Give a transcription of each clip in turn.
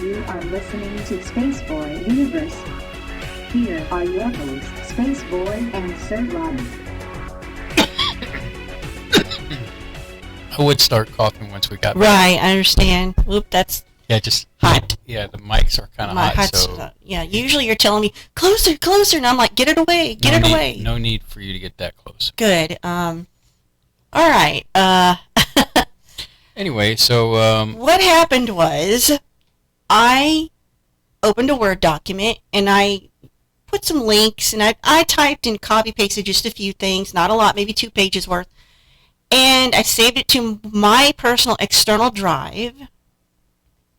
You are listening to Spaceboy Universe. Here are your hosts, Spaceboy and Surlana. I would start coughing once we got back. Right, I understand. Oop, that's just hot. Yeah, the mics are kind of hot, so yeah, usually you're telling me closer, closer, and I'm like, get it away, get it away. No need for you to get that close. Good. All right. Anyway, so what happened was, I opened a Word document and I put some links and I typed and copy pasted just a few things, not a lot, maybe 2 pages worth, and I saved it to my personal external drive.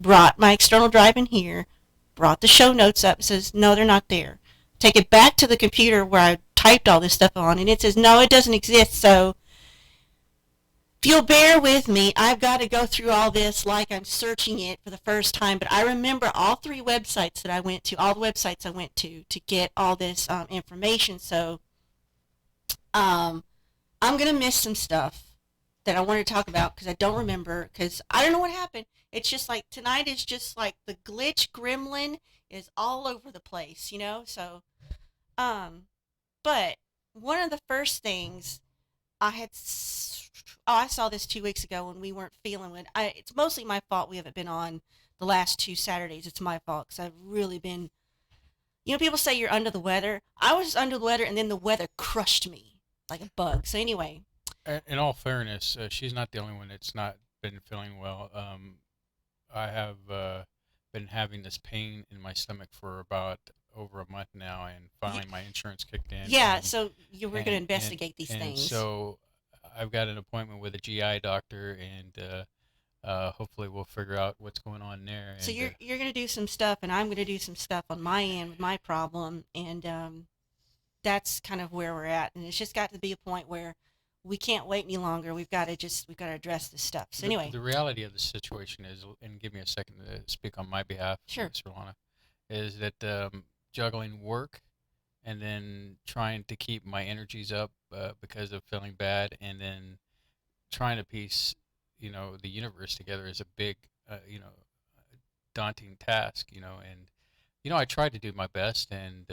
Brought my external drive in here, brought the show notes up, it says, no, they're not there. Take it back to the computer where I typed all this stuff on, and it says, no, it doesn't exist, so if you'll bear with me, I've got to go through all this like I'm searching it for the first time, but I remember all 3 websites that I went to, all the websites I went to get all this information, so I'm going to miss some stuff that I wanted to talk about because I don't remember, because I don't know what happened. It's just like, tonight is just like the glitch gremlin is all over the place, you know? So, but one of the first things I saw this 2 weeks ago when we weren't feeling it. It's mostly my fault we haven't been on the last 2 Saturdays. It's my fault because I've really been, you know, people say you're under the weather. I was under the weather and then the weather crushed me like a bug. So anyway. In all fairness, she's not the only one that's not been feeling well. I have been having this pain in my stomach for about over a month now, and finally my insurance kicked in. Yeah, and so you were going to investigate these and things. so I've got an appointment with a GI doctor, and hopefully we'll figure out what's going on there. So And you're going to do some stuff, and I'm going to do some stuff on my end with my problem, and that's kind of where we're at. And it's just got to be a point where we can't wait any longer. We've got to address this stuff. So anyway, the reality of the situation is, and give me a second to speak on my behalf, sure. Surlana, is that juggling work and then trying to keep my energies up because of feeling bad, and then trying to piece, the universe together is a big, daunting task, and I try to do my best, and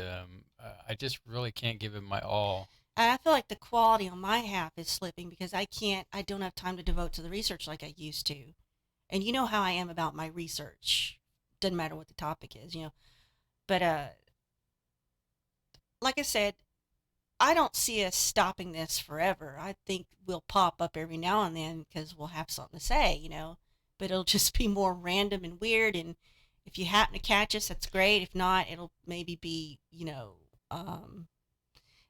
I just really can't give it my all. I feel like the quality on my half is slipping because I don't have time to devote to the research like I used to. And you know how I am about my research. Doesn't matter what the topic is, But like I said, I don't see us stopping this forever. I think we'll pop up every now and then because we'll have something to say, But it'll just be more random and weird. And if you happen to catch us, that's great. If not, it'll maybe be,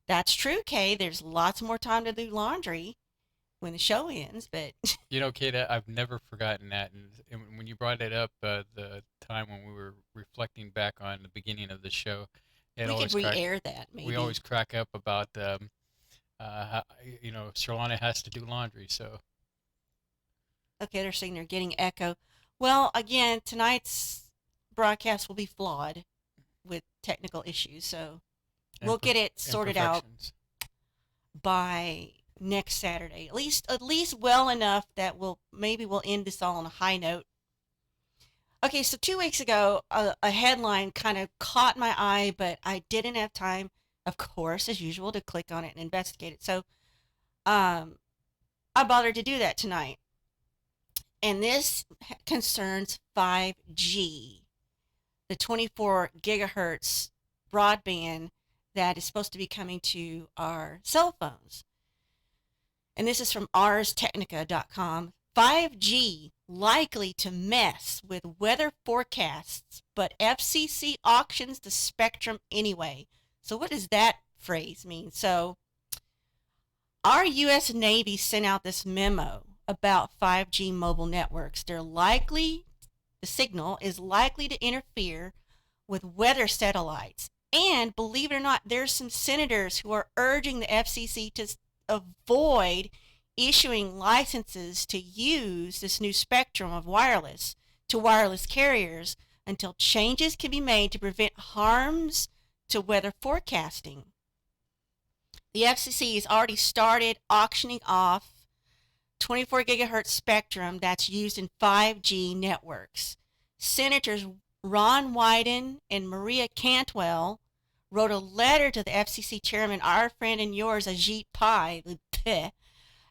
that's true, Kay. There's lots more time to do laundry when the show ends, but Kate, I've never forgotten that, and when you brought it up, the time when we were reflecting back on the beginning of the show, we could re-air that. Maybe we always crack up about how, Surlana has to do laundry. So okay, they're saying they're getting echo. Well, again, tonight's broadcast will be flawed with technical issues, so we'll get it sorted out by next Saturday. At least well enough that we'll end this all on a high note. Okay, so 2 weeks ago, a headline kind of caught my eye, but I didn't have time, of course, as usual, to click on it and investigate it. So I bothered to do that tonight. And this concerns 5G, the 24 gigahertz broadband that is supposed to be coming to our cell phones. And this is from arstechnica.com. 5G likely to mess with weather forecasts, but FCC auctions the spectrum anyway. So what does that phrase mean? So our U.S. Navy sent out this memo about 5G mobile networks. The signal is likely to interfere with weather satellites. And believe it or not, there's some senators who are urging the FCC to avoid issuing licenses to use this new spectrum of wireless to wireless carriers until changes can be made to prevent harms to weather forecasting. The FCC has already started auctioning off 24 gigahertz spectrum that's used in 5G networks. Senators Ron Wyden and Maria Cantwell wrote a letter to the FCC chairman, our friend and yours, Ajit Pai,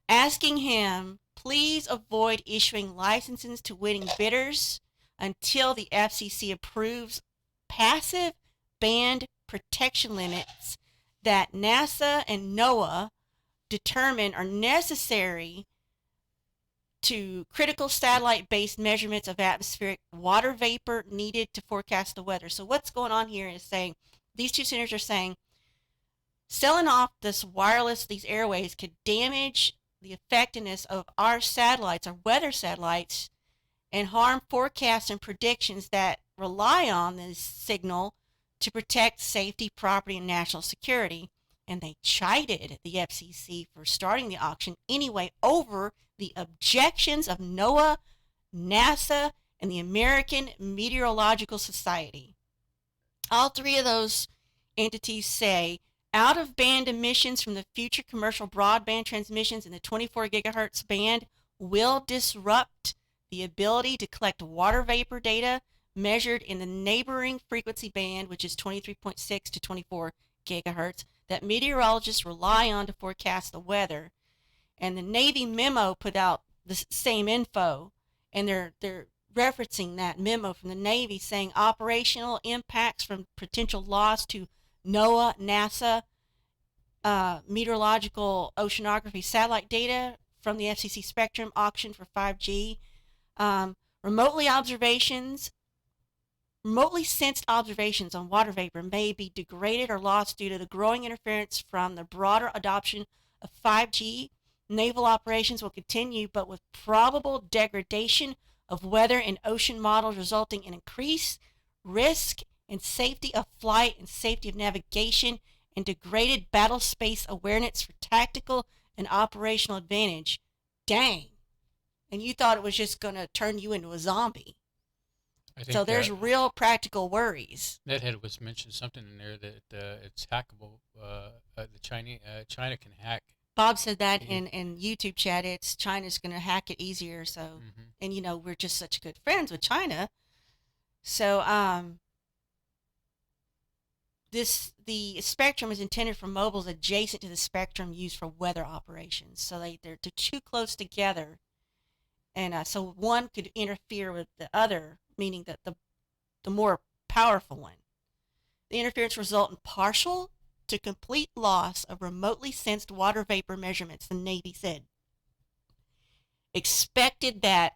asking him, please avoid issuing licenses to winning bidders until the FCC approves passive band protection limits that NASA and NOAA determine are necessary to critical satellite-based measurements of atmospheric water vapor needed to forecast the weather. So what's going on here is saying, these two senators are saying, selling off these airways could damage the effectiveness of our satellites, our weather satellites, and harm forecasts and predictions that rely on this signal to protect safety, property, and national security. And they chided the FCC for starting the auction anyway over the objections of NOAA, NASA, and the American Meteorological Society. All three of those entities say out-of-band emissions from the future commercial broadband transmissions in the 24 gigahertz band will disrupt the ability to collect water vapor data measured in the neighboring frequency band, which is 23.6 to 24 gigahertz, that meteorologists rely on to forecast the weather. And the Navy memo put out the same info, and they're referencing that memo from the Navy saying operational impacts from potential loss to NOAA, NASA, meteorological oceanography satellite data from the FCC spectrum auction for 5G, remotely observations Remotely sensed observations on water vapor may be degraded or lost due to the growing interference from the broader adoption of 5G. Naval operations will continue, but with probable degradation of weather and ocean models resulting in increased risk and safety of flight and safety of navigation and degraded battle space awareness for tactical and operational advantage. Dang. And you thought it was just going to turn you into a zombie. I So think there's real practical worries. Nethead was mentioned something in there that it's hackable. China can hack. Bob said that Yeah. in YouTube chat. It's China's going to hack it easier. So, and we're just such good friends with China. So, the spectrum is intended for mobiles adjacent to the spectrum used for weather operations. So they're too close together, and so one could interfere with the other, meaning that the more powerful one. The interference result in partial to complete loss of remotely sensed water vapor measurements, the Navy said. Expected that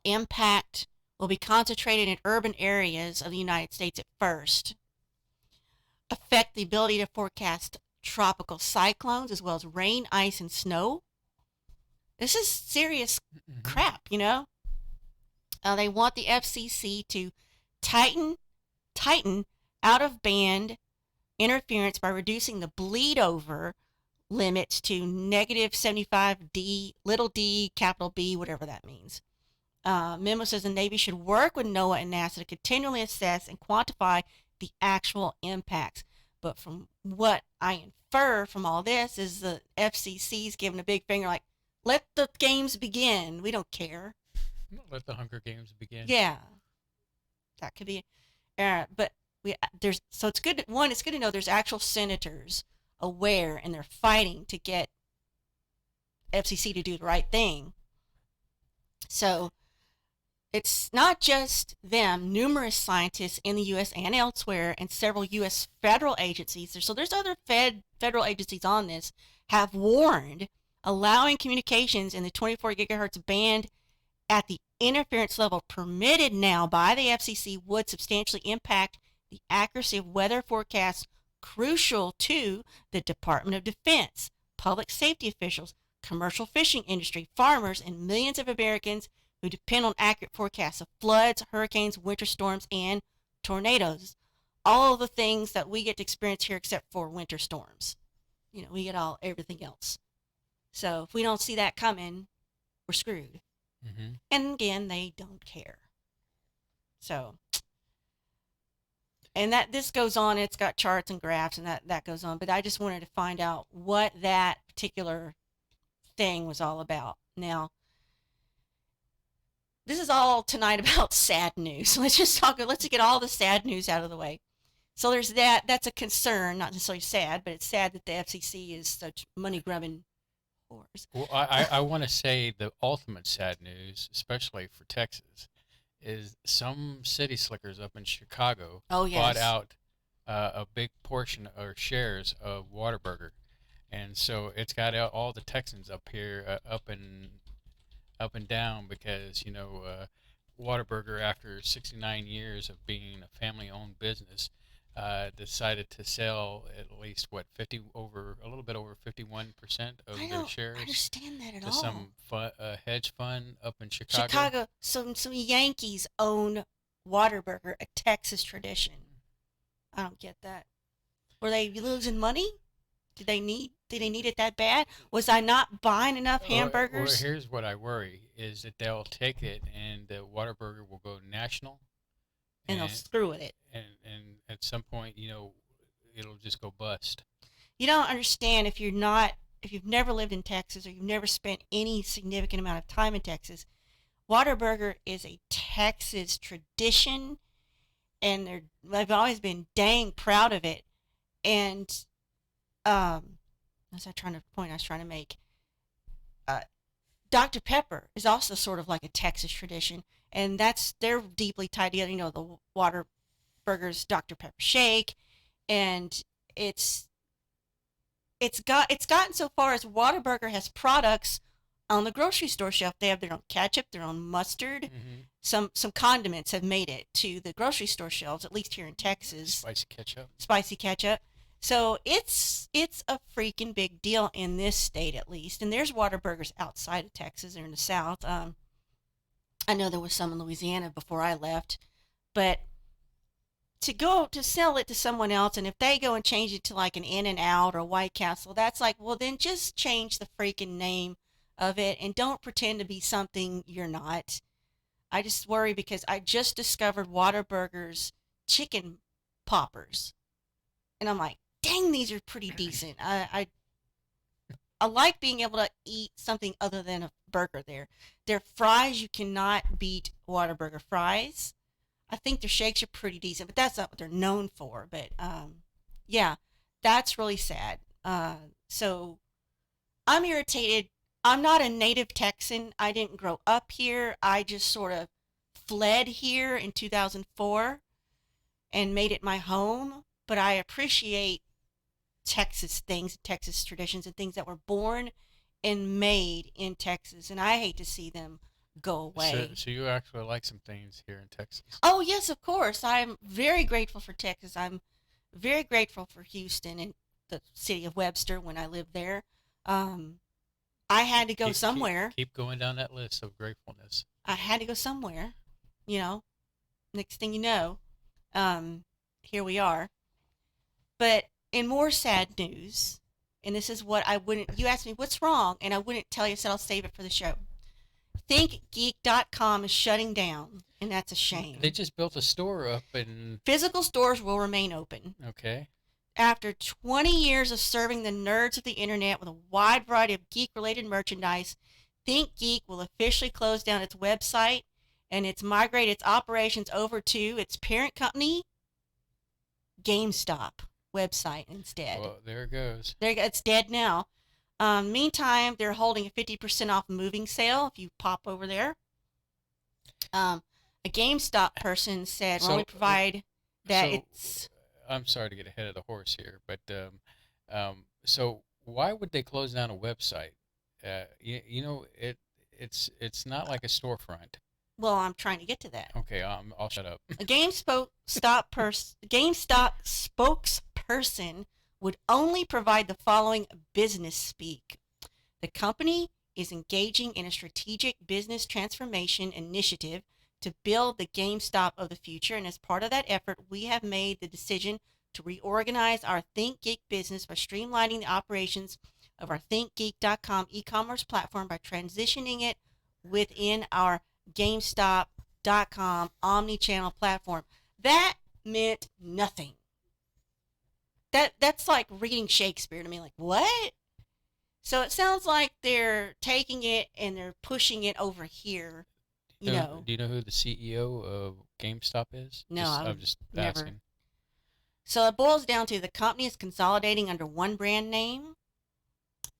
impact will be concentrated in urban areas of the United States at first. Affect the ability to forecast tropical cyclones as well as rain, ice, and snow. This is serious crap, They want the FCC to tighten out-of-band interference by reducing the bleed-over limits to negative 75 D, little d, capital B, whatever that means. Memo says the Navy should work with NOAA and NASA to continually assess and quantify the actual impacts. But from what I infer from all this is the FCC's giving a big finger like, let the games begin. We don't care. Let the Hunger Games begin. Yeah. That could be. But it's good. One, it's good to know there's actual senators aware and they're fighting to get FCC to do the right thing. So it's not just them. Numerous scientists in the U.S. and elsewhere, and several U.S. federal agencies. So there's other federal agencies on this have warned allowing communications in the 24 gigahertz band at the interference level permitted now by the FCC would substantially impact the accuracy of weather forecasts crucial to the Department of Defense, public safety officials, commercial fishing industry, farmers, and millions of Americans who depend on accurate forecasts of floods, hurricanes, winter storms, and tornadoes. All of the things that we get to experience here except for winter storms. We get everything else. So if we don't see that coming, we're screwed. And again, they don't care. So, and this goes on. It's got charts and graphs, and that goes on. But I just wanted to find out what that particular thing was all about. Now, this is all tonight about sad news. Let's get all the sad news out of the way. So there's that. That's a concern, not necessarily sad, but it's sad that the FCC is such money-grubbing. Well, I want to say the ultimate sad news, especially for Texas, is some city slickers up in Chicago bought out a big portion or shares of Whataburger, and so it's got all the Texans up here up and down because Whataburger, after 69 years of being a family-owned business, decided to sell at least a little bit over 51% of their shares. I don't understand that at all. To some hedge fund up in Chicago. Some Yankees own Whataburger, a Texas tradition. I don't get that. Were they losing money? Did they need it that bad? Was I not buying enough hamburgers? Or here's what I worry is that they'll take it and the Whataburger will go national. And they'll screw with it. And at some point, it'll just go bust. You don't understand if you've never lived in Texas or you've never spent any significant amount of time in Texas. Whataburger is a Texas tradition, and they've always been dang proud of it. And that's the point I was trying to make. Dr. Pepper is also sort of like a Texas tradition, and they're deeply tied together. The Whataburger's Dr. Pepper shake, and it's gotten so far as Whataburger has products on the grocery store shelf. They have their own ketchup, their own mustard. Mm-hmm. Some condiments have made it to the grocery store shelves, at least here in Texas. Spicy ketchup. Spicy ketchup. So it's a freaking big deal in this state, at least. And there's Whataburgers outside of Texas or in the South. I know there was some in Louisiana before I left, but to go to sell it to someone else, and if they go and change it to like an In-N-Out or a White Castle, that's like, well, then just change the freaking name of it and don't pretend to be something you're not. I just worry because I just discovered Whataburger's chicken poppers, and I'm like, dang, these are pretty decent. I like being able to eat something other than a burger there. Their fries, you cannot beat Whataburger fries. I think their shakes are pretty decent, but that's not what they're known for. But yeah, that's really sad. So I'm irritated. I'm not a native Texan. I didn't grow up here. I just sort of fled here in 2004 and made it my home. But I appreciate Texas things, Texas traditions, and things that were born and made in Texas. And I hate to see them go away. So you actually like some things here in Texas. Oh, yes, of course. I'm very grateful for Texas. I'm very grateful for Houston and the city of Webster when I lived there. I had to go somewhere. Keep going down that list of gratefulness. I had to go somewhere. You know, next thing you know, here we are. But in more sad news, and this is what I wouldn't, you asked me what's wrong, and I wouldn't tell you, I said I'll save it for the show. ThinkGeek.com is shutting down, and that's a shame. They just built a store up in... Physical stores will remain open. Okay. After 20 years of serving the nerds of the internet with a wide variety of geek-related merchandise, ThinkGeek will officially close down its website, and it's migrated its operations over to its parent company, GameStop website instead. Well, there it goes. It's dead now. Meantime, they're holding a 50% off moving sale if you pop over there. A GameStop person said, well, we provide that it's... I'm sorry to get ahead of the horse here, but so why would they close down a website? It's not like a storefront. Well, I'm trying to get to that. Okay, I'll shut up. A GameStop spokesperson would only provide the following business speak. The company is engaging in a strategic business transformation initiative to build the GameStop of the future, and as part of that effort, we have made the decision to reorganize our ThinkGeek business by streamlining the operations of our ThinkGeek.com e-commerce platform by transitioning it within our GameStop.com omni-channel platform. That meant nothing. That's like reading Shakespeare to me. Like, what? So it sounds like they're taking it and they're pushing it over here. You know. Do you know who the CEO of GameStop is? No, I'm just asking. Never. So it boils down to the company is consolidating under one brand name.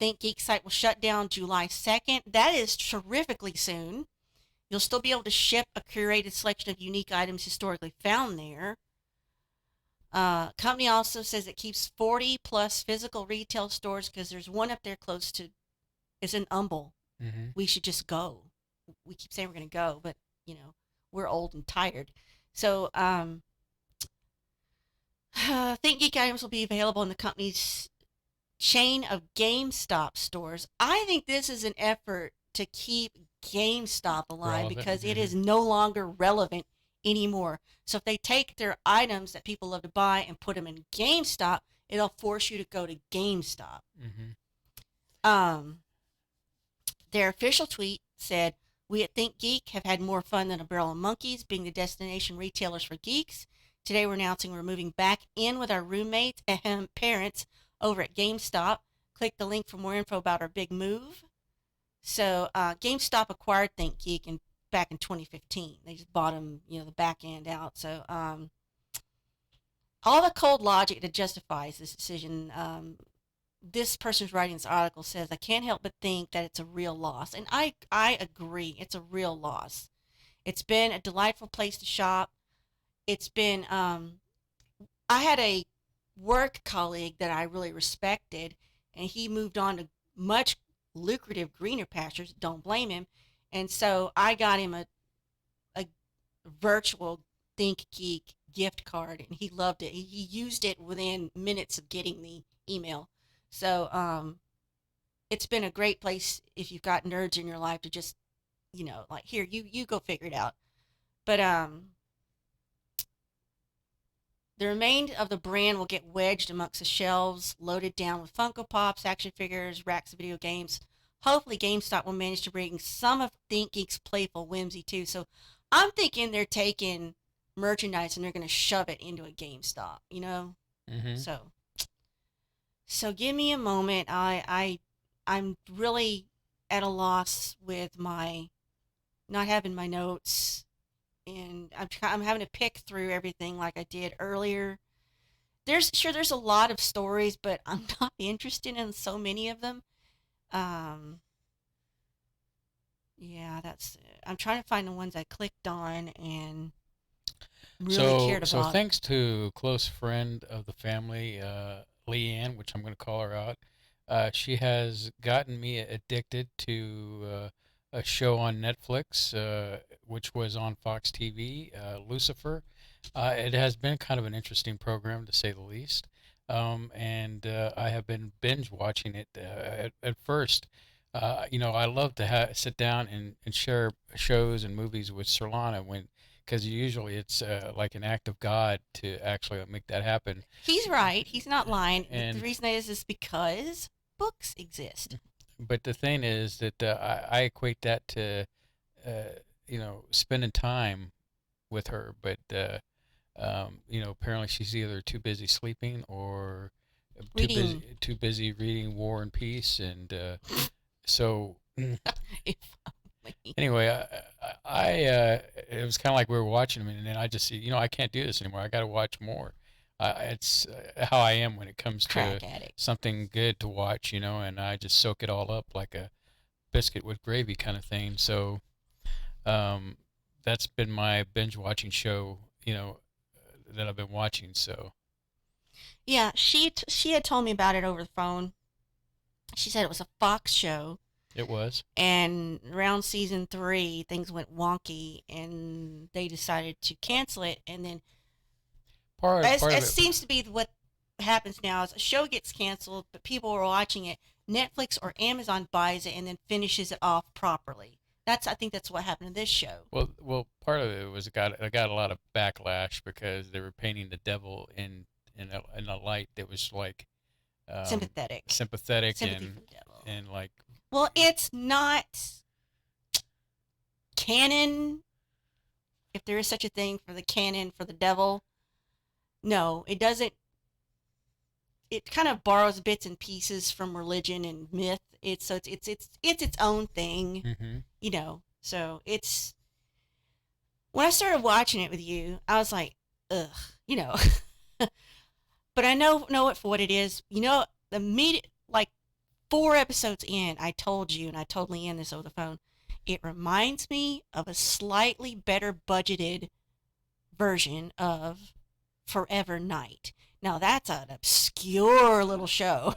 ThinkGeek site will shut down July 2nd. That is terrifically soon. You'll still be able to ship a curated selection of unique items historically found there. Company also says it keeps 40 plus physical retail stores because there's one up there close to, it's in Humble. Mm-hmm. We should just go. We keep saying we're going to go, but, you know, we're old and tired. So, ThinkGeek items will be available in the company's chain of GameStop stores. I think this is an effort to keep GameStop alive because it is no longer relevant anymore. So if they take their items that people love to buy and put them in GameStop, it'll force you to go to GameStop. Mm-hmm. Their official tweet said, "We at ThinkGeek have had more fun than a barrel of monkeys being the destination retailers for geeks. Today we're announcing we're moving back in with our roommates and parents over at GameStop. Click the link for more info about our big move." So GameStop acquired ThinkGeek back in 2015. They just bought them, you know, the back end out. So all the cold logic that justifies this decision, this person's writing this article says, I can't help but think that it's a real loss. And I agree. It's a real loss. It's been a delightful place to shop. It's been, I had a work colleague that I really respected, and he moved on to much lucrative greener pastures. Don't blame him. And so I got him a virtual Think Geek gift card, and he loved it. He used it within minutes of getting the email. So it's been a great place if you've got nerds in your life to just, like, here, you go figure it out. But the remainder of the brand will get wedged amongst the shelves, loaded down with Funko Pops, action figures, racks of video games. Hopefully, GameStop will manage to bring some of ThinkGeek's playful whimsy too. So, I'm thinking they're taking merchandise and they're going to shove it into a GameStop. Mm-hmm. So give me a moment. I'm really at a loss with my not having my notes, and I'm having to pick through everything like I did earlier. There's a lot of stories, but I'm not interested in so many of them. Yeah, I'm trying to find the ones I clicked on and really cared about. So thanks to close friend of the family, Leanne, which I'm going to call her out, she has gotten me addicted to a show on Netflix, which was on Fox TV, Lucifer. It has been kind of an interesting program, to say the least. And I have been binge watching it. At first, I love to sit down and share shows and movies with Surlana because usually it's like an act of God to actually make that happen. He's right. He's not lying. And the reason is because books exist. But the thing is that I equate that to, spending time with her. But apparently she's either too busy sleeping or too busy reading War and Peace, and so. Anyway, it was kind of like we were watching them, and then I just see, I can't do this anymore. I got to watch more. It's how I am when it comes to something good to watch, and I just soak it all up like a biscuit with gravy kind of thing. So that's been my binge watching show, that I've been watching. So yeah, she had told me about it over the phone. She said it was a Fox show. It was. And around season 3, things went wonky, and they decided to cancel it. And then, it seems to be what happens now is a show gets canceled, but people are watching it. Netflix or Amazon buys it and then finishes it off properly. I think that's what happened to this show. Well, part of it was it got a lot of backlash because they were painting the devil in a light that was like sympathetic and like. Well, it's not canon, if there is such a thing for the canon for the devil. No, it doesn't. It kind of borrows bits and pieces from religion and myth. It's its own thing, mm-hmm. So it's. When I started watching it with you, I was like, ugh, But I know it for what it is. Immediate, like 4 episodes in, I told you, and I told Leanne this over the phone, it reminds me of a slightly better budgeted version of Forever Night. Now, that's an obscure little show.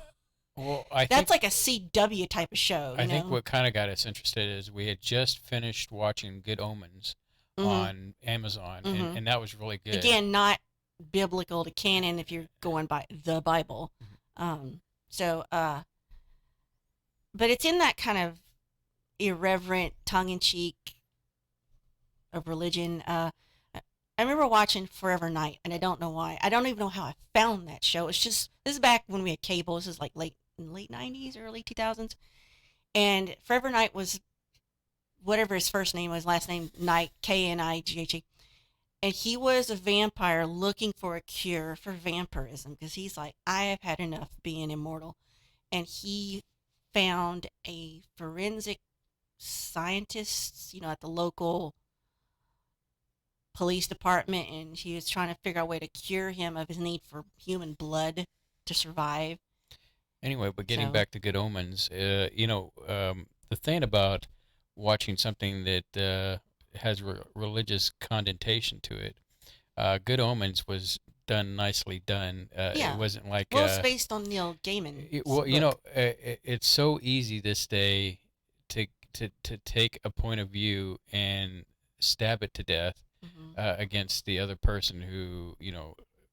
Well, that's like a CW type of show. I think what kind of got us interested is we had just finished watching Good Omens on Amazon, and that was really good. Again, not biblical to canon if you're going by the Bible. But it's in that kind of irreverent, tongue-in-cheek of religion. I remember watching Forever Night, and I don't know why. I don't even know how I found that show. It's just, this is back when we had cable. This is like late 90s, early 2000s. And Forever Night was whatever his first name was, last name Knight, Knighe. And he was a vampire looking for a cure for vampirism because he's like, I have had enough being immortal. And he found a forensic scientist, at the local police department, and he was trying to figure out a way to cure him of his need for human blood to survive. Anyway, but getting back to Good Omens, the thing about watching something that has religious connotation to it, Good Omens was done, nicely done. It Yeah. wasn't like Well, it's based on Neil Gaiman's well, you book. know, it's so easy this day to take a point of view and stab it to death Hmm. against the other person who,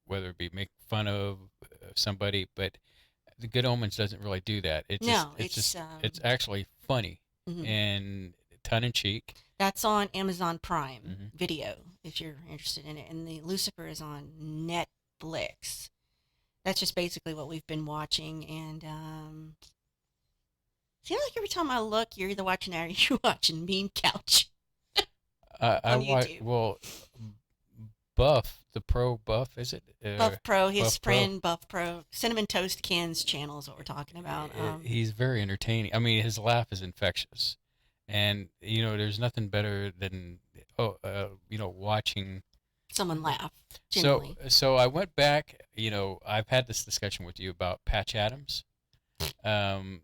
whether it be make fun of somebody, but the Good Omens doesn't really do that. No, It's actually funny mhm. and tongue in cheek. That's on Amazon Prime Hmm. Video if you're interested in it, and the Lucifer is on Netflix. That's just basically what we've been watching, and seems like every time I look, you're either watching that or you're watching Meme Couch I on watch YouTube. well, Buff the Pro Buff, is it? Buff Pro, his Buff Pro. friend Buff Pro, Cinnamon Toast Ken's channel is what we're talking about. He's very entertaining. I mean, his laugh is infectious, and there's nothing better than watching. Someone laugh, So genuinely. so I went back. I've had this discussion with you about Patch Adams, and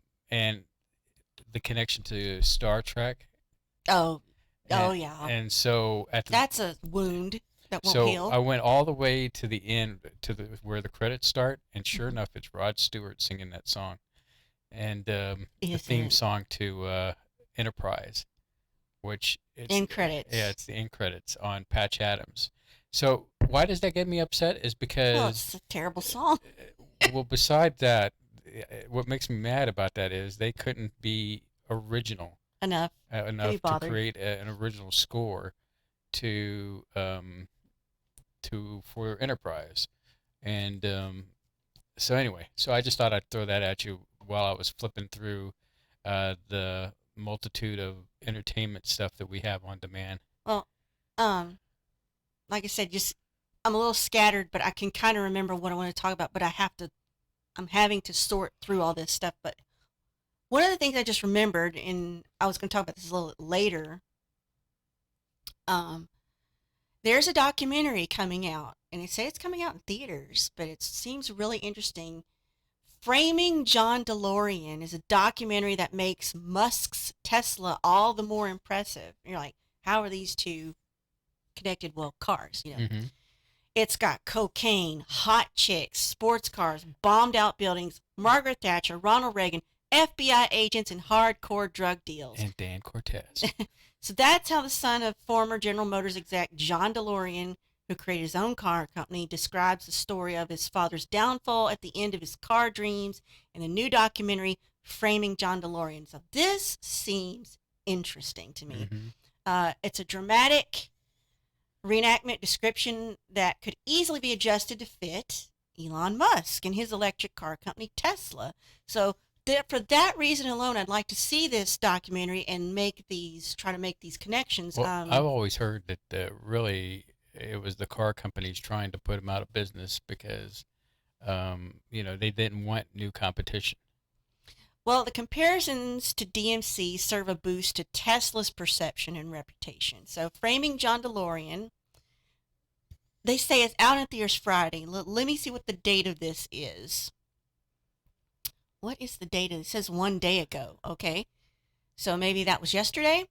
the connection to Star Trek, Oh, oh and yeah, and so that's a wound that won't so heal. I went all the way to the end to the where the credits start, and sure Mhm. enough, it's Rod Stewart singing that song, and the Isn't theme it? song to Enterprise, which End yeah, credits. it's the end credits on Patch Adams. So why does that get me upset? Is Well, because it's a terrible song. well, beside that, what makes me mad about that is they couldn't be original Enough to be enough to bothered. create an original score to for Enterprise. And so anyway, so I just thought I'd throw that at you while I was flipping through the multitude of entertainment stuff that we have on demand. Well, um, like I said, just I'm a little scattered, but I can kind of remember what I want to talk about. But I'm having to sort through all this stuff. But one of the things I just remembered, and I was going to talk about this a little later. Um, there's a documentary coming out, and they say it's coming out in theaters, but it seems really interesting. Framing John DeLorean is a documentary that makes Musk's Tesla all the more impressive. You're like, how are these two connected? Well, cars. Mm-hmm. It's got cocaine, hot chicks, sports cars, bombed out buildings, Margaret Thatcher, Ronald Reagan, FBI agents, and hardcore drug deals. And Dan Cortez. So that's how the son of former General Motors exec John DeLorean, who created his own car company, describes the story of his father's downfall at the end of his car dreams in the new documentary, Framing John DeLorean. So this seems interesting to me. Mm-hmm. It's a dramatic reenactment description that could easily be adjusted to fit Elon Musk and his electric car company, Tesla. So for that reason alone, I'd like to see this documentary and try to make these connections. Well, I've always heard that really it was the car companies trying to put them out of business because, they didn't want new competition. Well, the comparisons to DMC serve a boost to Tesla's perception and reputation. So, Framing John DeLorean, they say it's out in theaters Friday. Let me see what the date of this is. What is the date? It says 1 day ago. Okay. So maybe that was yesterday?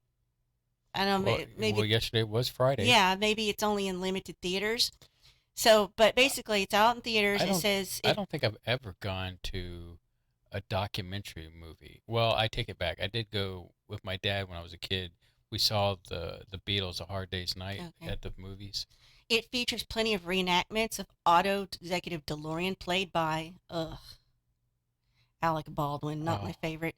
I don't know. Maybe. Well, yesterday was Friday. Yeah, maybe it's only in limited theaters. So, but basically, it's out in theaters. I don't think I've ever gone to a documentary movie. Well, I take it back. I did go with my dad when I was a kid. We saw the Beatles, A Hard Day's Night, Okay. at the movies. It features plenty of reenactments of auto executive DeLorean, played by Alec Baldwin, not my favorite.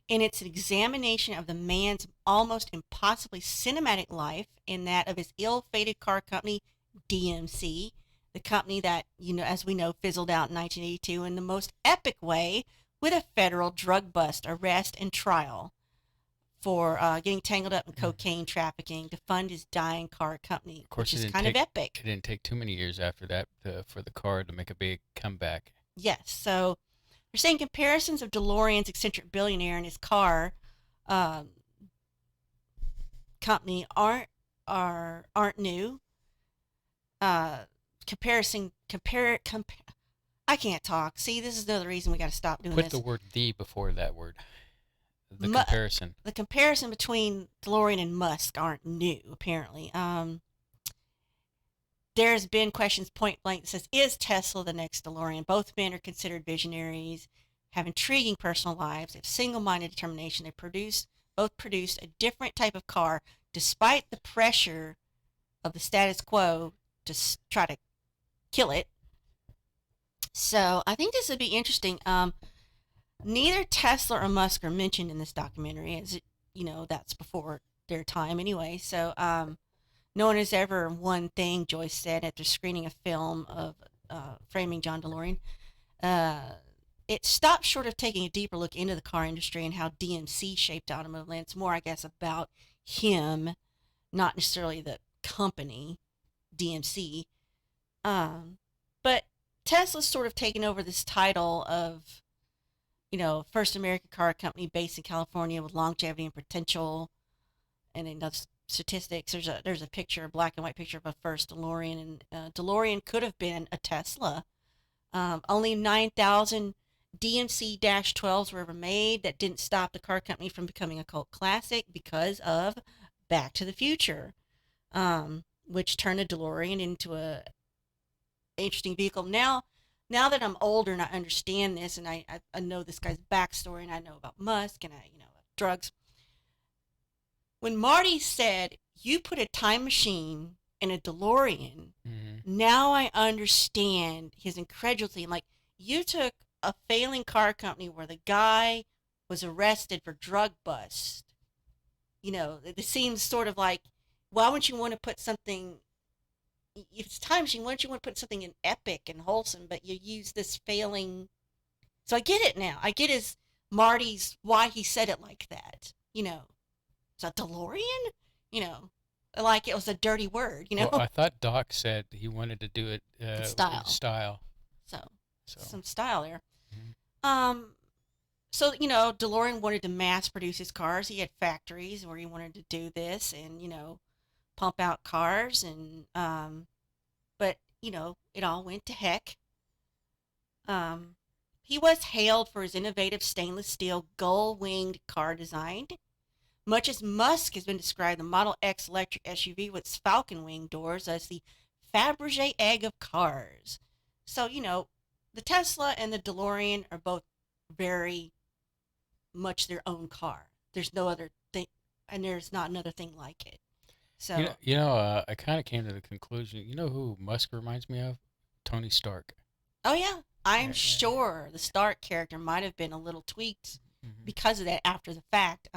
And it's an examination of the man's almost impossibly cinematic life and that of his ill-fated car company, DMC, the company that, as we know, fizzled out in 1982 in the most epic way with a federal drug bust, arrest, and trial for getting tangled up in cocaine trafficking to fund his dying car company, Of course, which is kind of epic. It didn't take too many years after that for the car to make a big comeback. Yes, so they're saying comparisons of DeLorean's eccentric billionaire and his car company aren't new. I can't talk. See, this is another reason we got to stop doing Put this. the word "the" before that word. The comparison. The comparison between DeLorean and Musk aren't new, apparently. there's been questions point blank that says, is Tesla the next DeLorean? Both men are considered visionaries, have intriguing personal lives, have single-minded determination. Both produced a different type of car despite the pressure of the status quo to try to kill it. So I think this would be interesting. Neither Tesla or Musk are mentioned in this documentary, as that's before their time anyway. So no one has ever one thing, Joyce said after screening a film of Framing John DeLorean. It stopped short of taking a deeper look into the car industry and how DMC shaped automotive land. It's more, I guess, about him, not necessarily the company, DMC. But Tesla's sort of taken over this title of, first American car company based in California with longevity and potential. And in those statistics, there's a picture, a black and white picture of a first DeLorean, and DeLorean could have been a Tesla. Only 9,000 DMC-12s were ever made. That didn't stop the car company from becoming a cult classic because of Back to the Future, which turned a DeLorean into a interesting vehicle. Now that I'm older and I understand this, and I know this guy's backstory, and I know about Musk, and I about drugs. When Marty said, you put a time machine in a DeLorean, now I understand his incredulity. I'm like, you took a failing car company where the guy was arrested for drug bust. It seems sort of like, why wouldn't you want to put something, if it's time machine, why don't you want to put something in epic and wholesome, but you use this failing. So I get it now. I get why he said it like that. It's a DeLorean, like it was a dirty word, Well, I thought Doc said he wanted to do it in style. So some style there. So, DeLorean wanted to mass produce his cars. He had factories where he wanted to do this and, pump out cars. And, but, it all went to heck. He was hailed for his innovative stainless steel gull-winged car design. Much as Musk has been described, the Model X electric SUV with its falcon wing doors as the Fabergé egg of cars. So, the Tesla and the DeLorean are both very much their own car. There's no other thing, and there's not another thing like it. So I kind of came to the conclusion. You know who Musk reminds me of? Tony Stark. Oh yeah, I'm sure the Stark character might have been a little tweaked because of that after the fact.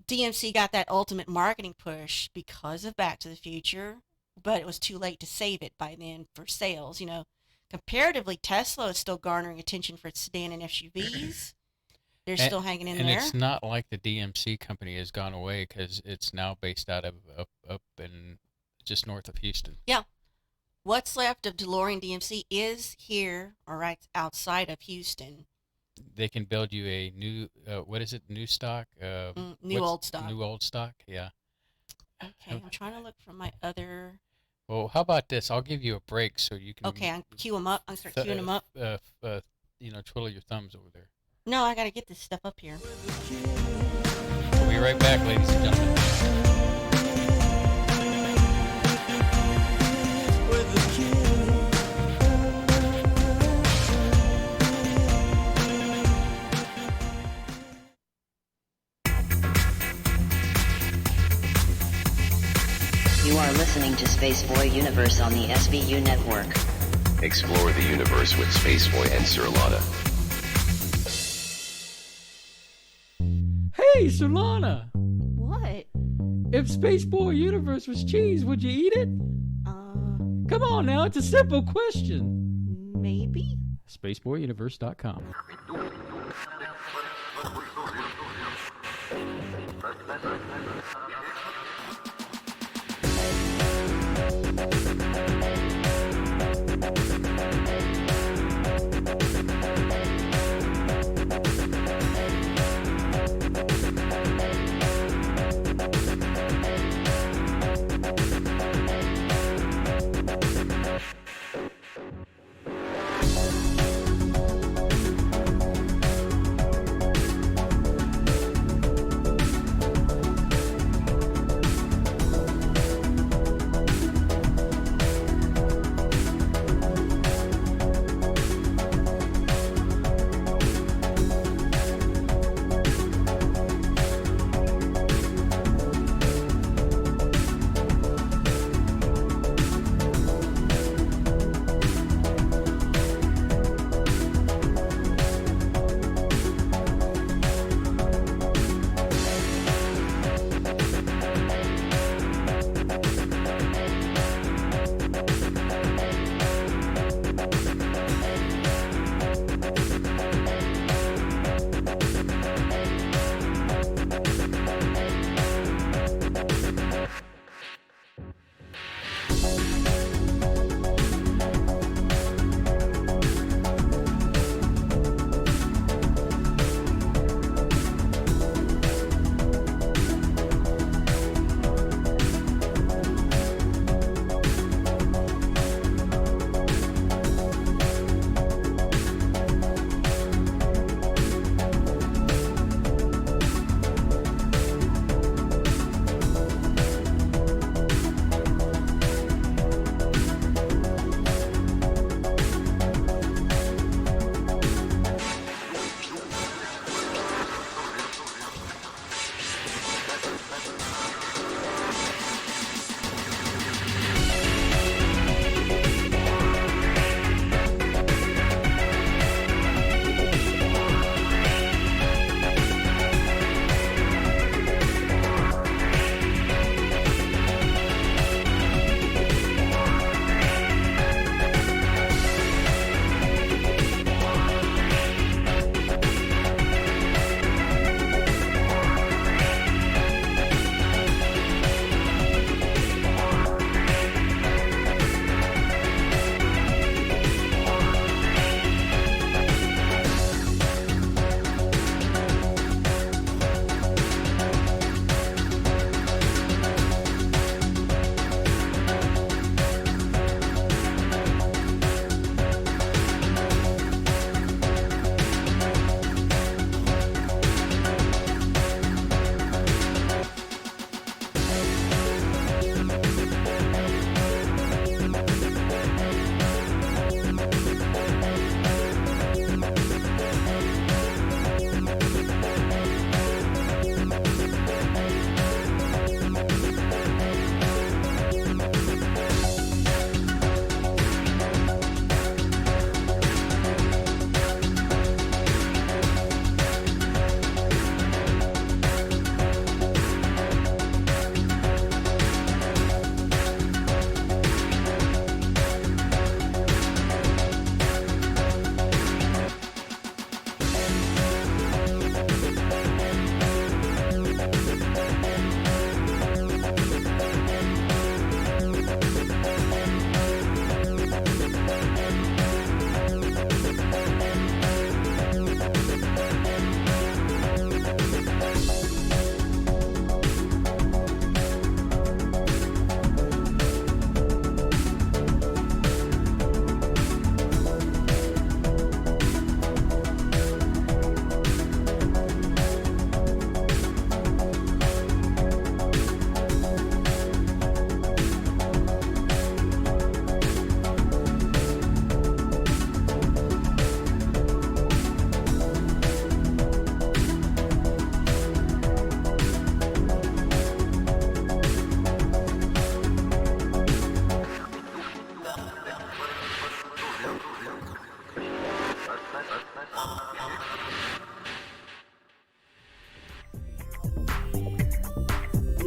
DMC got that ultimate marketing push because of Back to the Future, but it was too late to save it by then for sales. Comparatively, Tesla is still garnering attention for its sedan and SUVs. They're still hanging in there. And it's not like the DMC company has gone away because it's now based out of up in just north of Houston. Yeah. What's left of DeLorean DMC is here or right outside of Houston. They can build you a new, what is it, new stock? Old stock. New old stock, yeah. Okay, I'm trying to look for my other... Well, how about this? I'll give you a break so you can... Okay, I'm cue them up. I'm start queuing them up. Twiddle your thumbs over there. No, I got to get this stuff up here. We'll be right back, ladies and gentlemen. You are listening to Spaceboy Universe on the SVU network. Explore the universe with Spaceboy and Surlana. Hey, Surlana! What? If Spaceboy Universe was cheese, would you eat it? Come on now, it's a simple question. Maybe? SpaceboyUniverse.com.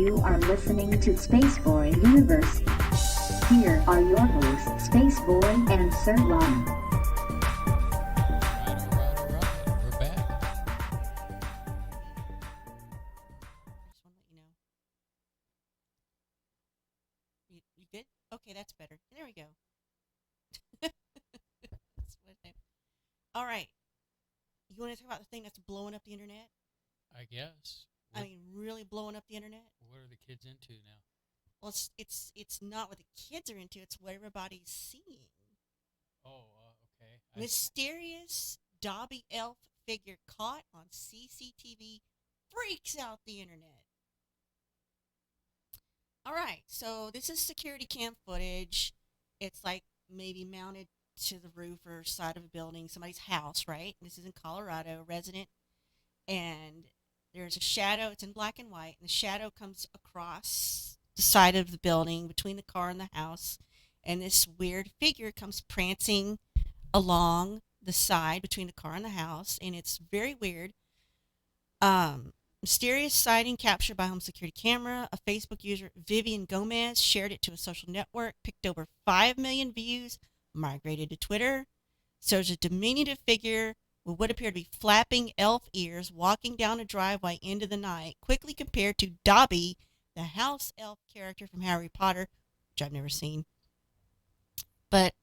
You are listening to Spaceboy Universe. Here are your hosts, Spaceboy and Surlana. All right. We're back. I just want to let you know. You good? Okay, that's better. There we go. That's what all right. You want to talk about the thing that's blowing up the internet? I guess. I mean, really blowing up the internet? What are the kids into now? Well, it's not what the kids are into. It's what everybody's seeing. Oh, okay. Mysterious Dobby elf figure caught on CCTV freaks out the internet. All right, so this is security cam footage. It's like maybe mounted to the roof or side of a building, somebody's house, right? This is in Colorado, resident. And there's a shadow. It's in black and white. And the shadow comes across the side of the building between the car and the house. And this weird figure comes prancing along the side between the car and the house. And it's very weird. Mysterious sighting captured by home security camera. A Facebook user, Vivian Gomez, shared it to a social network, picked over 5 million views, migrated to Twitter. So there's a diminutive figure with what appear to be flapping elf ears walking down a driveway into the night, quickly compared to Dobby, the house elf character from Harry Potter, which I've never seen. But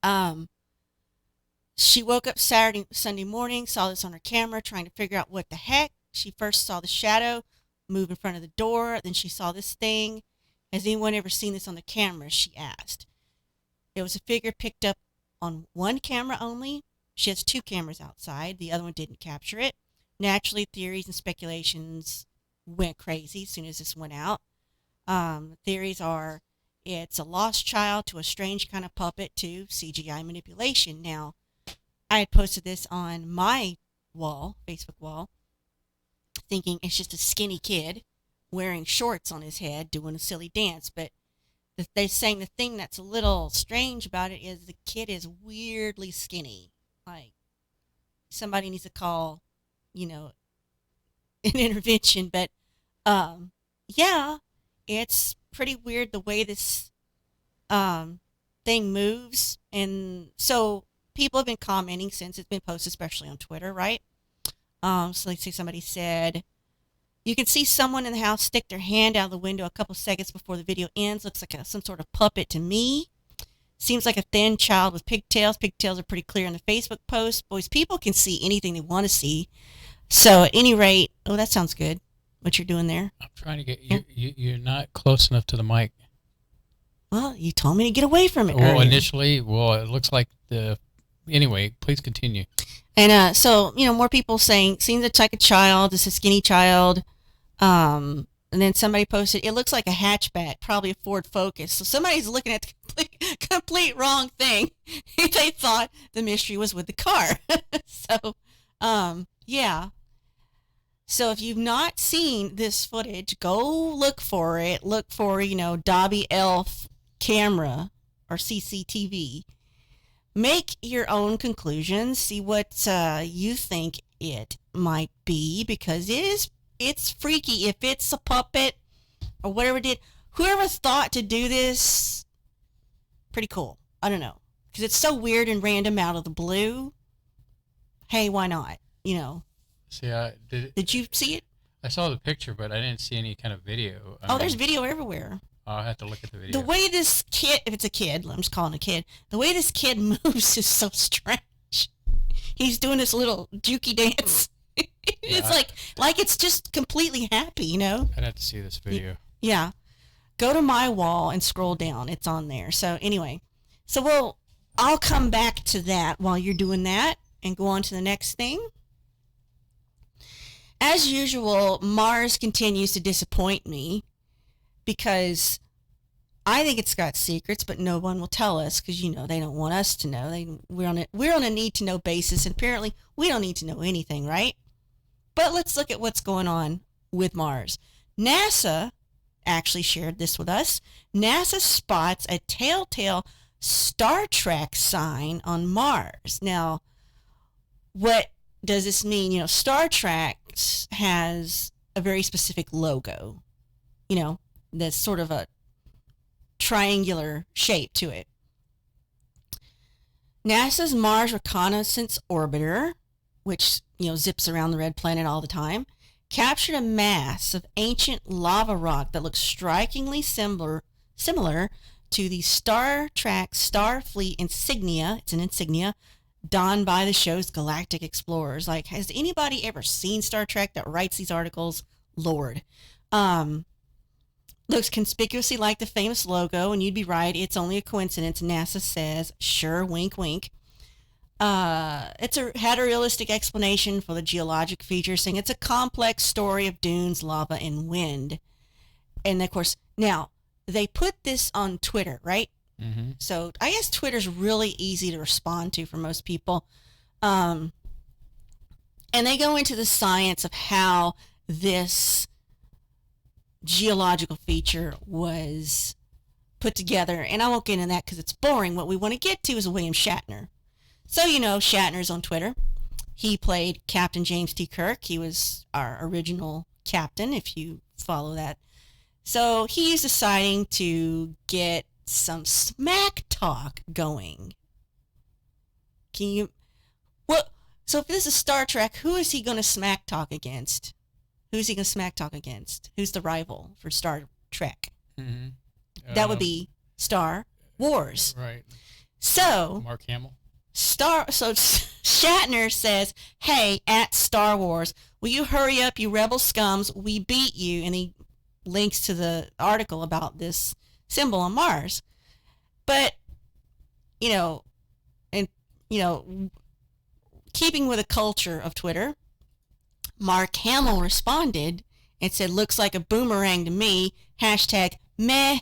she woke up Sunday morning, saw this on her camera, trying to figure out what the heck. She first saw the shadow move in front of the door. Then she saw this thing. Has anyone ever seen this on the camera? She asked. It was a figure picked up on one camera only. She has 2 cameras outside. The other one didn't capture it. Naturally, theories and speculations went crazy as soon as this went out. Theories are it's a lost child to a strange kind of puppet to CGI manipulation. Now, I had posted this on my wall, Facebook wall, thinking it's just a skinny kid wearing shorts on his head doing a silly dance. But they're saying the thing that's a little strange about it is the kid is weirdly skinny. Like, somebody needs to call, an intervention. But, yeah, it's pretty weird the way this thing moves. And so people have been commenting since it's been posted, especially on Twitter, right? So let's say somebody said, you can see someone in the house stick their hand out of the window a couple seconds before the video ends. Looks like some sort of puppet to me. Seems like a thin child with pigtails. Pigtails are pretty clear in the Facebook post. Boys, people can see anything they want to see. So at any rate, oh, that sounds good, what you're doing there. I'm trying to get you. You're not close enough to the mic. Well, you told me to get away from it Well, earlier. initially, it looks like Anyway, please continue. And so, more people saying, seems it's like a child. It's a skinny child. And then somebody posted, it looks like a hatchback, probably a Ford Focus. So somebody's looking at the complete wrong thing. They thought the mystery was with the car. So, yeah. So if you've not seen this footage, go look for it. Look for, Dobby Elf camera or CCTV. Make your own conclusions. See what you think it might be, because it's freaky. If it's a puppet or whatever it did, whoever thought to do this, pretty cool. I don't know, because it's so weird and random out of the blue. Hey, why not? See, Did you see it? I saw the picture, but I didn't see any kind of video. There's video everywhere. I'll have to look at the video. The way this kid, if it's a kid, I'm just calling it a kid, the way this kid moves is so strange. He's doing this little jukey dance. It's like it's just completely happy, I'd have to see this video. Yeah. Go to my wall and scroll down. It's on there. So anyway, I'll come back to that while you're doing that and go on to the next thing. As usual, Mars continues to disappoint me, because I think it's got secrets, but no one will tell us, because they don't want us to know. We're on a need to know basis, and apparently we don't need to know anything, right? But let's look at what's going on with Mars. NASA actually shared this with us. NASA spots a telltale Star Trek sign on Mars. Now, what does this mean? Star Trek has a very specific logo. that's sort of a triangular shape to it. NASA's Mars Reconnaissance Orbiter, which zips around the red planet all the time, captured a mass of ancient lava rock that looks strikingly similar to the Star Trek Starfleet insignia. It's an insignia donned by the show's galactic explorers. Like, has anybody ever seen Star Trek that writes these articles? Lord. Looks conspicuously like the famous logo, and you'd be right, it's only a coincidence, NASA says. Sure, wink, wink. Had a realistic explanation for the geologic features, saying it's a complex story of dunes, lava, and wind. And of course, now, they put this on Twitter, right? Mm-hmm. So I guess Twitter's really easy to respond to for most people. And they go into the science of how this geological feature was put together. And I won't get into that because it's boring. What we want to get to is William Shatner. So, Shatner's on Twitter. He played Captain James T. Kirk. He was our original captain, if you follow that. So he's deciding to get some smack talk going. So if this is Star Trek, who is he going to smack talk against? Who's he going to smack talk against? Who's the rival for Star Trek? Mm-hmm. That would be Star Wars. Right. So Mark Hamill. So Shatner says, "Hey, at Star Wars, will you hurry up, you rebel scums? We beat you." And he links to the article about this symbol on Mars. But, keeping with the culture of Twitter, Mark Hamill responded and said, "Looks like a boomerang to me. #meh."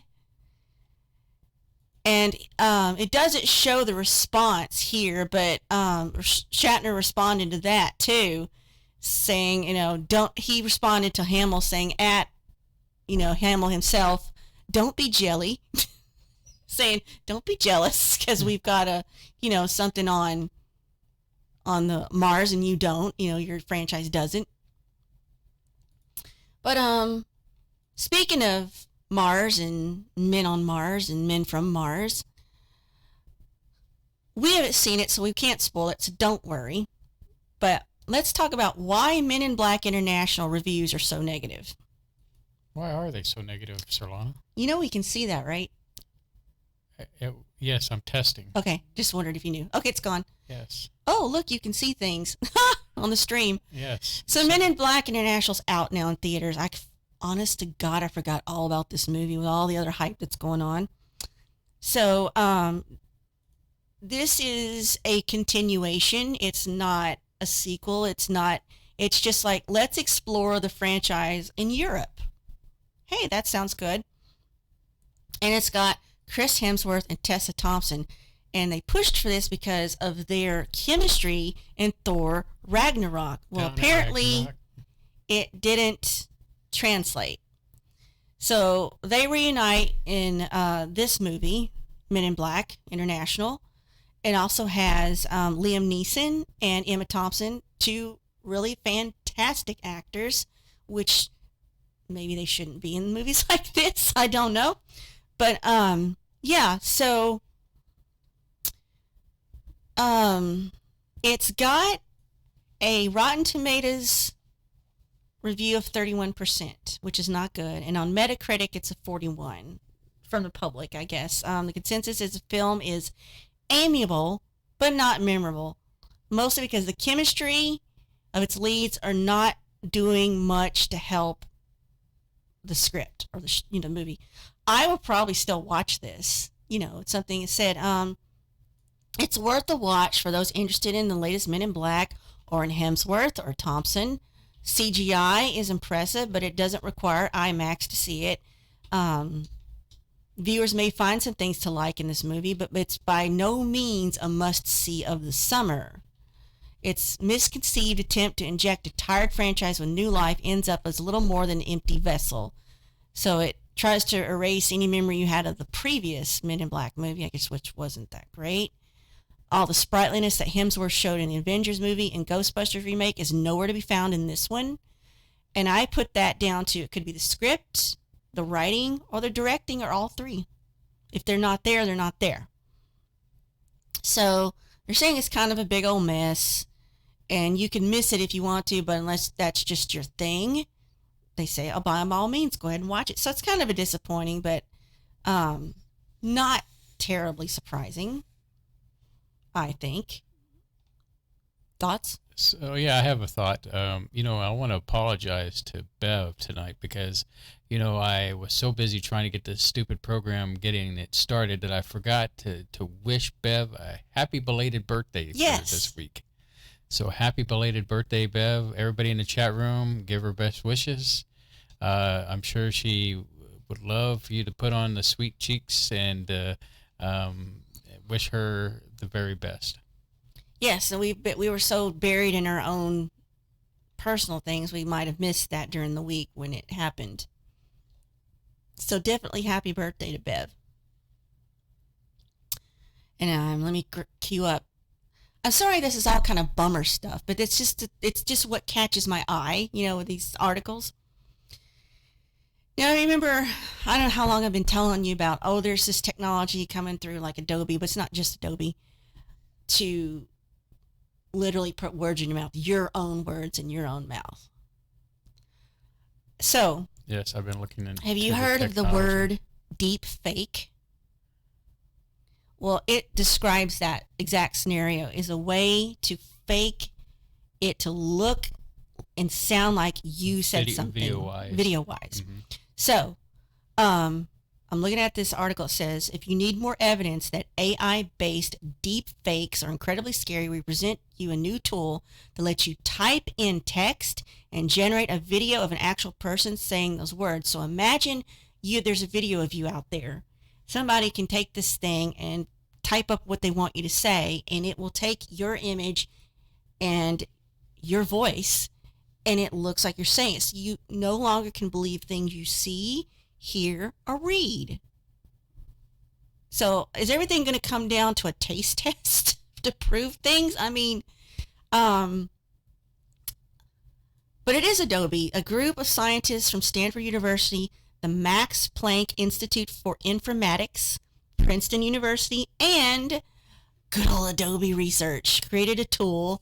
And it doesn't show the response here, but Shatner responded to that too, saying, he responded to Hamill saying Hamill himself, "Don't be jelly," saying, "Don't be jealous because we've got something on the Mars and you don't, your franchise doesn't." But speaking of Mars and men on Mars and men from Mars, we haven't seen it, so we can't spoil it, so don't worry. But let's talk about why Men in Black International reviews are so negative. Why are they so negative, Surlana? We can see that, right? Yes, I'm testing. Okay, just wondered if you knew. Okay, it's gone. Yes. Oh, look, you can see things on the stream. Yes. So Men in Black International's out now in theaters. Honest to God, I forgot all about this movie with all the other hype that's going on. So this is a continuation. It's not a sequel. It's just like, let's explore the franchise in Europe. Hey, that sounds good. And it's got Chris Hemsworth and Tessa Thompson. And they pushed for this because of their chemistry in Thor Ragnarok. Well, apparently it didn't translate. So they reunite in this movie, Men in Black International. It also has Liam Neeson and Emma Thompson, two really fantastic actors, which maybe they shouldn't be in movies like this. I don't know. But yeah, so it's got a Rotten Tomatoes review of 31%, which is not good. And on Metacritic, it's a 41 from the public, I guess. The consensus is the film is amiable, but not memorable. Mostly because the chemistry of its leads are not doing much to help the script or the movie. I will probably still watch this. It's something that said, it's worth a watch for those interested in the latest Men in Black or in Hemsworth or Thompson. CGI is impressive, but it doesn't require IMAX to see it. Viewers may find some things to like in this movie, but it's by no means a must-see of the summer. Its misconceived attempt to inject a tired franchise with new life ends up as little more than an empty vessel. So it tries to erase any memory you had of the previous Men in Black movie, I guess, which wasn't that great. All the sprightliness that Hemsworth showed in the Avengers movie and Ghostbusters remake is nowhere to be found in this one. And I put that down to, it could be the script, the writing, or the directing, or all three. If they're not there, they're not there. So they're saying it's kind of a big old mess, and you can miss it if you want to, but unless that's just your thing, they say, oh, by all means, go ahead and watch it. So it's kind of a disappointing, but not terribly surprising, I think. Thoughts? So yeah, I have a thought. I want to apologize to Bev tonight because, I was so busy trying to get this stupid program getting it started that I forgot to wish Bev a happy belated birthday for this week. So happy belated birthday, Bev. Everybody in the chat room, give her best wishes. I'm sure she would love for you to put on the sweet cheeks and wish her the very best. Yes, and we were so buried in our own personal things, we might have missed that during the week when it happened. So definitely happy birthday to Bev. And let me cue up. I'm sorry this is all kind of bummer stuff, but it's just what catches my eye, with these articles. I remember, I don't know how long I've been telling you about, there's this technology coming through like Adobe, but it's not just Adobe, to literally put words in your mouth, your own words in your own mouth. So, yes, I've been looking into. Have you heard of the word deep fake? Well, it describes that exact scenario, is a way to fake it to look and sound like you said something video-wise. Mm-hmm. So, I'm looking at this article. It says, if you need more evidence that AI-based deep fakes are incredibly scary, we present you a new tool that lets you type in text and generate a video of an actual person saying those words. So imagine there's a video of you out there. Somebody can take this thing and type up what they want you to say, and it will take your image and your voice, and it looks like you're saying it. So you no longer can believe things you see, hear, or read. So is everything going to come down to a taste test to prove things? I mean, but it is Adobe, a group of scientists from Stanford University, the Max Planck Institute for Informatics, Princeton University, and good old Adobe Research created a tool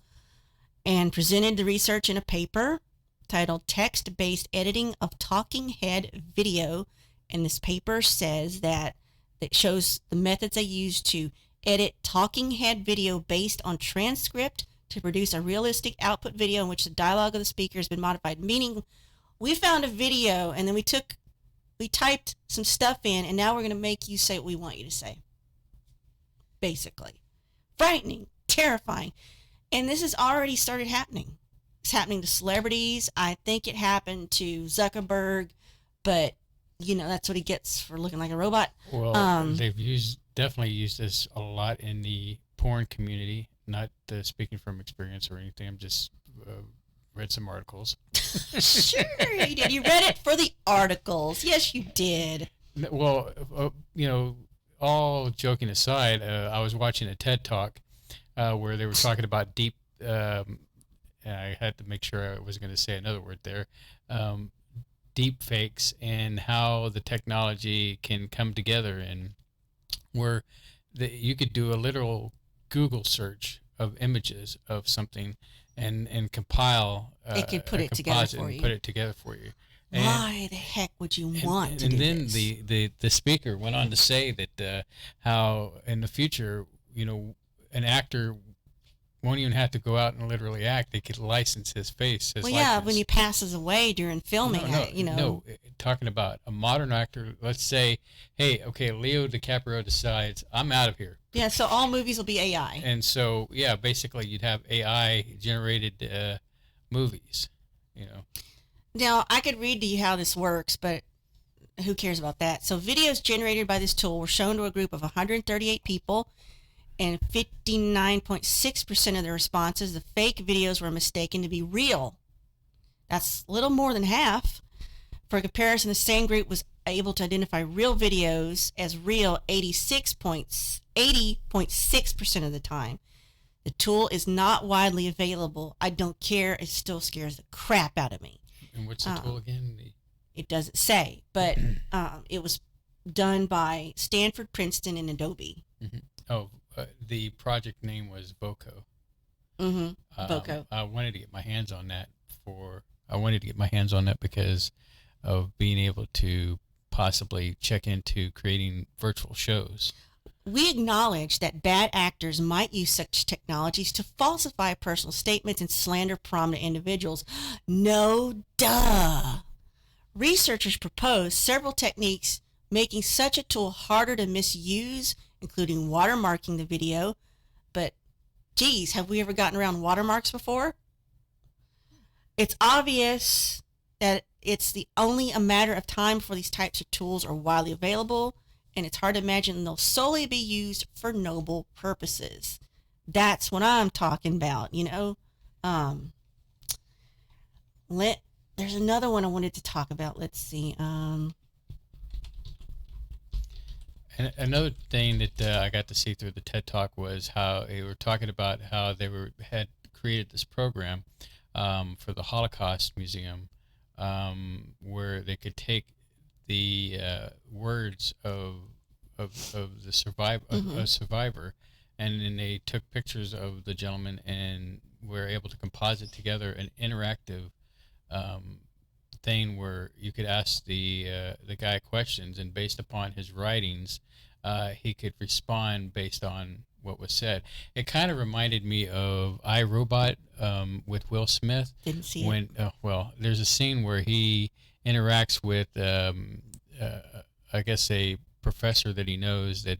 and presented the research in a paper titled Text-Based Editing of Talking Head Video. And this paper says that it shows the methods they use to edit talking head video based on transcript to produce a realistic output video in which the dialogue of the speaker has been modified. Meaning, we found a video and then we typed some stuff in, and now we're going to make you say what we want you to say. Basically. Frightening, terrifying. And this has already started happening. It's happening to celebrities. I think it happened to Zuckerberg, but that's what he gets for looking like a robot. Well, they've definitely used this a lot in the porn community. Not speaking from experience or anything. I'm just read some articles. Sure, you did. You read it for the articles. Yes, you did. Well, all joking aside, I was watching a TED Talk where they were talking about deep. And I had to make sure I wasn't going to say another word there. Deep fakes and how the technology can come together, and where you could do a literal Google search of images of something and compile it could put it together for you. Put it together for you. Why the heck would you want to do this? And then the speaker went on to say that how in the future, an actor won't even have to go out and literally act. They could license his face. His likeness. When he passes away during filming. No, talking about a modern actor. Let's say, hey, okay, Leo DiCaprio decides I'm out of here. Yeah, so all movies will be AI. And so, yeah, basically you'd have AI generated movies. Now, I could read to you how this works, but who cares about that? So videos generated by this tool were shown to a group of 138 people, and 59.6% of the responses, the fake videos were mistaken to be real. That's a little more than half. For comparison, the same group was able to identify real videos as real 80.6% of the time. The tool is not widely available. I don't care. It still scares the crap out of me. And what's the tool again? It doesn't say, but it was done by Stanford, Princeton, and Adobe. Mm-hmm. Oh, the project name was Voco. Mm-hmm. Voco. I wanted to get my hands on that because of being able to possibly check into creating virtual shows. We acknowledge that bad actors might use such technologies to falsify personal statements and slander prominent individuals. No duh. Researchers propose several techniques making such a tool harder to misuse, including watermarking the video. But, geez, have we ever gotten around watermarks before? It's obvious that it's only a matter of time before these types of tools are widely available, and it's hard to imagine they'll solely be used for noble purposes. That's what I'm talking about, you know. There's another one I wanted to talk about. Let's see. And another thing that I got to see through the TED Talk was how they were talking about how they had created this program for the Holocaust Museum, where they could take the words of the survivor, and then they took pictures of the gentleman and were able to composite together an interactive thing where you could ask the guy questions, and based upon his writings, he could respond based on what was said. It kind of reminded me of I, Robot with Will Smith. Didn't see it. Well, there's a scene where he interacts with, I guess, a professor that he knows that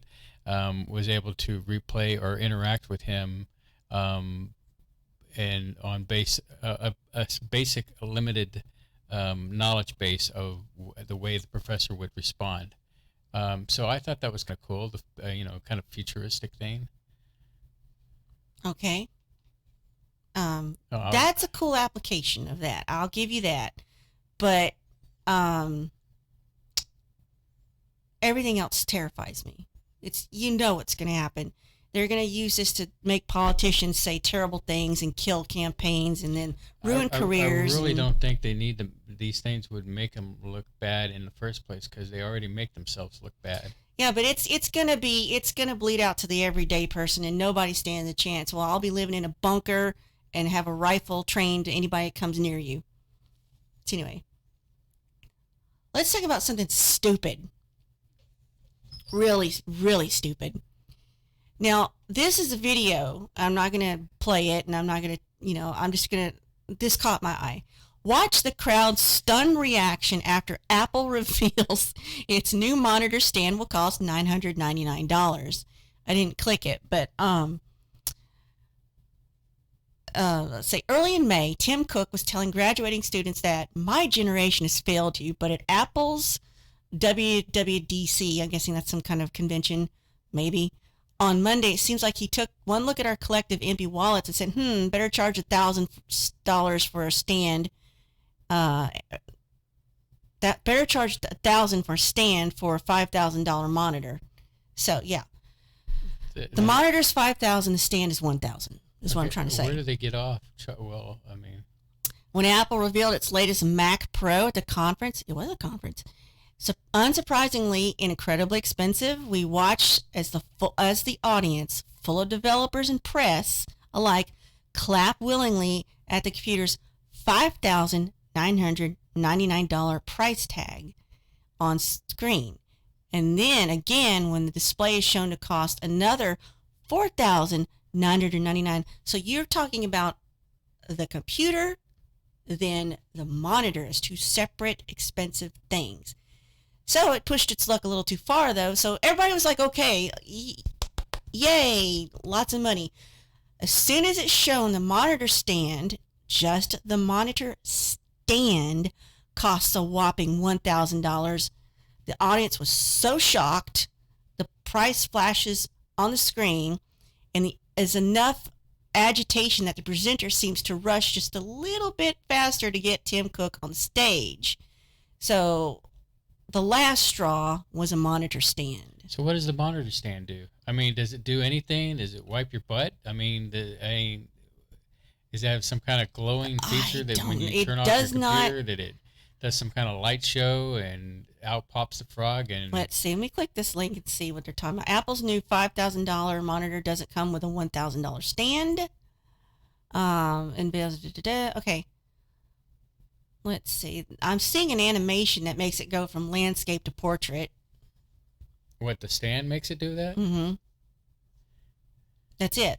was able to replay or interact with him, and on a basic limited knowledge base of the way the professor would respond. So I thought that was kind of cool, kind of futuristic thing. Okay. That's a cool application of that. I'll give you that. But everything else terrifies me. It's what's going to happen. They're going to use this to make politicians say terrible things and kill campaigns and then ruin careers. I really don't think they need these things would make them look bad in the first place, because they already make themselves look bad. Yeah, but it's going to bleed out to the everyday person, and nobody stands a chance. Well, I'll be living in a bunker and have a rifle trained to anybody that comes near you. So anyway, let's talk about something stupid. Really, really stupid. Now, this is a video. I'm not going to play it, and I'm not going to, this caught my eye. Watch the crowd's stunned reaction after Apple reveals its new monitor stand will cost $999. I didn't click it, but let's say early in May, Tim Cook was telling graduating students that my generation has failed you, but at Apple's WWDC, I'm guessing that's some kind of convention, maybe, on Monday, it seems like he took one look at our collective empty wallets and said, better charge $1,000 for a stand. That better charge $1,000 for a stand for a $5,000 monitor. So, yeah. The monitor's $5,000, the stand is $1,000, is what I'm trying to say. Where do they get off? Well, I mean, when Apple revealed its latest Mac Pro at the conference, it was a conference, so unsurprisingly incredibly expensive, we watched as the audience, full of developers and press alike, clap willingly at the computer's $5,999 price tag on screen. And then again, when the display is shown to cost another $4,999. So you're talking about the computer, then the monitor as two separate expensive things. So it pushed its luck a little too far, though. So everybody was like, okay, yay, lots of money. As soon as it's shown the monitor stand, just the monitor stand costs a whopping $1,000. The audience was so shocked. The price flashes on the screen, and there's enough agitation that the presenter seems to rush just a little bit faster to get Tim Cook on stage. So the last straw was a monitor stand. So what does the monitor stand do? I mean, does it do anything? Does it wipe your butt? I mean, does it have some kind of glowing feature that when you turn off your computer, that it does some kind of light show, and out pops the frog. And Let's see. Let me click this link and see what they're talking about. Apple's new $5,000 monitor doesn't come with a $1,000 stand. Okay. Let's see. I'm seeing an animation that makes it go from landscape to portrait. what, the stand makes it do that? Mm-hmm. That's it.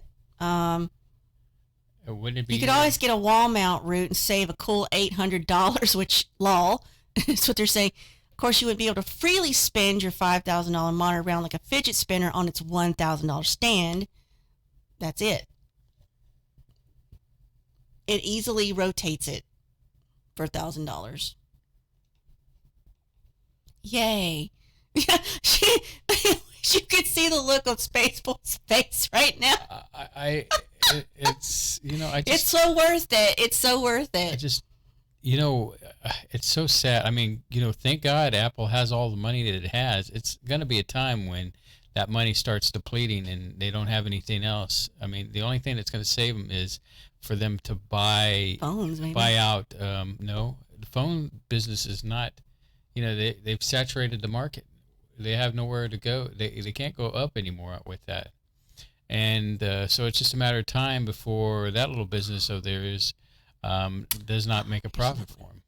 Wouldn't it be? You could always get a wall mount route and save a cool $800, which, lol, is what they're saying. Of course, you would be able to freely spin your $5,000 monitor around like a fidget spinner on its $1,000 stand. That's it. It easily rotates it for $1,000. Yay. You could see the look on Spaceboy's face right now. It's, I just, It's so worth it. It's so worth it. I just, it's so sad. I mean, thank God Apple has all the money that it has. It's going to be a time when that money starts depleting and they don't have anything else. I mean, the only thing that's going to save them is for them to buy Phones, maybe. buy out. No, the phone business is not. They've saturated the market. They have nowhere to go. They can't go up anymore with that. And so it's just a matter of time before that little business of theirs does not make a profit for them.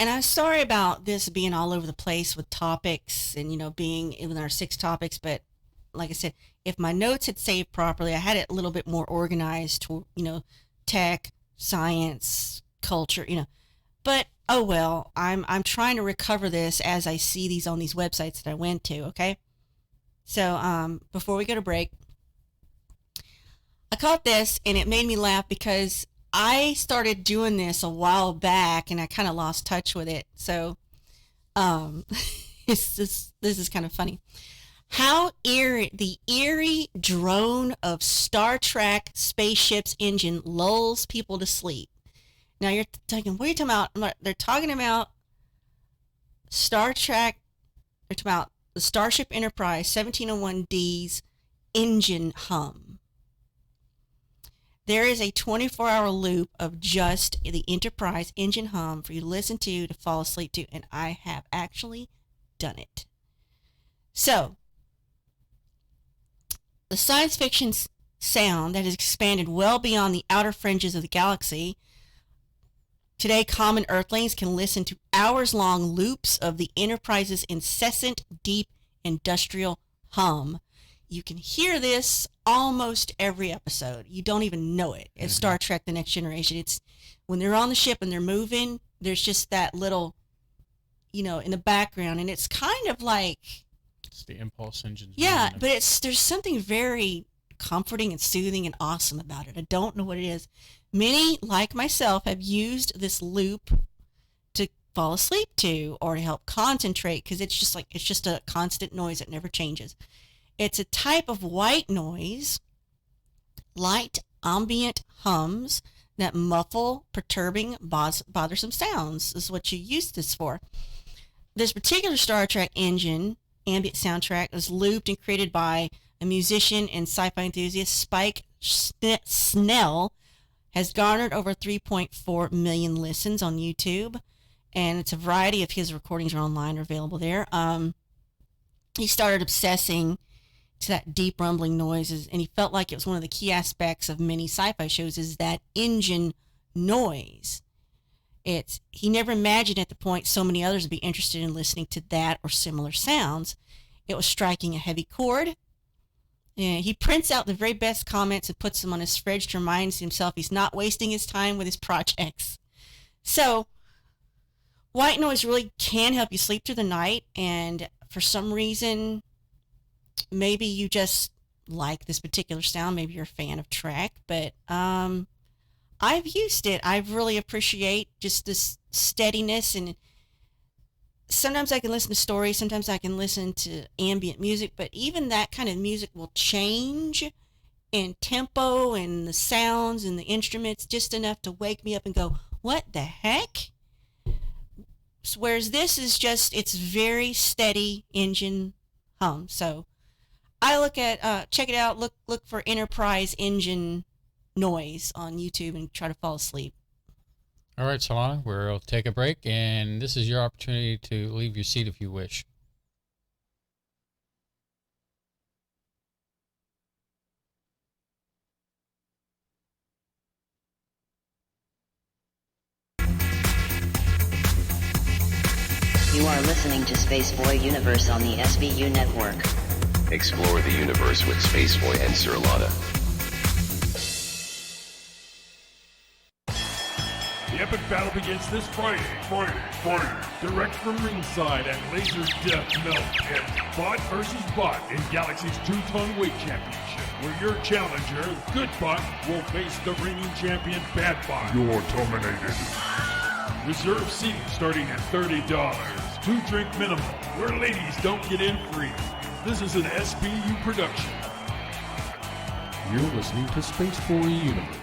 And I'm sorry about this being all over the place with topics and, being in our 6 topics. But like I said, if my notes had saved properly, I had it a little bit more organized to, tech, science, culture, But, oh well, I'm trying to recover this as I see these on these websites that I went to, okay? So before we go to break, I caught this and it made me laugh because I started doing this a while back and I kind of lost touch with it. So this is kind of funny. How the eerie drone of Star Trek spaceship's engine lulls people to sleep. Now you're thinking, what are you talking about? They're talking about Star Trek. They're talking about the Starship Enterprise 1701D's engine hum. There is a 24-hour loop of just the Enterprise engine hum for you to listen to fall asleep to, and I have actually done it. So, the science fiction sound that has expanded well beyond the outer fringes of the galaxy. Today, common Earthlings can listen to hours-long loops of the Enterprise's incessant, deep, industrial hum. You can hear this almost every episode. You don't even know it. It's Star Trek: The Next Generation. It's when they're on the ship and they're moving, there's just that little, in the background, and it's kind of like... It's the impulse engine. Yeah, but there's something very comforting and soothing and awesome about it. I don't know what it is. Many, like myself, have used this loop to fall asleep to or to help concentrate because it's just a constant noise that never changes. It's a type of white noise, light ambient hums that muffle perturbing, bothersome sounds is what you use this for. This particular Star Trek engine ambient soundtrack was looped and created by a musician and sci-fi enthusiast, Spike Snell, has garnered over 3.4 million listens on YouTube, and it's a variety of his recordings are online, are available there. He started obsessing to that deep rumbling noises, and he felt like it was one of the key aspects of many sci-fi shows is that engine noise. He never imagined at the point so many others would be interested in listening to that or similar sounds. It was striking a heavy chord. He prints out the very best comments and puts them on his fridge to remind himself he's not wasting his time with his projects. So, white noise really can help you sleep through the night, and for some reason, maybe you just like this particular sound. Maybe you're a fan of Trek, but I've used it. I really appreciate just this steadiness, and sometimes I can listen to stories, sometimes I can listen to ambient music, but even that kind of music will change in tempo and the sounds and the instruments just enough to wake me up and go, what the heck? Whereas this is just, it's very steady engine hum. So I look at, check it out, look for Enterprise engine noise on YouTube and try to fall asleep. All right, Surlana, we'll take a break, and this is your opportunity to leave your seat if you wish. You are listening to Spaceboy Universe on the SBU network. Explore the universe with Spaceboy and Surlana. The epic battle begins this Friday. Direct from ringside at Laser Death Melt and Bot vs. Bot in Galaxy's 2-ton weight championship, where your challenger, Good Bot, will face the reigning champion, Bad Bot. You're terminated. Reserve seating starting at $30. 2-drink minimum, where ladies don't get in free. This is an SBU production. You're listening to Spaceboy Universe.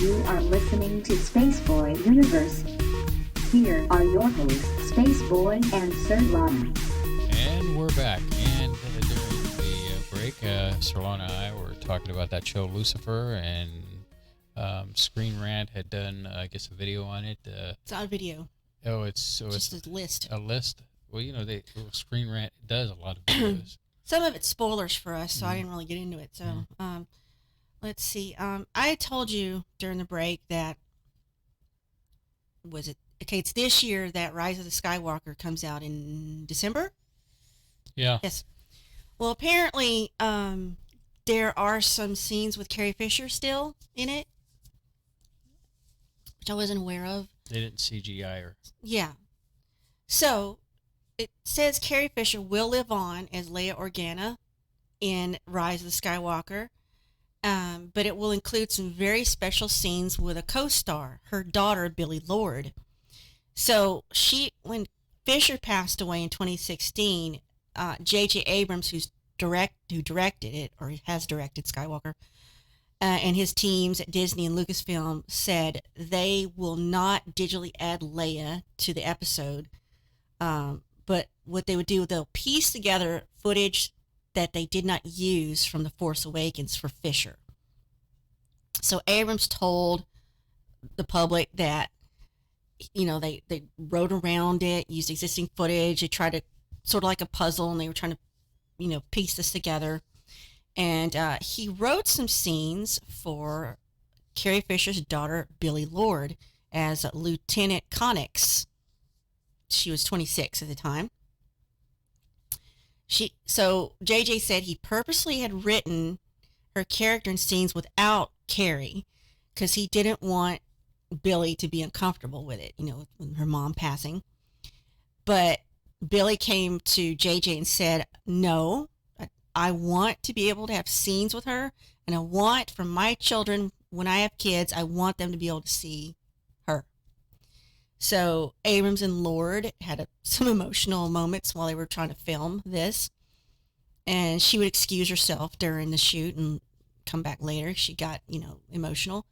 You are listening to Spaceboy Universe. Here are your hosts, Spaceboy and Surlana. And we're back. And during the break, Surlana and I were talking about that show Lucifer, and Screen Rant had done, I guess, a video on it. It's not a video. Oh, it's just a list. A list. Well, Screen Rant does a lot of videos. Some of it's spoilers for us, so I didn't really get into it. So, let's see. I told you during the break that it's this year that Rise of the Skywalker comes out in December? Yeah. Yes. Well, apparently, there are some scenes with Carrie Fisher still in it, which I wasn't aware of. They didn't CGI her. Yeah. So, it says Carrie Fisher will live on as Leia Organa in Rise of the Skywalker, but it will include some very special scenes with a co-star, her daughter, Billie Lourd. So, when Fisher passed away in 2016, J.J. Abrams, who directed it, or has directed Skywalker, and his teams at Disney and Lucasfilm said they will not digitally add Leia to the episode, but what they would do, they'll piece together footage that they did not use from The Force Awakens for Fisher. So Abrams told the public that, they wrote around it, used existing footage. They tried to, sort of like a puzzle, and they were trying to, piece this together. And he wrote some scenes for Carrie Fisher's daughter, Billie Lourd, as Lieutenant Connix. She was 26 at the time. So JJ said he purposely had written her character in scenes without Carrie because he didn't want Billie to be uncomfortable with it, with her mom passing. But Billie came to JJ and said, no, I want to be able to have scenes with her, and I want for my children, when I have kids, I want them to be able to see her. So Abrams and Lord had some emotional moments while they were trying to film this, and she would excuse herself during the shoot and come back later. She got, emotional.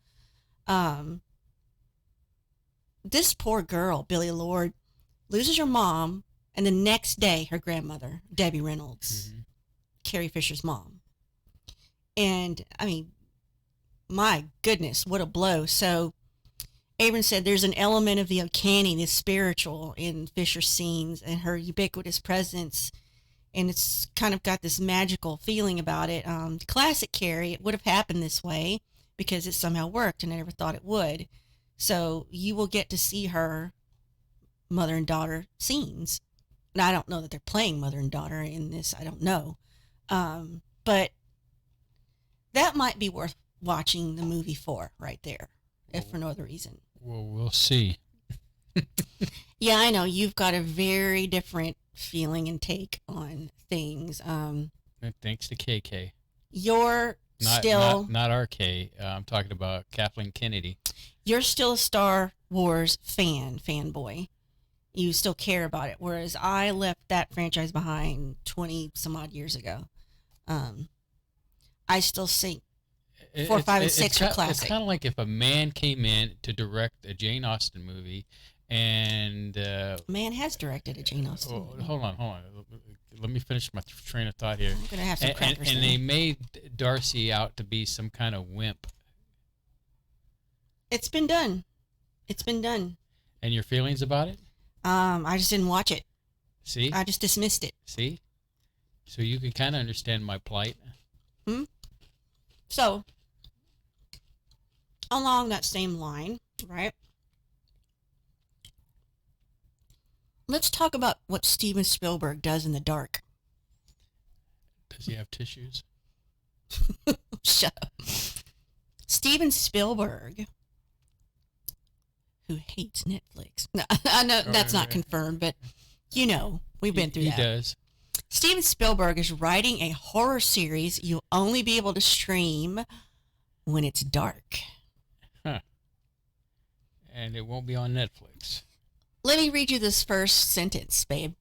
This poor girl, Billie Lourd, loses her mom, and the next day her grandmother, Debbie Reynolds, Carrie Fisher's mom. And, my goodness, what a blow. So Abrams said there's an element of the uncanny, the spiritual in Fisher's scenes and her ubiquitous presence, and it's kind of got this magical feeling about it. Classic Carrie, it would have happened this way because it somehow worked, and I never thought it would. So you will get to see her mother and daughter scenes. And I don't know that they're playing mother and daughter in this. I don't know. But that might be worth watching the movie for right there, if for no other reason. Well, we'll see. Yeah, I know. You've got a very different feeling and take on things. Thanks to KK. You're not our K. I'm talking about Kathleen Kennedy. You're still a Star Wars fanboy. You still care about it, whereas I left that franchise behind 20 some odd years ago. I still think 4, 5, and 6 are classic. It's kind of like if a man came in to direct a Jane Austen movie, and man has directed a Jane Austen movie. Hold on. Let me finish my train of thought here. I'm gonna have some crackers. And they made Darcy out to be some kind of wimp. It's been done. And your feelings about it? I just didn't watch it. See? I just dismissed it. See? So you can kind of understand my plight. So, along that same line, right? Let's talk about what Steven Spielberg does in the dark. Does he have tissues? Shut up. Steven Spielberg, who hates Netflix. No, I know that's not confirmed, but we've been through that. He does. Steven Spielberg is writing a horror series you'll only be able to stream when it's dark. Huh. And it won't be on Netflix. Let me read you this first sentence, babe.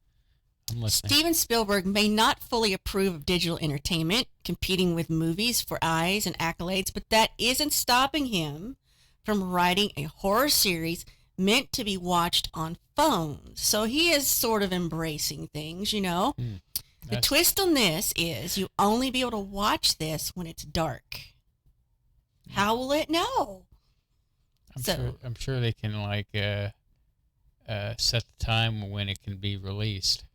I'm listening. Steven Spielberg may not fully approve of digital entertainment, competing with movies for eyes and accolades, but that isn't stopping him from writing a horror series meant to be watched on phones. So he is sort of embracing things, you know. The twist on this is you only be able to watch this when it's dark. How will it know? I'm sure they can like set the time when it can be released.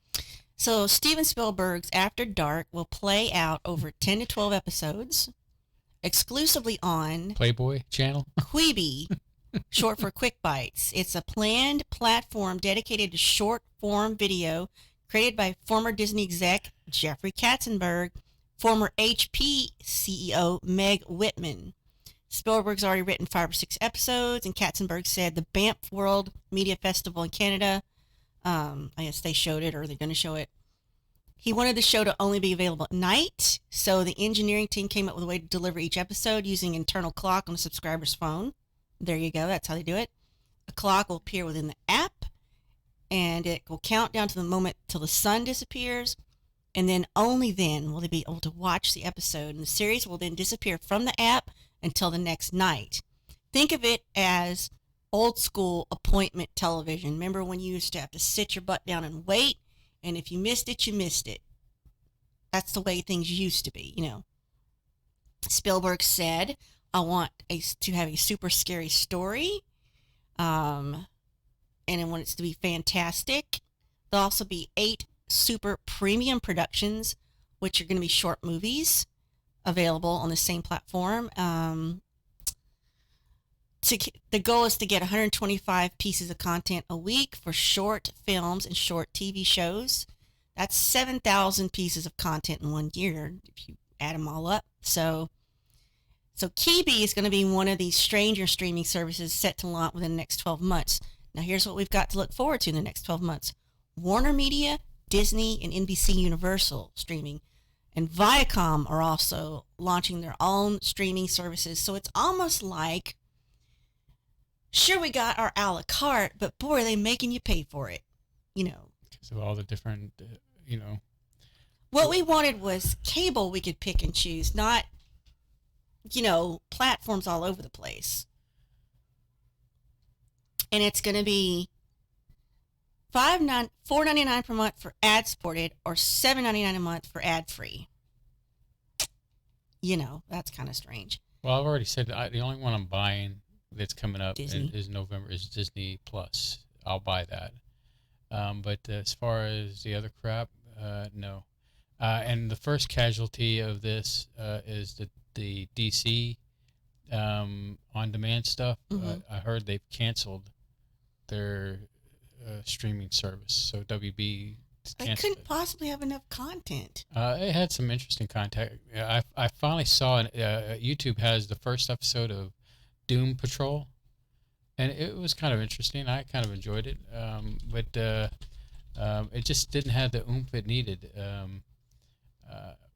So Steven Spielberg's After Dark will play out over 10 to 12 episodes, exclusively on Playboy channel? Quibi, short for Quick Bites. It's a planned platform dedicated to short-form video created by former Disney exec Jeffrey Katzenberg, former HP CEO Meg Whitman. Spielberg's already written 5 or 6 episodes, and Katzenberg said the Banff World Media Festival in Canada, I guess they showed it, or they're going to show it. He wanted the show to only be available at night, so the engineering team came up with a way to deliver each episode using an internal clock on a subscriber's phone. There you go. That's how they do it. A clock will appear within the app, and it will count down to the moment till the sun disappears, and then only then will they be able to watch the episode, and the series will then disappear from the app until the next night. Think of it as old school appointment television. Remember when you used to have to sit your butt down and wait, and if you missed it, you missed it. That's the way things used to be, you know. Spielberg said, I want to have a super scary story, and I want it to be fantastic. There'll also be 8 super premium productions, which are going to be short movies available on the same platform. The goal is to get 125 pieces of content a week for short films and short TV shows. That's 7,000 pieces of content in 1 year, if you add them all up. So Quibi is going to be one of these stranger streaming services set to launch within the next 12 months. Now, here's what we've got to look forward to in the next 12 months. Warner Media, Disney, and NBC Universal streaming. And Viacom are also launching their own streaming services. So it's almost like, sure, we got our a la carte, but boy, are they making you pay for it, you know. Because of all the different, you know. What we wanted was cable we could pick and choose, not, you know, platforms all over the place. And it's going to be $4.99 per month for ad-supported or $7.99 a month for ad-free. You know, that's kind of strange. Well, I've already said the only one I'm buying that's coming up Disney. is November is Disney Plus. I'll buy that. But as far as the other crap, no. And the first casualty of this is the DC on-demand stuff. Mm-hmm. I heard they've canceled their streaming service, so WB They couldn't possibly have enough content. It had some interesting content. I finally saw YouTube has the first episode of Doom Patrol, and it was kind of interesting. I kind of enjoyed it, but it just didn't have the oomph it needed,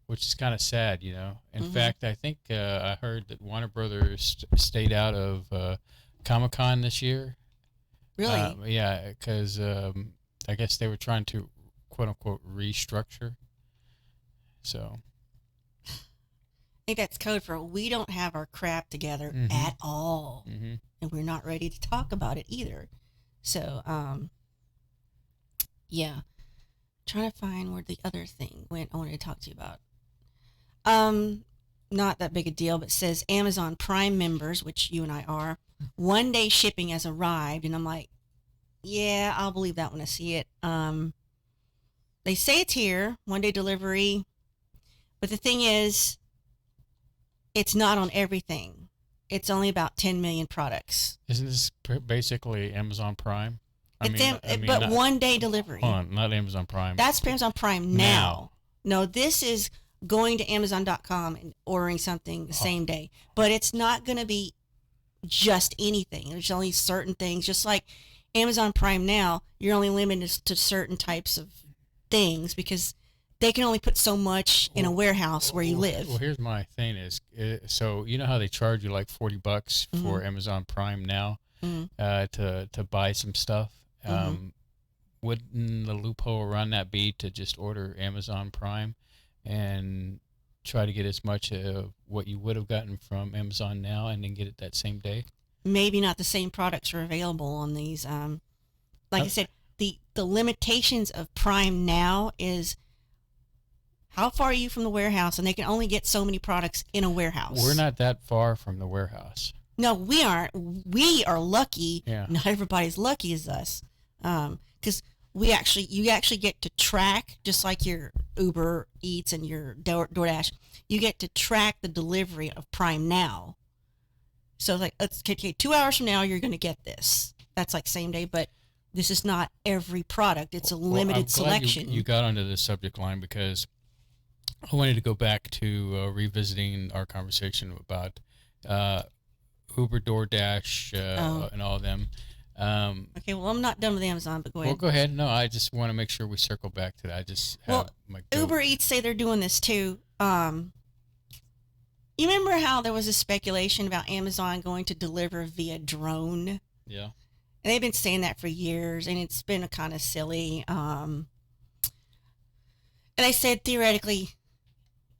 which is kind of sad, you know. In fact, I think I heard that Warner Brothers stayed out of Comic-Con this year. Really? Yeah, because I guess they were trying to quote-unquote restructure. So I think that's code for we don't have our crap together at all. And we're not ready to talk about it either. So, yeah. Trying to find where the other thing went I wanted to talk to you about. Not that big a deal, but it says Amazon Prime members, which you and I are, 1-day shipping has arrived. And I'm like, yeah, I'll believe that when I see it. They say it's here, 1-day delivery. But the thing is, it's not on everything. It's only about 10 million products. Isn't this basically Amazon Prime? But 1-day delivery. Hold on, not Amazon Prime. That's Amazon Prime now. No, this is going to Amazon.com and ordering something the same day. But it's not going to be just anything. There's only certain things. Just like Amazon Prime now, you're only limited to certain types of things because they can only put so much in a warehouse where you live. Well, here's my thing is, so you know how they charge you like $40 for Amazon Prime now to buy some stuff? Wouldn't the loophole around that be to just order Amazon Prime and try to get as much of what you would have gotten from Amazon now and then get it that same day? maybe not the same products are available on these. Like I said, the limitations of Prime Now is how far are you from the warehouse, and they can only get so many products in a warehouse. We're not that far from the warehouse. No, we aren't. We are lucky. Yeah. Not everybody's lucky as us, because you actually get to track, just like your Uber Eats and your DoorDash. You get to track the delivery of Prime Now. So like, let's okay, 2 hours from now, you're going to get this. That's like same day, but this is not every product. It's a limited selection. You got onto the subject line because I wanted to go back to revisiting our conversation about Uber, DoorDash, and all of them. Okay, well, I'm not done with Amazon, but go ahead. Well, go ahead. No, I just want to make sure we circle back to that. I just have my goat. Uber Eats say they're doing this too. You remember how there was a speculation about Amazon going to deliver via drone? Yeah. And they've been saying that for years, and it's been kind of silly. And I said, theoretically,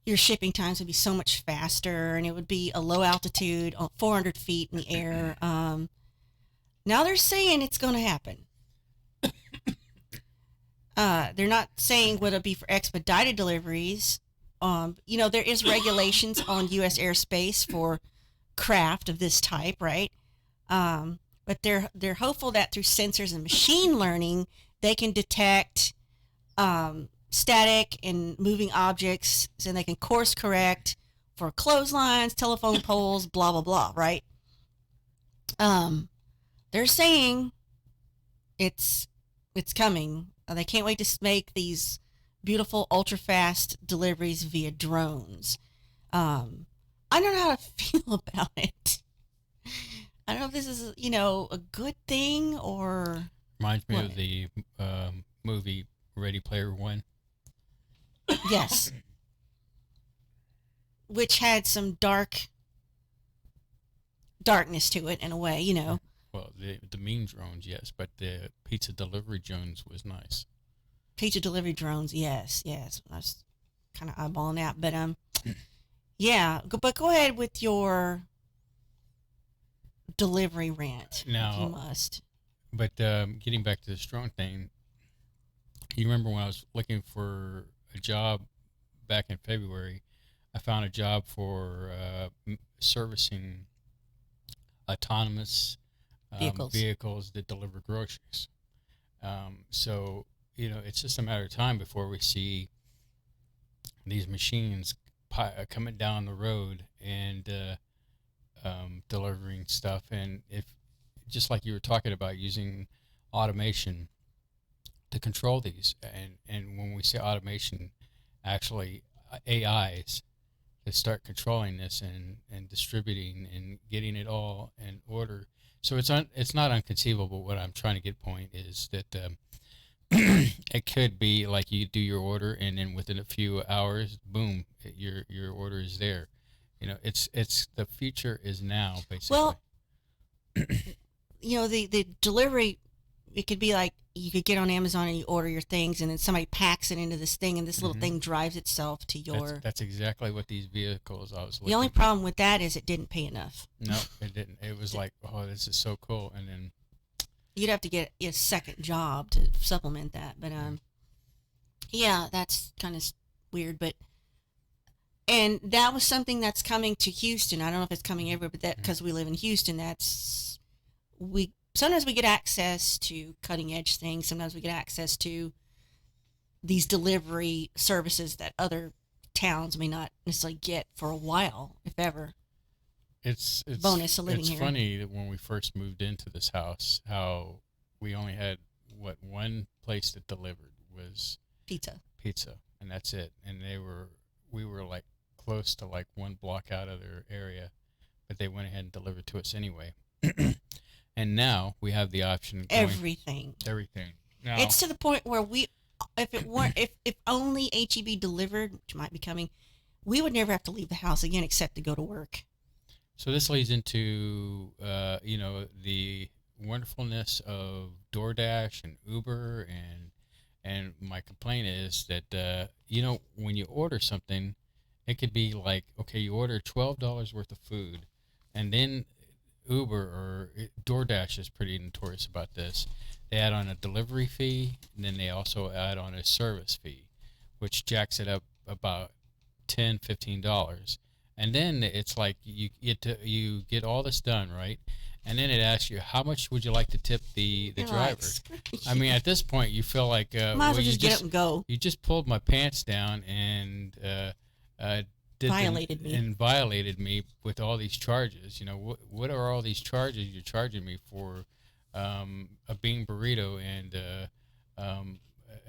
your shipping times would be so much faster, and it would be a low altitude, 400 feet in the air. Now they're saying it's going to happen. They're not saying what it'll be for expedited deliveries. There is regulations on U.S. airspace for craft of this type, right? But they're hopeful that through sensors and machine learning, they can detect static and moving objects, and they can course correct for clotheslines, telephone poles, blah blah blah, right? They're saying it's coming. They can't wait to make these beautiful ultra fast deliveries via drones. I don't know how to feel about it. I don't know if this is a good thing or Reminds me what? of the movie Ready Player One. Yes, which had some darkness to it in a way, Well, the mean drones, yes, but the pizza delivery drones was nice. Pizza delivery drones, yes. I was kind of eyeballing that, but yeah. But go ahead with your delivery rant. Now, if you must. But getting back to this drone thing, you remember when I was looking for a job back in February, I found a job for servicing autonomous vehicles that deliver groceries. So, it's just a matter of time before we see these machines coming down the road and delivering stuff. And if, just like you were talking about, using automation to control these, and when we say automation, actually AIs that start controlling this and distributing and getting it all in order. So it's not unconceivable. What I'm trying to get point is that it could be like you do your order, and then within a few hours, boom, your order is there. It's the future is now, basically. Well, the delivery, it could be like you could get on Amazon and you order your things, and then somebody packs it into this thing, and this little thing drives itself to your. That's exactly what these vehicles I was looking. The only problem with that is it didn't pay enough. No, it didn't. It was like, oh, this is so cool, and then you'd have to get a second job to supplement that. But yeah, that's kind of weird. But and that was something that's coming to Houston. I don't know if it's coming everywhere, but that because we live in Houston, sometimes we get access to cutting edge things. Sometimes we get access to these delivery services that other towns may not necessarily get for a while, if ever. It's bonus of living it's here. Funny that when we first moved into this house, how we only had one place that delivered was pizza, and that's it. And we were like close to like 1 block out of their area, but they went ahead and delivered to us anyway. And now we have the option of going everything. Now, it's to the point where if only HEB delivered, which might be coming, we would never have to leave the house again except to go to work. So this leads into the wonderfulness of DoorDash and Uber, and my complaint is that when you order something, it could be like, okay, you order $12 worth of food, and then Uber or DoorDash is pretty notorious about this. They add on a delivery fee, and then they also add on a service fee, which jacks it up about $10-15. And then it's like you get all this done, right? And then it asks you, how much would you like to tip the You're driver? like, I mean, at this point, you feel like, might as well you just get up and go. You just pulled my pants down and violated me with all these charges. You know, what are all these charges you're charging me for? A bean burrito and a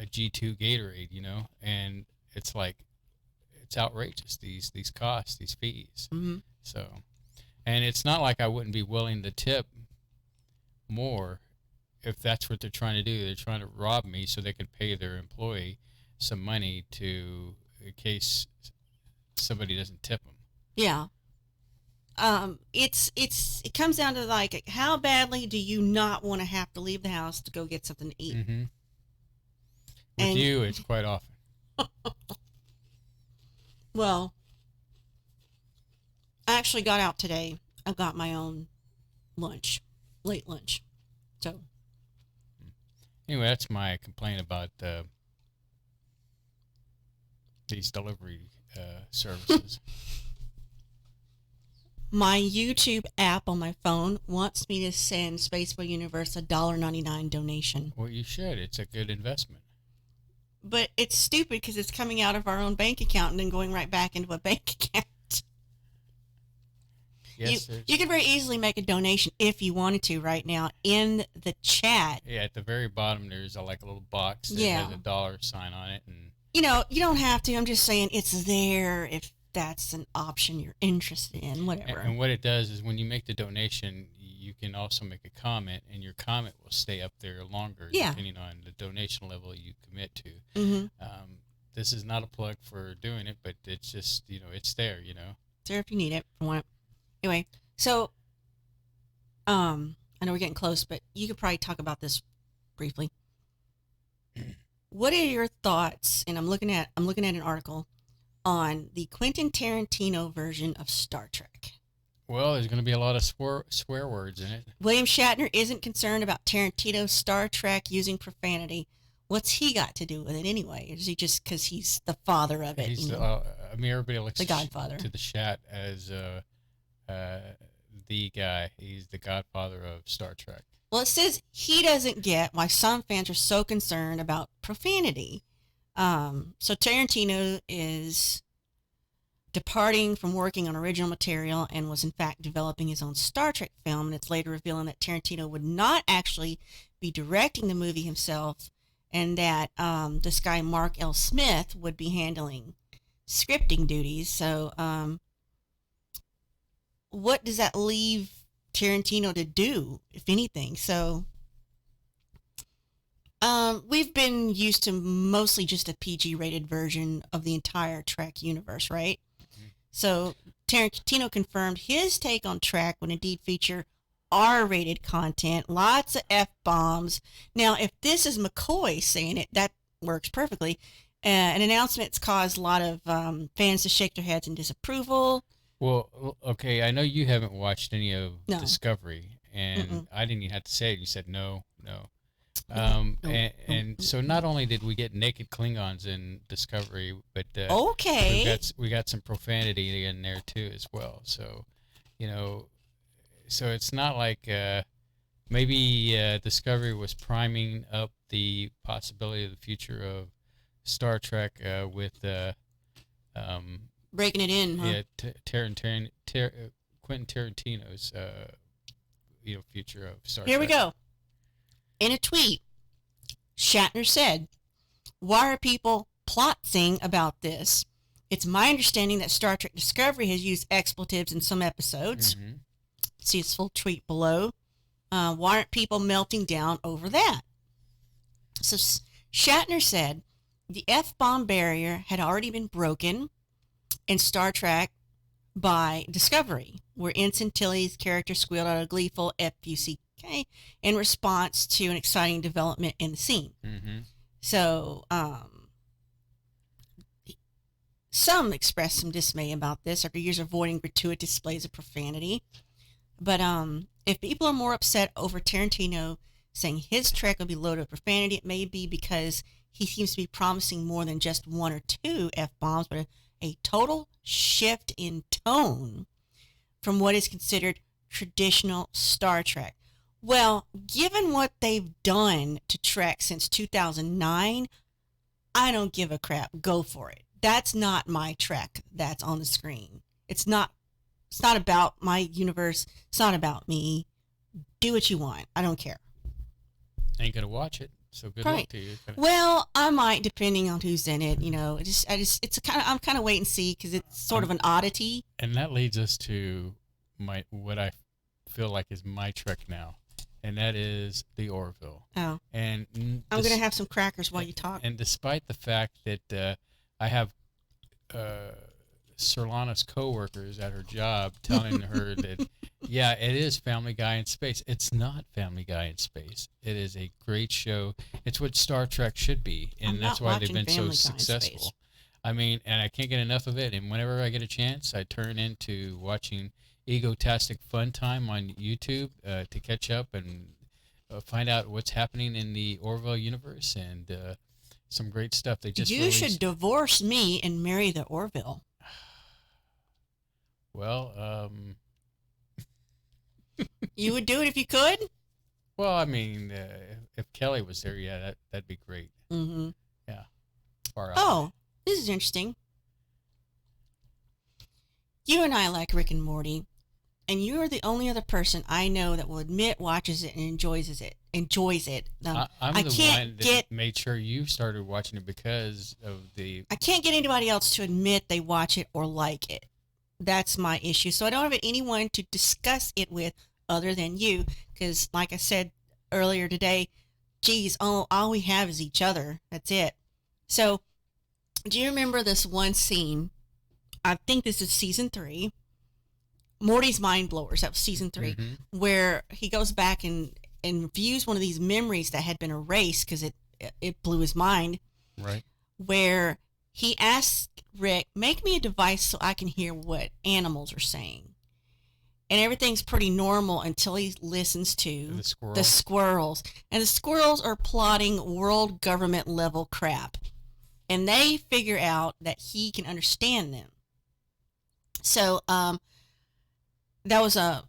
G2 Gatorade, you know, and it's like, it's outrageous, these costs, these fees. Mm-hmm. So, and it's not like I wouldn't be willing to tip more if that's what they're trying to do. They're trying to rob me so they can pay their employee some money in case somebody doesn't tip them. Yeah. It comes down to like, how badly do you not want to have to leave the house to go get something to eat? Mm-hmm. With you, it's quite often. Well, I actually got out today. I got my own lunch, late lunch. So anyway, that's my complaint about these delivery services. my YouTube app on my phone wants me to send Spaceboy Universe a $1.99 donation. Well, you should. It's a good investment. But it's stupid because it's coming out of our own bank account and then going right back into a bank account. Yes, you could very easily make a donation if you wanted to right now in the chat. Yeah, at the very bottom there's a little box that has a dollar sign on it, and you don't have to. I'm just saying it's there if that's an option you're interested in. Whatever. And what it does is when you make the donation, you can also make a comment, and your comment will stay up there longer, depending on the donation level you commit to. Mm-hmm. This is not a plug for doing it, but it's just it's there. It's there if you need it. Anyway, so I know we're getting close, but you could probably talk about this briefly. What are your thoughts? And I'm looking at an article on the Quentin Tarantino version of Star Trek. Well, there's going to be a lot of swear words in it. William Shatner isn't concerned about Tarantino's Star Trek using profanity. What's he got to do with it anyway? Is he just because he's the father of it? He's everybody looks the Godfather to the Shat as the guy. He's the Godfather of Star Trek. Well, it says he doesn't get why some fans are so concerned about profanity. So Tarantino is departing from working on original material and was in fact developing his own Star Trek film, and it's later revealing that Tarantino would not actually be directing the movie himself, and that this guy Mark L. Smith would be handling scripting duties. So what does that leave Tarantino to do, if anything? So we've been used to mostly just a PG-rated version of the entire Trek universe, right? Mm-hmm. So Tarantino confirmed his take on Trek would indeed feature R-rated content, lots of F-bombs. Now, if this is McCoy saying it, that works perfectly. An announcement's caused a lot of fans to shake their heads in disapproval. Well, okay, I know you haven't watched any of Discovery, and I didn't even have to say it. You said no. And so not only did we get naked Klingons in Discovery, but we got some profanity in there too as well. So, so it's not like maybe Discovery was priming up the possibility of the future of Star Trek with breaking it in, huh? Yeah, Quentin Tarantino's future of Star Trek. Here we go. In a tweet, Shatner said, "Why are people plotzing about this? It's my understanding that Star Trek Discovery has used expletives in some episodes." Mm-hmm. See his full tweet below. Why aren't people melting down over that? So Shatner said the F-bomb barrier had already been broken in Star Trek by Discovery, where Ensign Tilly's character squealed out a gleeful F-U-C-K in response to an exciting development in the scene. Mm-hmm. So some expressed some dismay about this after years avoiding gratuitous displays of profanity. But if people are more upset over Tarantino saying his Trek will be loaded with profanity, it may be because he seems to be promising more than just one or two F-bombs, but a total shift in tone from what is considered traditional Star Trek. Well, given what they've done to Trek since 2009, I don't give a crap. Go for it. That's not my Trek that's on the screen. It's not about my universe. It's not about me. Do what you want. I don't care. Ain't gonna watch it, so good luck to you. Well, I might, depending on who's in it. I'm kind of wait and see because it's sort of an oddity. And that leads us to what I feel like is my Trek now, and that is the Orville. Oh. And I'm gonna have some crackers while you talk. And despite the fact that I have Surlana's coworkers at her job telling her that, yeah, it is Family Guy in space. It's not Family Guy in space. It is a great show. It's what Star Trek should be, and that's why they've been so successful. I mean, and I can't get enough of it. And whenever I get a chance, I turn into watching Egotastic Fun Time on YouTube to catch up and find out what's happening in the Orville universe, and some great stuff. They just should divorce me and marry the Orville. Well, you would do it if you could? Well, I mean, if Kelly was there, yeah, that'd be great. Mm-hmm. Yeah. Far out. This is interesting. You and I like Rick and Morty, and you're the only other person I know that will admit watches it and enjoys it. I'm the one that made sure you started watching it because of the... I can't get anybody else to admit they watch it or like it. That's my issue. So I don't have anyone to discuss it with other than you, because like I said earlier today, geez, all we have is each other. That's it. So do you remember this one scene? I think this is season 3. Morty's Mind Blowers. That was season 3, where he goes back and views one of these memories that had been erased because it blew his mind. Right. Where he asks Rick, make me a device so I can hear what animals are saying. And everything's pretty normal until he listens to the squirrels. And the squirrels are plotting world government level crap. And they figure out that he can understand them. So that was a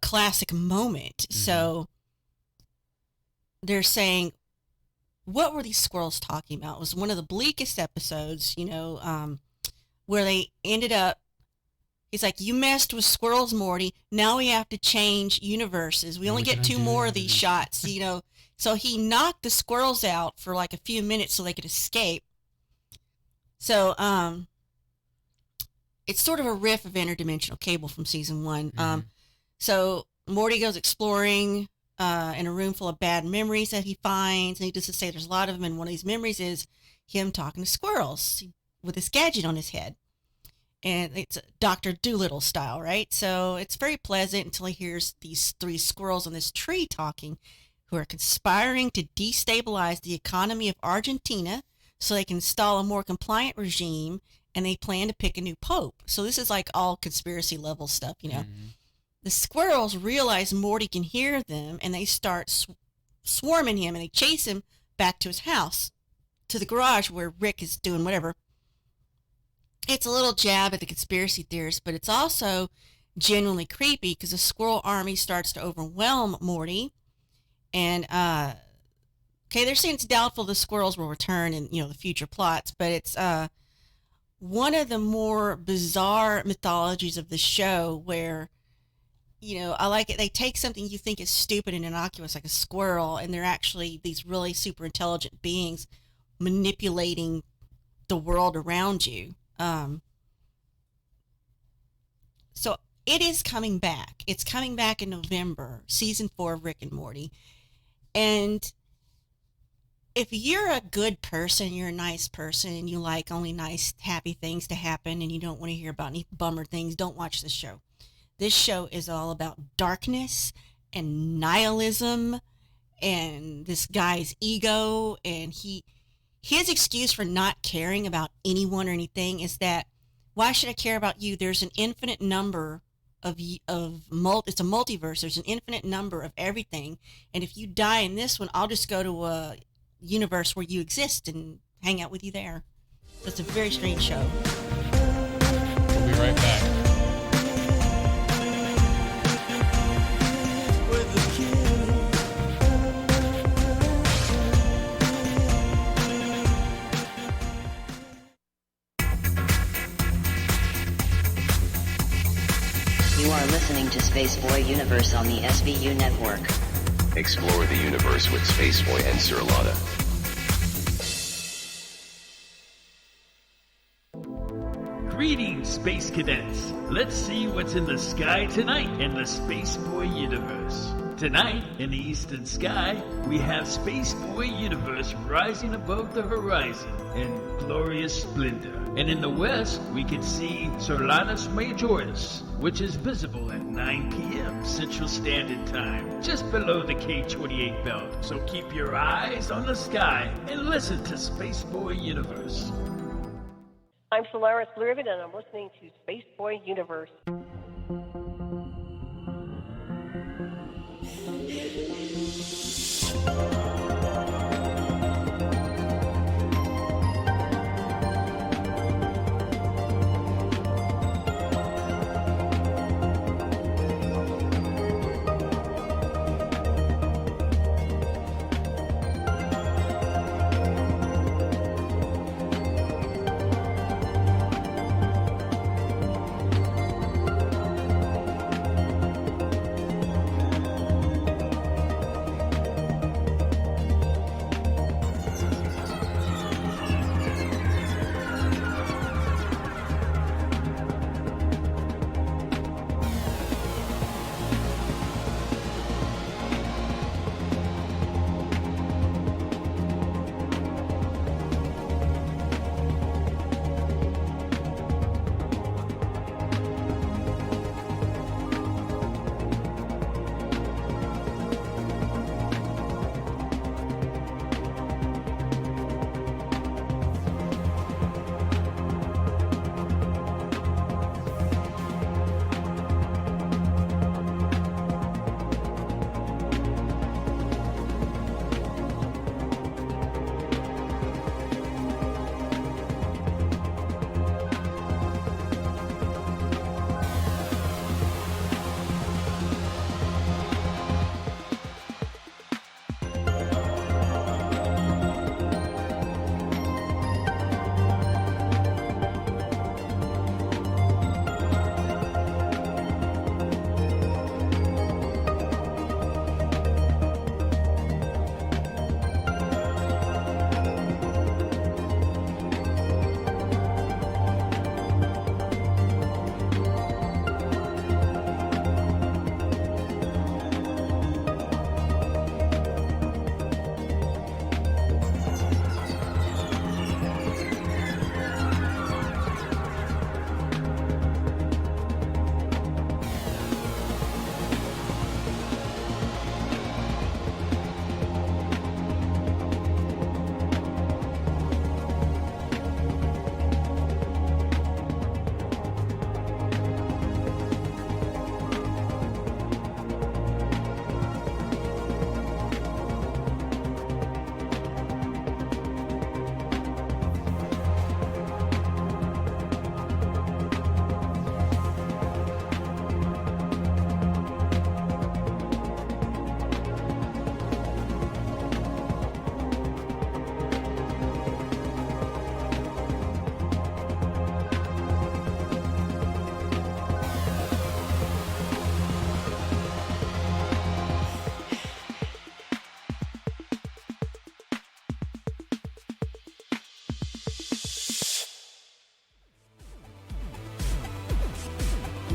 classic moment. So they're saying, what were these squirrels talking about? It was one of the bleakest episodes, where they ended up, he's like, you messed with squirrels, Morty. Now we have to change universes. We only get 2 more of these shots, So he knocked the squirrels out for like a few minutes so they could escape. So it's sort of a riff of Interdimensional Cable from season 1. So Morty goes exploring in a room full of bad memories that he finds. And he just say there's a lot of them. And one of these memories is him talking to squirrels with this gadget on his head. And it's Dr. Doolittle style, right? So it's very pleasant until he hears these 3 squirrels on this tree talking, who are conspiring to destabilize the economy of Argentina so they can install a more compliant regime, and they plan to pick a new pope. So this is like all conspiracy level stuff, The squirrels realize Morty can hear them, and they start swarming him, and they chase him back to his house, to the garage where Rick is doing whatever. It's a little jab at the conspiracy theorists, but it's also genuinely creepy because the squirrel army starts to overwhelm Morty. And, they're saying it's doubtful the squirrels will return in, the future plots, but it's one of the more bizarre mythologies of the show where, I like it. They take something you think is stupid and innocuous, like a squirrel, and they're actually these really super intelligent beings manipulating the world around you. So it is coming back. It's coming back in November, season 4 of Rick and Morty. And if you're a good person, you're a nice person, and you like only nice, happy things to happen, and you don't want to hear about any bummer things, don't watch this show. This show is all about darkness and nihilism and this guy's ego. And his excuse for not caring about anyone or anything is that, why should I care about you? There's an infinite number it's a multiverse. There's an infinite number of everything, and if you die in this one, I'll just go to a universe where you exist and hang out with you there. So it's a very strange show. We'll be right back. You are listening to Spaceboy Universe on the SBU network. Explore the universe with Spaceboy and Surlana. Greetings, Space Cadets. Let's see what's in the sky tonight in the Spaceboy Universe. Tonight, in the eastern sky, we have Spaceboy Universe rising above the horizon in glorious splendor. And in the west, we can see Surlana's Majoris, which is visible at 9 p.m. Central Standard Time, just below the K28 belt. So keep your eyes on the sky and listen to Spaceboy Universe. I'm Solaris Blurvid, and I'm listening to Spaceboy Universe.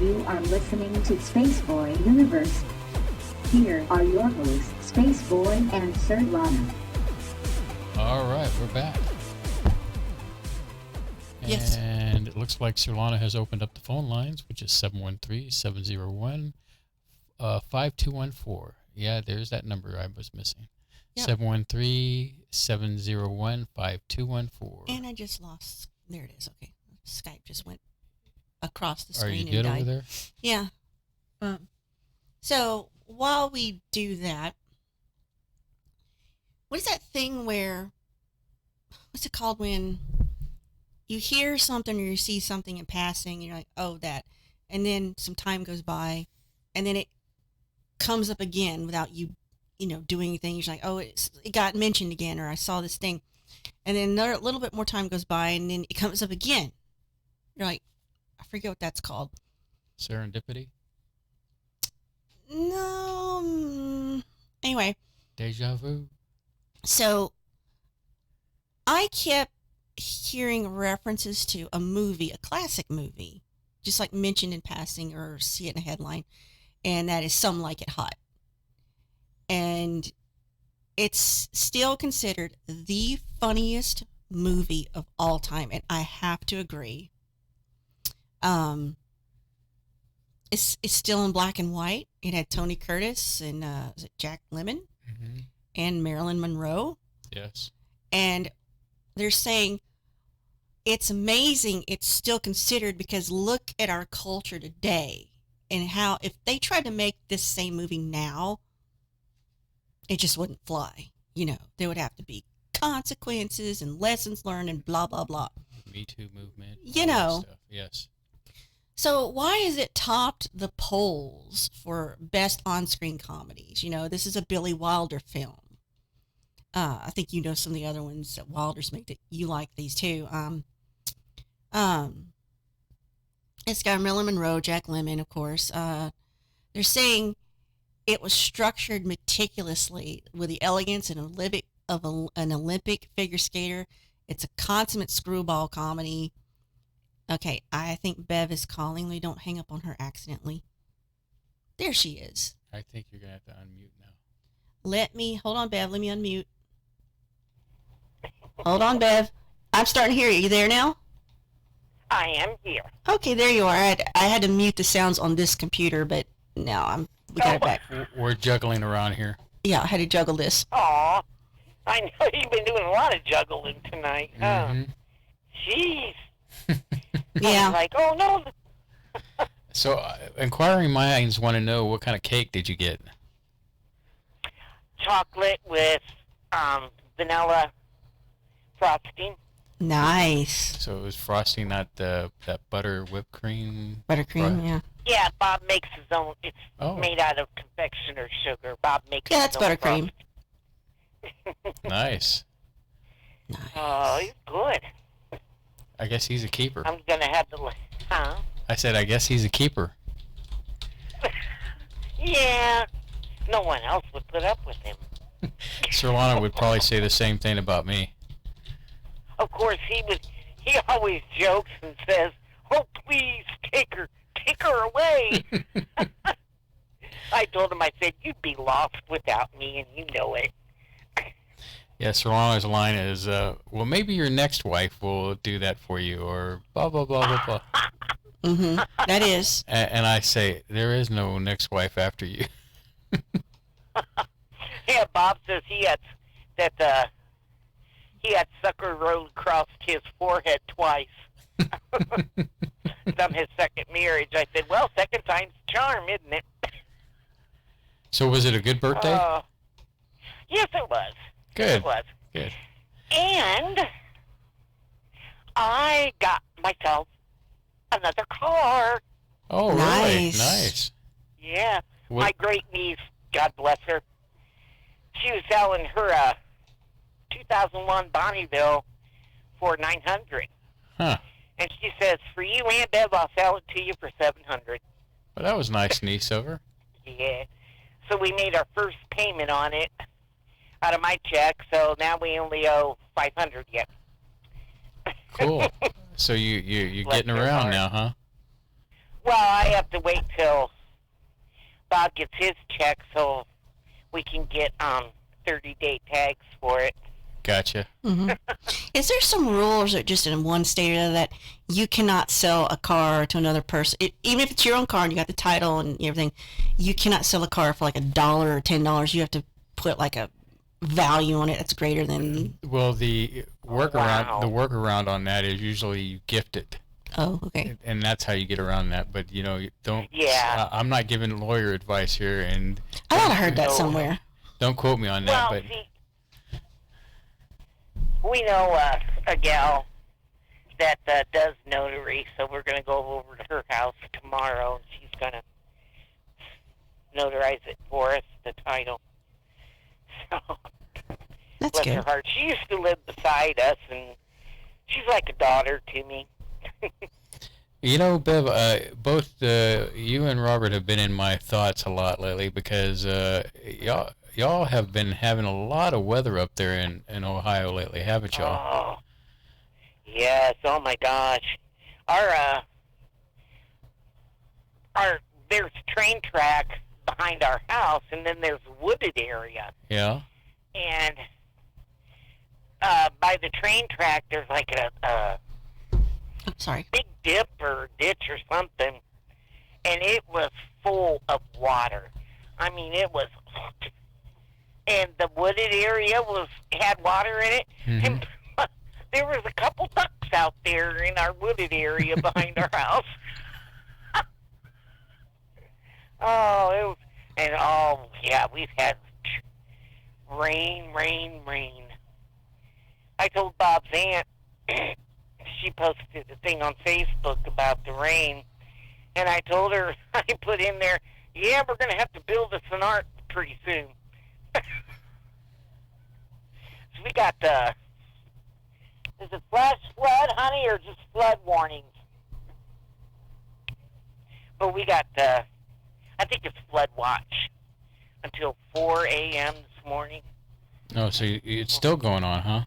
You are listening to Spaceboy Universe. Here are your hosts, Spaceboy and Surlana. All right, we're back. Yes. And it looks like Surlana has opened up the phone lines, which is 713-701-5214. Yeah, there's that number I was missing. Yep. 713-701-5214. And I just lost. There it is. Okay. Skype just went across the Are screen you good and died. over there? Yeah. So while we do that, what is that thing where, what's it called when you hear something or you see something in passing, and you're like, oh, that, and then some time goes by, and then it comes up again without you, doing anything. You're like, oh, it got mentioned again, or I saw this thing, and then another little bit more time goes by, and then it comes up again. You're like, I forget what that's called. Serendipity? No. Anyway. Deja vu? So I kept hearing references to a movie, a classic movie, just like mentioned in passing or see it in a headline, and that is Some Like It Hot. And it's still considered the funniest movie of all time, and I have to agree. It's still in black and white. It had Tony Curtis and is it Jack Lemmon and Marilyn Monroe. Yes. And they're saying it's amazing it's still considered because look at our culture today and how if they tried to make this same movie now, it just wouldn't fly. There would have to be consequences and lessons learned and blah, blah, blah. Me Too movement. You know. Stuff. Yes. So why is it topped the polls for best on-screen comedies? This is a Billy Wilder film. I think some of the other ones that Wilder's made that you like these too. It's got Marilyn Monroe, Jack Lemmon, of course. They're saying it was structured meticulously with the elegance and an Olympic figure skater. It's a consummate screwball comedy. Okay, I think Bev is calling. We don't hang up on her accidentally. There she is. I think you're going to have to unmute now. Hold on, Bev. Let me unmute. Hold on, Bev. I'm starting to hear you. You there now? I am here. Okay, there you are. I had to mute the sounds on this computer, but now we got it back. We're juggling around here. Yeah, I had to juggle this. Aw, I know you've been doing a lot of juggling tonight. Jeez. Yeah. I was like, oh no. So, inquiring minds want to know what kind of cake did you get? Chocolate with vanilla frosting. Nice. So it was frosting, not that butter whipped cream. Buttercream, yeah. Yeah, Bob makes his own. It's made out of confectioner sugar. Bob makes his that's own buttercream. Nice. Oh, he's good. I guess he's a keeper. I'm gonna have to. Huh? I said, I guess he's a keeper. Yeah. No one else would put up with him. Surlana would probably say the same thing about me. Of course, he always jokes and says, "Oh, please take her away." I told him, I said, "You'd be lost without me, and you know it." Yeah, Surlana's line is, well, maybe your next wife will do that for you, or blah, blah, blah, blah, blah. Mm-hmm. That is. And I say, there is no next wife after you. Yeah, Bob says he had sucker rolled across his forehead twice. On his second marriage. I said, well, second time's charm, isn't it? So was it a good birthday? Yes, it was. Good. It was. Good. And I got myself another car. Oh, really? Nice. Yeah. My great niece, God bless her, she was selling her 2001 Bonneville for $900. Huh. And she says, for you, Aunt Bev, I'll sell it to you for $700. Well, that was nice, niece of her. Yeah. So we made our first payment on it out of my check, so now we only owe $500 yet. Cool. So you're getting around now, huh? Well, I have to wait till Bob gets his check so we can get 30-day tags for it. Gotcha. Mm-hmm. Is there some rules that just in one state or another that you cannot sell a car to another person? Even if it's your own car and you got the title and everything, you cannot sell a car for like $1 or $10. You have to put like a value on it that's greater than. Well, the workaround on that is usually you gift it. Oh, okay. And that's how you get around that. But you know, you don't. Yeah. I'm not giving lawyer advice here, and I thought I heard that No. somewhere. don't quote me on that. Well, But see, we know a gal that does notary, so we're going to go over to her house tomorrow, and she's going to notarize it for us, the title. So, That's bless her good. heart. She used to live beside us, and she's like a daughter to me. you know, Bev, both you and Robert have been in my thoughts a lot lately because y'all have been having a lot of weather up there in Ohio lately, haven't y'all? Oh, yes. Oh my gosh. Our there's train track behind our house, and then there's a wooded area. Yeah. And by the train track, there's like a Sorry. big dip or ditch or something, and it was full of water. I mean, it was, and the wooded area had water in it, and there was a couple ducks out there in our wooded area behind our house. Oh, it was, and oh yeah, we've had rain. I told Bob's aunt, she posted a thing on Facebook about the rain, and I told her, I put in there, yeah, we're going to have to build us an ark pretty soon. So we got, is it flash flood, honey, or just flood warnings? But we got, I think it's flood watch until 4 a.m. this morning. Oh, so it's still going on, huh?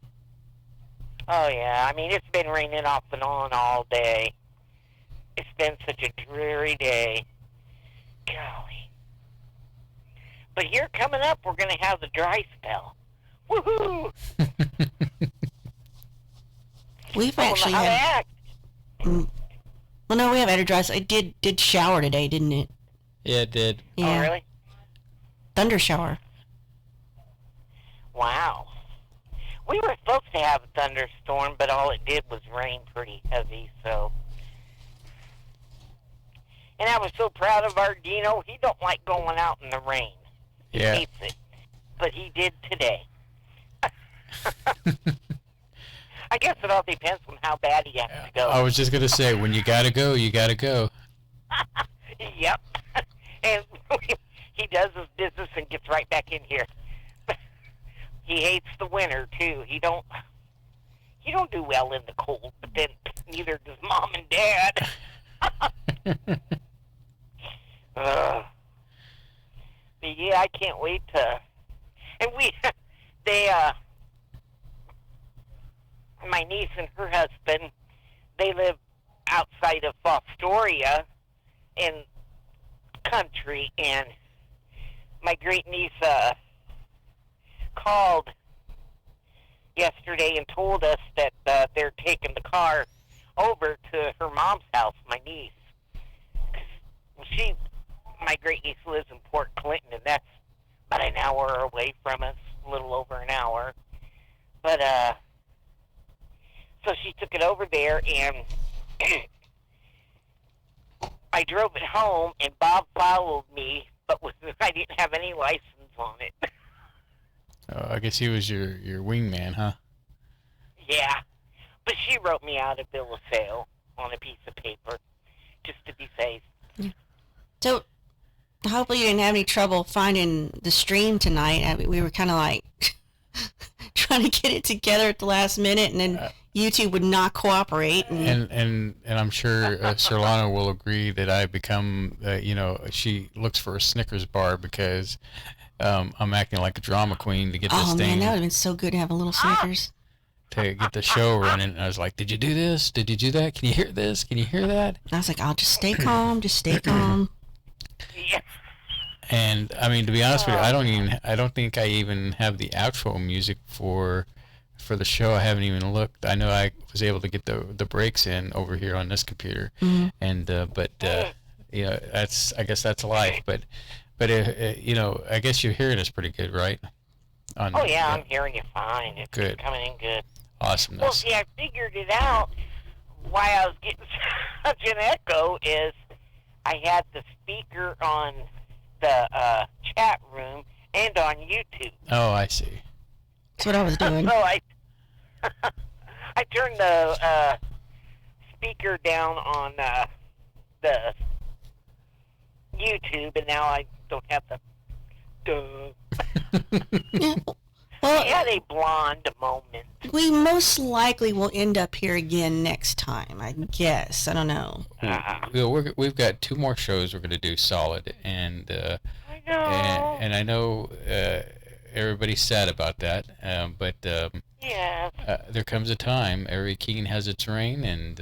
Oh, yeah. I mean, it's been raining off and on all day. It's been such a dreary day. Golly. But here coming up, we're going to have the dry spell. Woohoo! We've I don't know actually how to had. act. Well, no, we have dry. It did shower today, didn't it? Yeah, it did. Yeah. Oh, really? Thunder shower. Wow. We were supposed to have a thunderstorm, but all it did was rain pretty heavy, so. And I was so proud of our Dino. He don't like going out in the rain. He Yeah. hates it. But he did today. I guess it all depends on how bad he has to go. I was just gonna say, when you gotta go, you gotta go. Yep. And he does his business and gets right back in here. He hates the winter too. He don't do well in the cold, but then neither does Mom and Dad. But yeah, I can't wait to. And my niece and her husband, they live outside of Fostoria in country, and my great niece called yesterday and told us that they're taking the car over to her mom's house, my niece. My great niece lives in Port Clinton, and that's about an hour away from us, a little over an hour. But, so she took it over there, and I drove it home, and Bob followed me, but I didn't have any license on it. I guess he was your wingman, huh? Yeah, but she wrote me out a bill of sale on a piece of paper, just to be safe. So, hopefully you didn't have any trouble finding the stream tonight. I mean, we were kind of like trying to get it together at the last minute, and then YouTube would not cooperate. And I'm sure Surlana will agree that I become, she looks for a Snickers bar because I'm acting like a drama queen to get this Oh man, thing that would have been so good to have a little Snickers. to get the show running. And I was like, "Did you do this? Did you do that? Can you hear this? Can you hear that?" I was like, "I'll just stay calm, just stay calm." Yeah. And I mean, to be honest with you, I don't think I even have the outro music for the show. I haven't even looked. I know I was able to get the breaks in over here on this computer, and I guess that's life. But I guess you're hearing us pretty good, right? Oh yeah, I'm hearing you fine. It's Good. coming in good. Awesomeness. Well, see, I figured it out why I was getting such an echo is I had the speaker on the chat room and on YouTube. Oh, I see. That's what I was doing. So I turned the speaker down on the YouTube, and now I don't have the. Yeah. Well, I had a blonde moment. we most likely will end up here again next time, I guess. I don't know. We've got 2 more shows we're going to do solid, and I know. and I know everybody's sad about that, but Yeah. there comes a time. Every king has its reign, and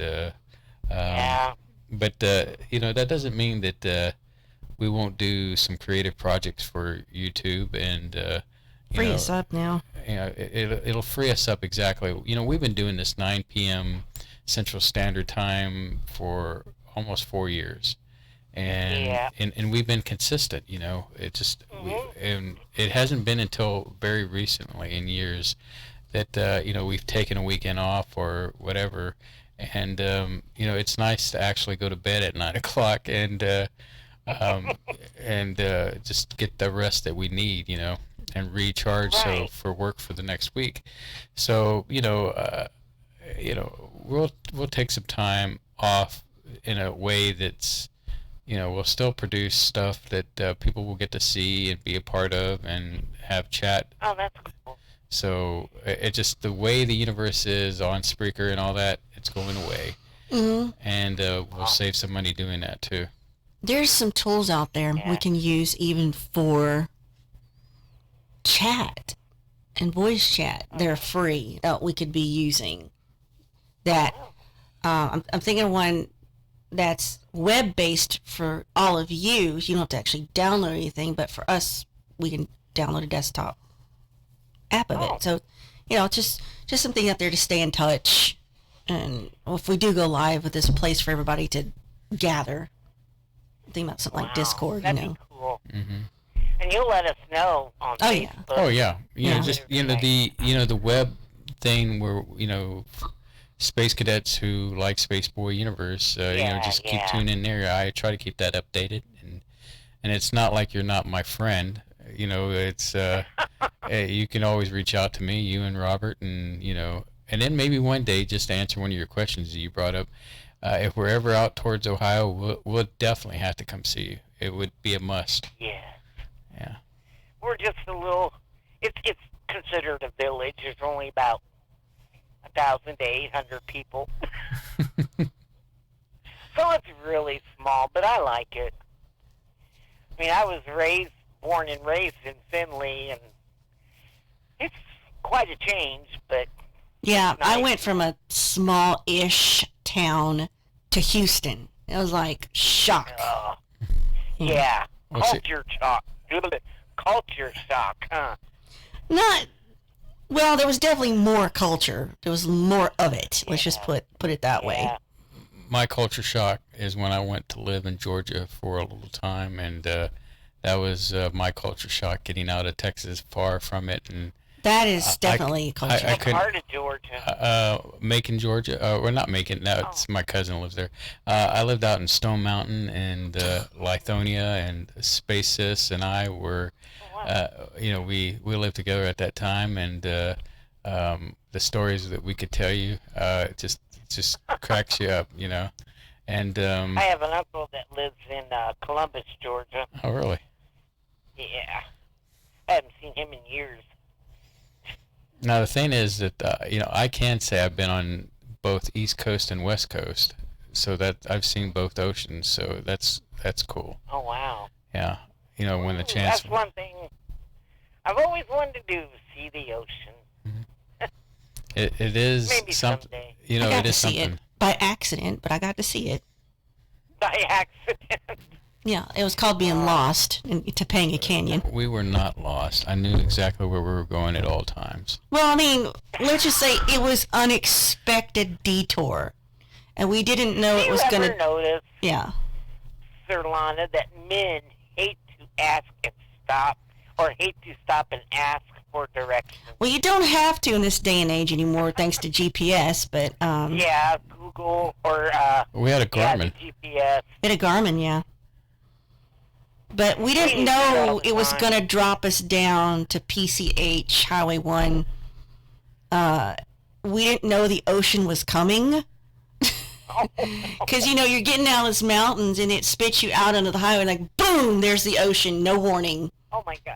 Yeah. but that doesn't mean that we won't do some creative projects for YouTube and Free us up now. It'll free us up exactly. We've been doing this 9 p.m. Central Standard Time for almost 4 years, and we've been consistent. It just and it hasn't been until very recently in years that we've taken a weekend off or whatever, and it's nice to actually go to bed at 9 o'clock and just get the rest that we need, and recharge for work for the next week. So we'll take some time off in a way that's we'll still produce stuff that people will get to see and be a part of and have chat. Oh, that's cool. So it just the way the universe is on Spreaker and all that, it's going away. Mm-hmm. And we'll save some money doing that too. There's some tools out there we can use even for chat and voice chat. They're free that we could be using. That I'm thinking of one that's web-based for all of you. You don't have to actually download anything, but for us, we can download a desktop app of it. So, just something out there to stay in touch. And if we do go live with this place for everybody to gather, think about something like Discord, That'd be cool. Mm-hmm. And you'll let us know on Facebook. Oh yeah. The web thing where space cadets who like Spaceboy Universe, just keep tuning in there. I try to keep that updated, and it's not like you're not my friend. It's hey, you can always reach out to me, you and Robert, and and then maybe one day just to answer one of your questions that you brought up. If we're ever out towards Ohio, we'll definitely have to come see you. It would be a must. Yeah. Yeah. We're just a little. It's considered a village. There's only about 1,000 to 800 people. So it's really small, but I like it. I mean, I was born and raised in Findlay, and it's quite a change, but... Yeah, nice. I went from a small-ish town to Houston. It was like shock. Yeah, Well, culture shock. Culture shock, huh? Well, there was definitely more culture. There was more of it. Let's just put it that way. My culture shock is when I went to live in Georgia for a little time, and that was my culture shock, getting out of Texas, far from it, and that is definitely culture. What part of Georgia? Macon, Georgia. We're not Macon. No, it's my cousin lives there. I lived out in Stone Mountain and Lithonia, and Spaces and I were, we lived together at that time, and the stories that we could tell you, it just cracks you up, And I have an uncle that lives in Columbus, Georgia. Oh, really? Yeah, I haven't seen him in years. Now the thing is that I can say I've been on both East Coast and West Coast, so that I've seen both oceans. So that's cool. Oh wow. Yeah, when the chance. That's one thing I've always wanted to do: see the ocean. Mm-hmm. It is maybe something. Someday. I got it is to see something. it by accident, but I got to see it. By accident. Yeah, it was called being lost in Topanga Canyon. We were not lost. I knew exactly where we were going at all times. Well, I mean, let's just say it was unexpected detour, and we didn't know it was going to. You ever notice, Yeah. Surlana, that men hate to ask and stop, or hate to stop and ask for directions? Well, you don't have to in this day and age anymore, thanks to GPS. But yeah, Google Google or We had a Garmin. the GPS. At a Garmin, yeah. But we didn't use it all know the it was time. going to drop us down to PCH Highway 1. We didn't know the ocean was coming. Because, you're getting out of these mountains and it spits you out onto the highway like, boom, there's the ocean, no warning. Oh my gosh.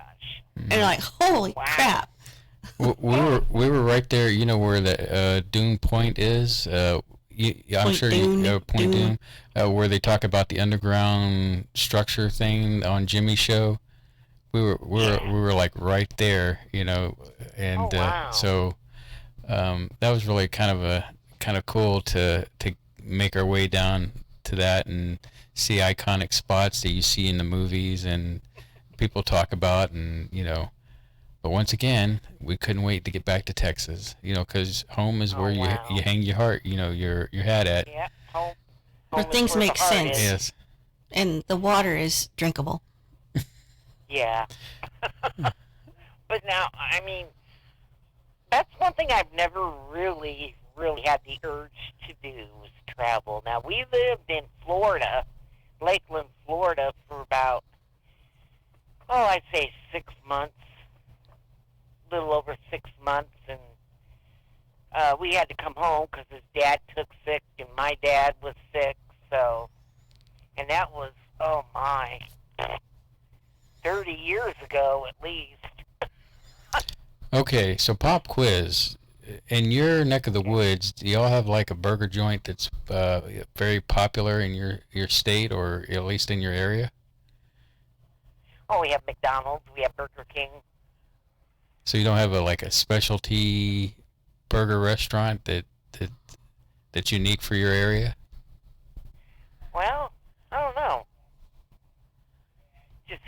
And you're like, holy crap. We were right there, where the Dune Point is. I'm Point sure Dune, you Point Dune, where they talk about the underground structure thing on Jimmy's show. We were like right there, and wow. so that was really kind of cool to make our way down to that and see iconic spots that you see in the movies and people talk about, and but once again, we couldn't wait to get back to Texas, because home is where you hang your heart, your hat at. Yeah, home Where is things where make the heart sense. is. Yes. And the water is drinkable. Yeah. But now, that's one thing I've never really had the urge to do was travel. Now, we lived in Florida, Lakeland, Florida, for about, I'd say 6 months, a little over 6 months, and we had to come home because his dad took sick and my dad was sick, and that was, 30 years ago at least. Okay, so pop quiz. In your neck of the woods, do y'all have like a burger joint that's very popular in your state or at least in your area? Oh, we have McDonald's, we have Burger King. So you don't have a specialty burger restaurant that's unique for your area? Well, I don't know. Just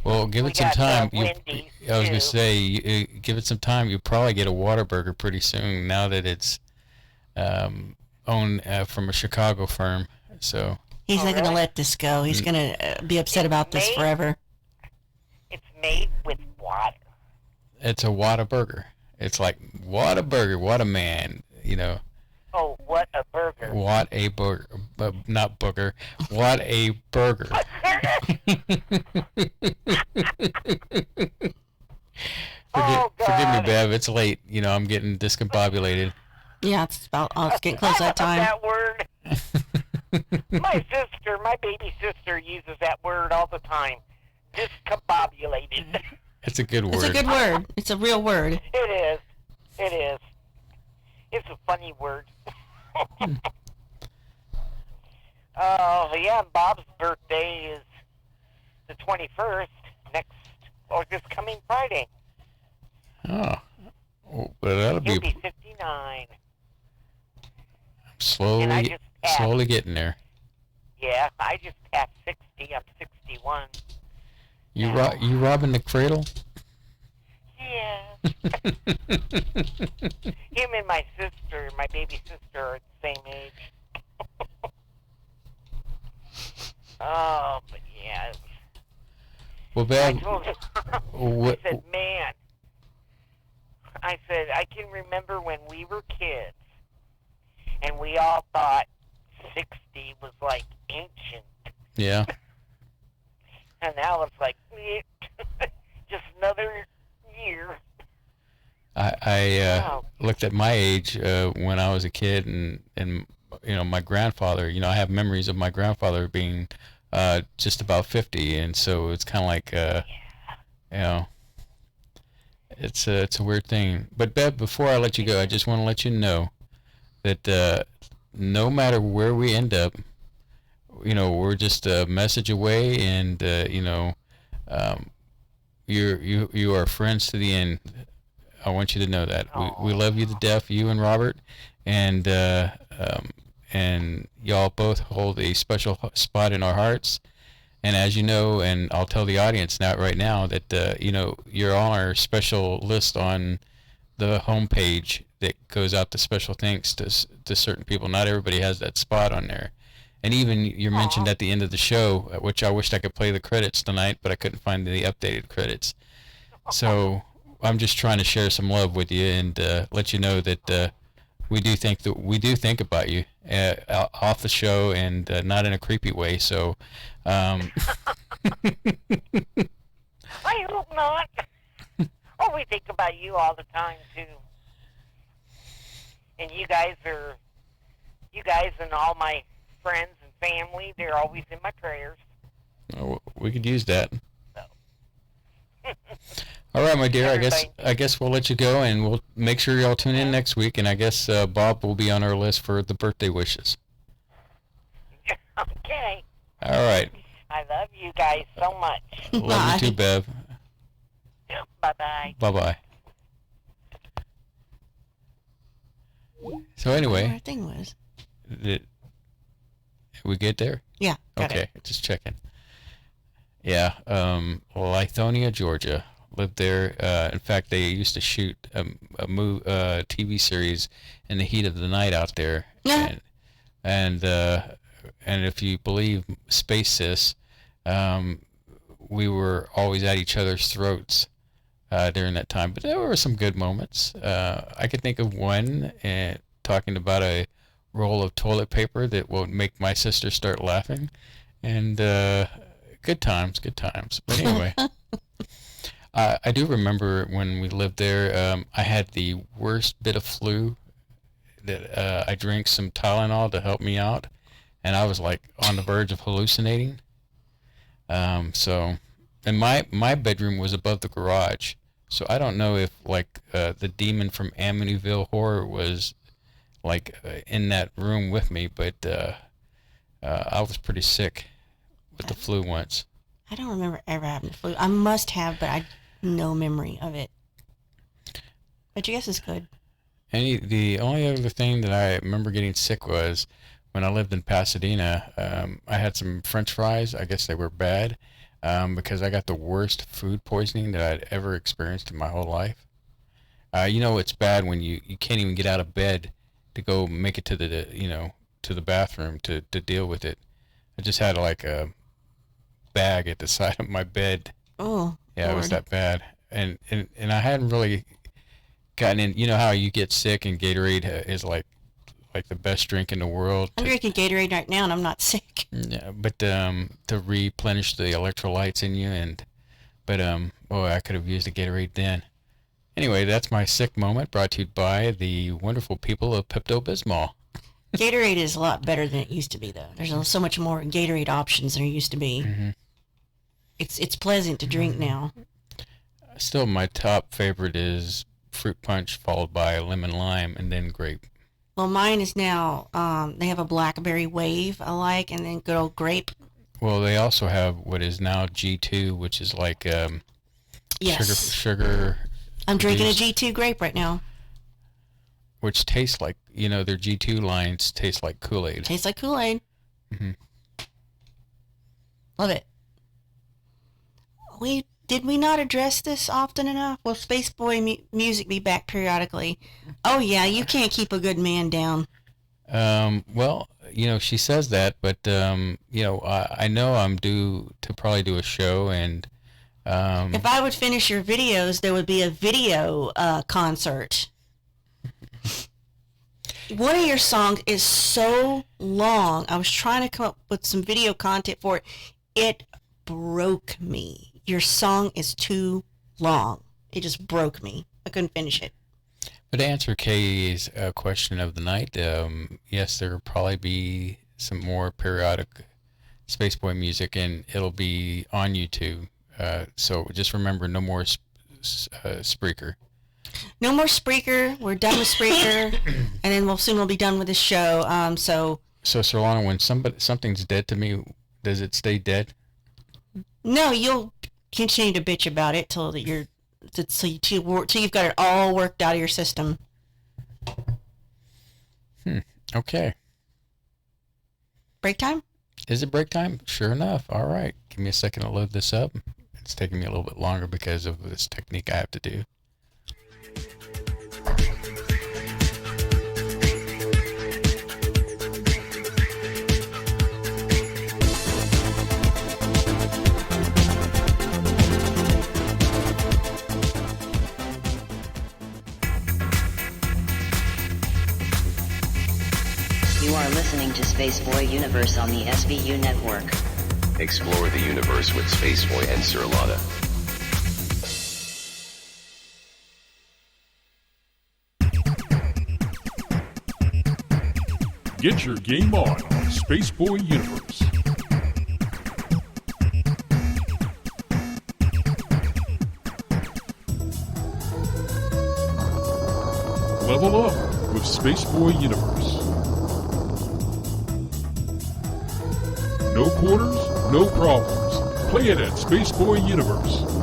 Well, give we it some got, time. Wendy's, I was gonna too. say, give it some time. You'll probably get a Whataburger pretty soon. Now that it's owned from a Chicago firm, so He's not going to really? let this go. He's going to be upset about this made- forever. It's made with water. it's a Whataburger. It's like Whataburger, what a man, Oh, what a burger. What a burger, not booger. What a burger. Oh, Forgive me, God. Bev. It's late. I'm getting discombobulated. Yeah, it's getting close to that time. That word. My baby sister uses that word all the time. Discombobulated. It's a good word. It's a good word. It's a real word. It is. It's a funny word. Oh, yeah, Bob's birthday is the 21st, this coming Friday. Oh, but that'll He'll be be 59. slowly, And I just passed. slowly getting there. Yeah, I just passed 60. I'm 61. You robbing the cradle? Yeah. Him and my sister, my baby sister, are the same age. Oh, but yeah. Well, I Bev, told him, what, I said, man, I can remember when we were kids, and we all thought 60 was like ancient. yeah. And now it's like, just another year. I Wow. looked at my age when I was a kid, and my grandfather. I have memories of my grandfather being just about 50, and so it's kind of like it's a weird thing. But Bev, before I let you go, I just want to let you know that no matter where we end up, we're just a message away, and you are friends to the end. I want you to know that we love you to death, you and Robert, and y'all both hold a special spot in our hearts. And as you know, and I'll tell the audience right now that you're on our special list on the homepage that goes out to special thanks to certain people. Not everybody has that spot on there. And even you're mentioned at the end of the show, which I wished I could play the credits tonight, but I couldn't find the updated credits. So I'm just trying to share some love with you and let you know that we do think about you off the show, and not in a creepy way. So, I hope not. Oh, we think about you all the time too. And you guys and all my friends and family, they're always in my prayers. oh, we could use that. So. All right, my dear. Everybody. I guess we'll let you go, and we'll make sure y'all tune in next week. And I guess Bob will be on our list for the birthday wishes. Okay. All right. I love you guys so much. Love you too, Bev. Bye-bye. Bye-bye. So What anyway, our thing was. did we get there? Yeah. Got Okay, it. just checking. Yeah, Lithonia, Georgia. Lived there. In fact, they used to shoot a TV series in the heat of the night out there. Yeah. And if you believe Space Sis, we were always at each other's throats during that time. But there were some good moments. I could think of one talking about a roll of toilet paper that will make my sister start laughing. And good times. But anyway, I do remember when we lived there, I had the worst bit of flu that I drank some Tylenol to help me out. And I was like on the verge of hallucinating. And my bedroom was above the garage. So I don't know if like the demon from Amityville Horror was like in that room with me, but I was pretty sick with the flu once. I don't remember ever having the flu. I must have, but I no memory of it. But your guess is good. The only other thing that I remember getting sick was when I lived in Pasadena. I had some French fries. I guess they were bad because I got the worst food poisoning that I'd ever experienced in my whole life. It's bad when you can't even get out of bed to go make it to the bathroom to deal with it. I just had like a bag at the side of my bed. Oh, yeah, Lord. It was that bad, and I hadn't really gotten in. You know how you get sick and Gatorade is like the best drink in the world. I'm drinking Gatorade right now, and I'm not sick. Yeah, but to replenish the electrolytes in you, I could have used a Gatorade then. Anyway, that's my sick moment, brought to you by the wonderful people of Pepto-Bismol. Gatorade is a lot better than it used to be, though. There's so much more Gatorade options than there used to be. Mm-hmm. It's pleasant to drink now. Still, my top favorite is fruit punch, followed by lemon lime, and then grape. Well, mine is now, they have a blackberry wave I like, and then good old grape. Well, they also have what is now G2, which is like Yes. sugar. I'm drinking a juice, G2 grape right now. which tastes like, their G2 lines taste like Kool-Aid. Tastes like Kool-Aid. Mm-hmm. Love it. Did we not address this often enough? Will Spaceboy music be back periodically? Oh yeah, you can't keep a good man down. Well, she says that, but I know I'm due to probably do a show, and If I would finish your videos, there would be a video concert. One of your songs is so long. I was trying to come up with some video content for it. It broke me. Your song is too long. It just broke me. I couldn't finish it. But to answer Kay's question of the night, yes, there will probably be some more periodic Spaceboy music, and it'll be on YouTube. So just remember, no more Spreaker. No more Spreaker. We're done with Spreaker, and then we'll be done with this show. So Surlana, when something's dead to me, does it stay dead? no, you'll continue to bitch about it till you've got it all worked out of your system. Okay. Break time? Is it break time? Sure enough. All right. Give me a second to load this up. It's taking me a little bit longer because of this technique I have to do. are listening to Spaceboy Universe on the SVU network. Explore the universe with Spaceboy and Surlana. Get your game on Spaceboy Universe. Level up with Spaceboy Universe. No quarters, no problems. Play it at Spaceboy Universe.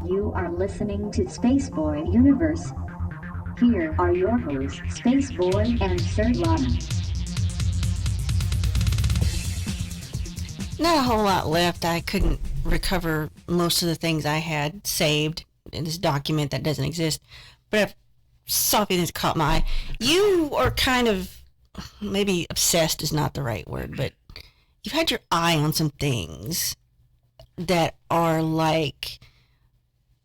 You are listening to Spaceboy Universe. Here are your hosts, Spaceboy and Surlana. Not a whole lot left. I couldn't recover most of the things I had saved in this document that doesn't exist. But I saw something that caught my eye. You are kind of maybe obsessed is not the right word, but you've had your eye on some things that are like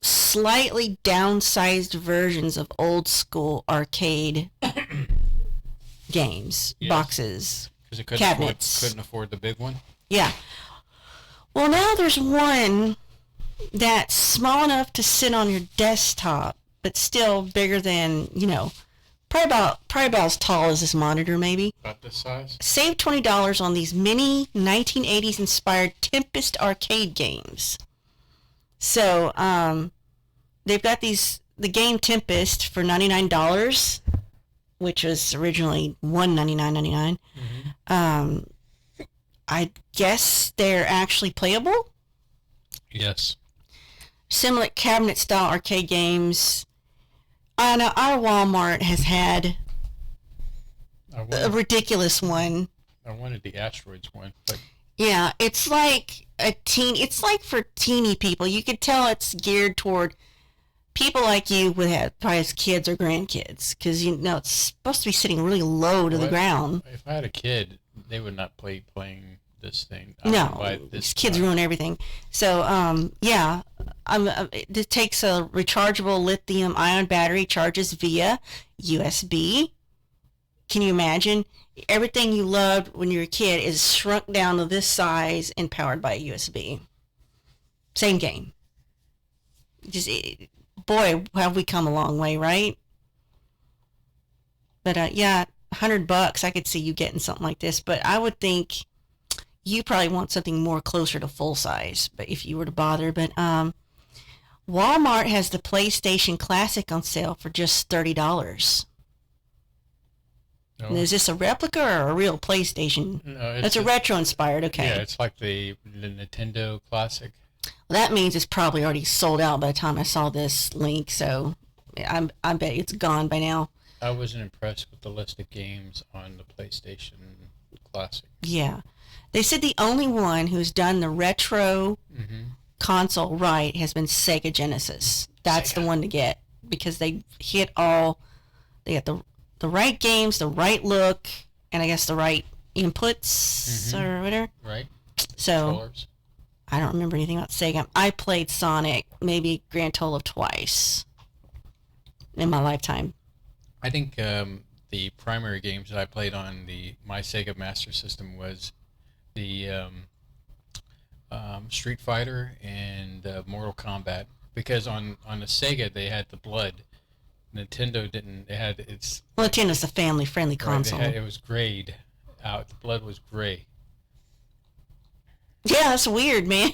slightly downsized versions of old school arcade games, Yes. boxes, Because it cabinets. couldn't afford the big one. Yeah. Well, now there's one that's small enough to sit on your desktop, but still bigger than, probably about as tall as this monitor, maybe. About this size. Save $20 on these mini 1980s inspired Tempest arcade games. So, they've got the game Tempest for $99, which was originally $199.99. Mm-hmm. I guess they're actually playable. Yes. Similar cabinet-style arcade games. I know our Walmart has had a ridiculous one. I wanted the asteroids one, but yeah, it's like it's like for teeny people. You could tell it's geared toward people like you would have probably as kids or grandkids, because it's supposed to be sitting really low to the ground. If I had a kid, they would not playing this thing. These kids ruin everything. So it takes a rechargeable lithium-ion battery, charges via USB. Can you imagine? Everything you loved when you were a kid is shrunk down to this size and powered by a USB. Same game. Boy, have we come a long way, right? But $100, I could see you getting something like this. But I would think you probably want something more closer to full size. But if you were to bother, Walmart has the PlayStation Classic on sale for just $30. No. Is this a replica or a real PlayStation? No, it's a retro-inspired. Okay. Yeah, it's like the Nintendo Classic. Well, that means it's probably already sold out by the time I saw this link. So I bet it's gone by now. I wasn't impressed with the list of games on the PlayStation Classic. Yeah. They said the only one who's done the retro console right has been Sega Genesis. That's the one to get, because they hit they got the right games, the right look, and I guess the right inputs or whatever. Right. So Controllers. I don't remember anything about Sega. I played Sonic maybe grand total of twice in my lifetime. I think the primary games that I played on my Sega Master System was the Street Fighter and Mortal Kombat, because on the Sega they had the blood. Nintendo didn't. It had its. Well, Nintendo's a family-friendly console. It was grayed out. The blood was gray. Yeah, that's weird, man.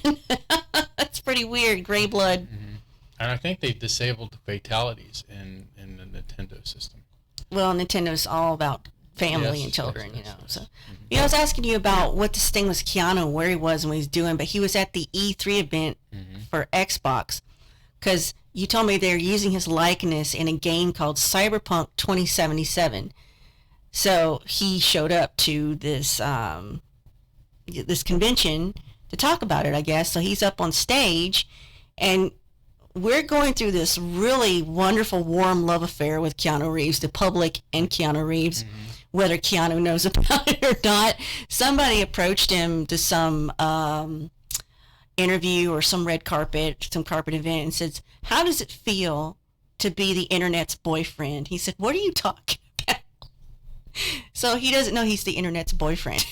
That's pretty weird. Gray blood. Mm-hmm. And I think they disabled the fatalities in the Nintendo system. Well, Nintendo's all about family and children, So, I was asking you about what this thing was, Keanu, where he was and what he was doing, but he was at the E3 event for Xbox, because you told me they're using his likeness in a game called Cyberpunk 2077. So he showed up to this this convention to talk about it, I guess. So he's up on stage, and we're going through this really wonderful, warm love affair with Keanu Reeves, the public and Keanu Reeves, whether Keanu knows about it or not. Somebody approached him to some interview or some red carpet, some carpet event, and says, "How does it feel to be the internet's boyfriend?" He said, "What are you talking about?" So he doesn't know he's the internet's boyfriend.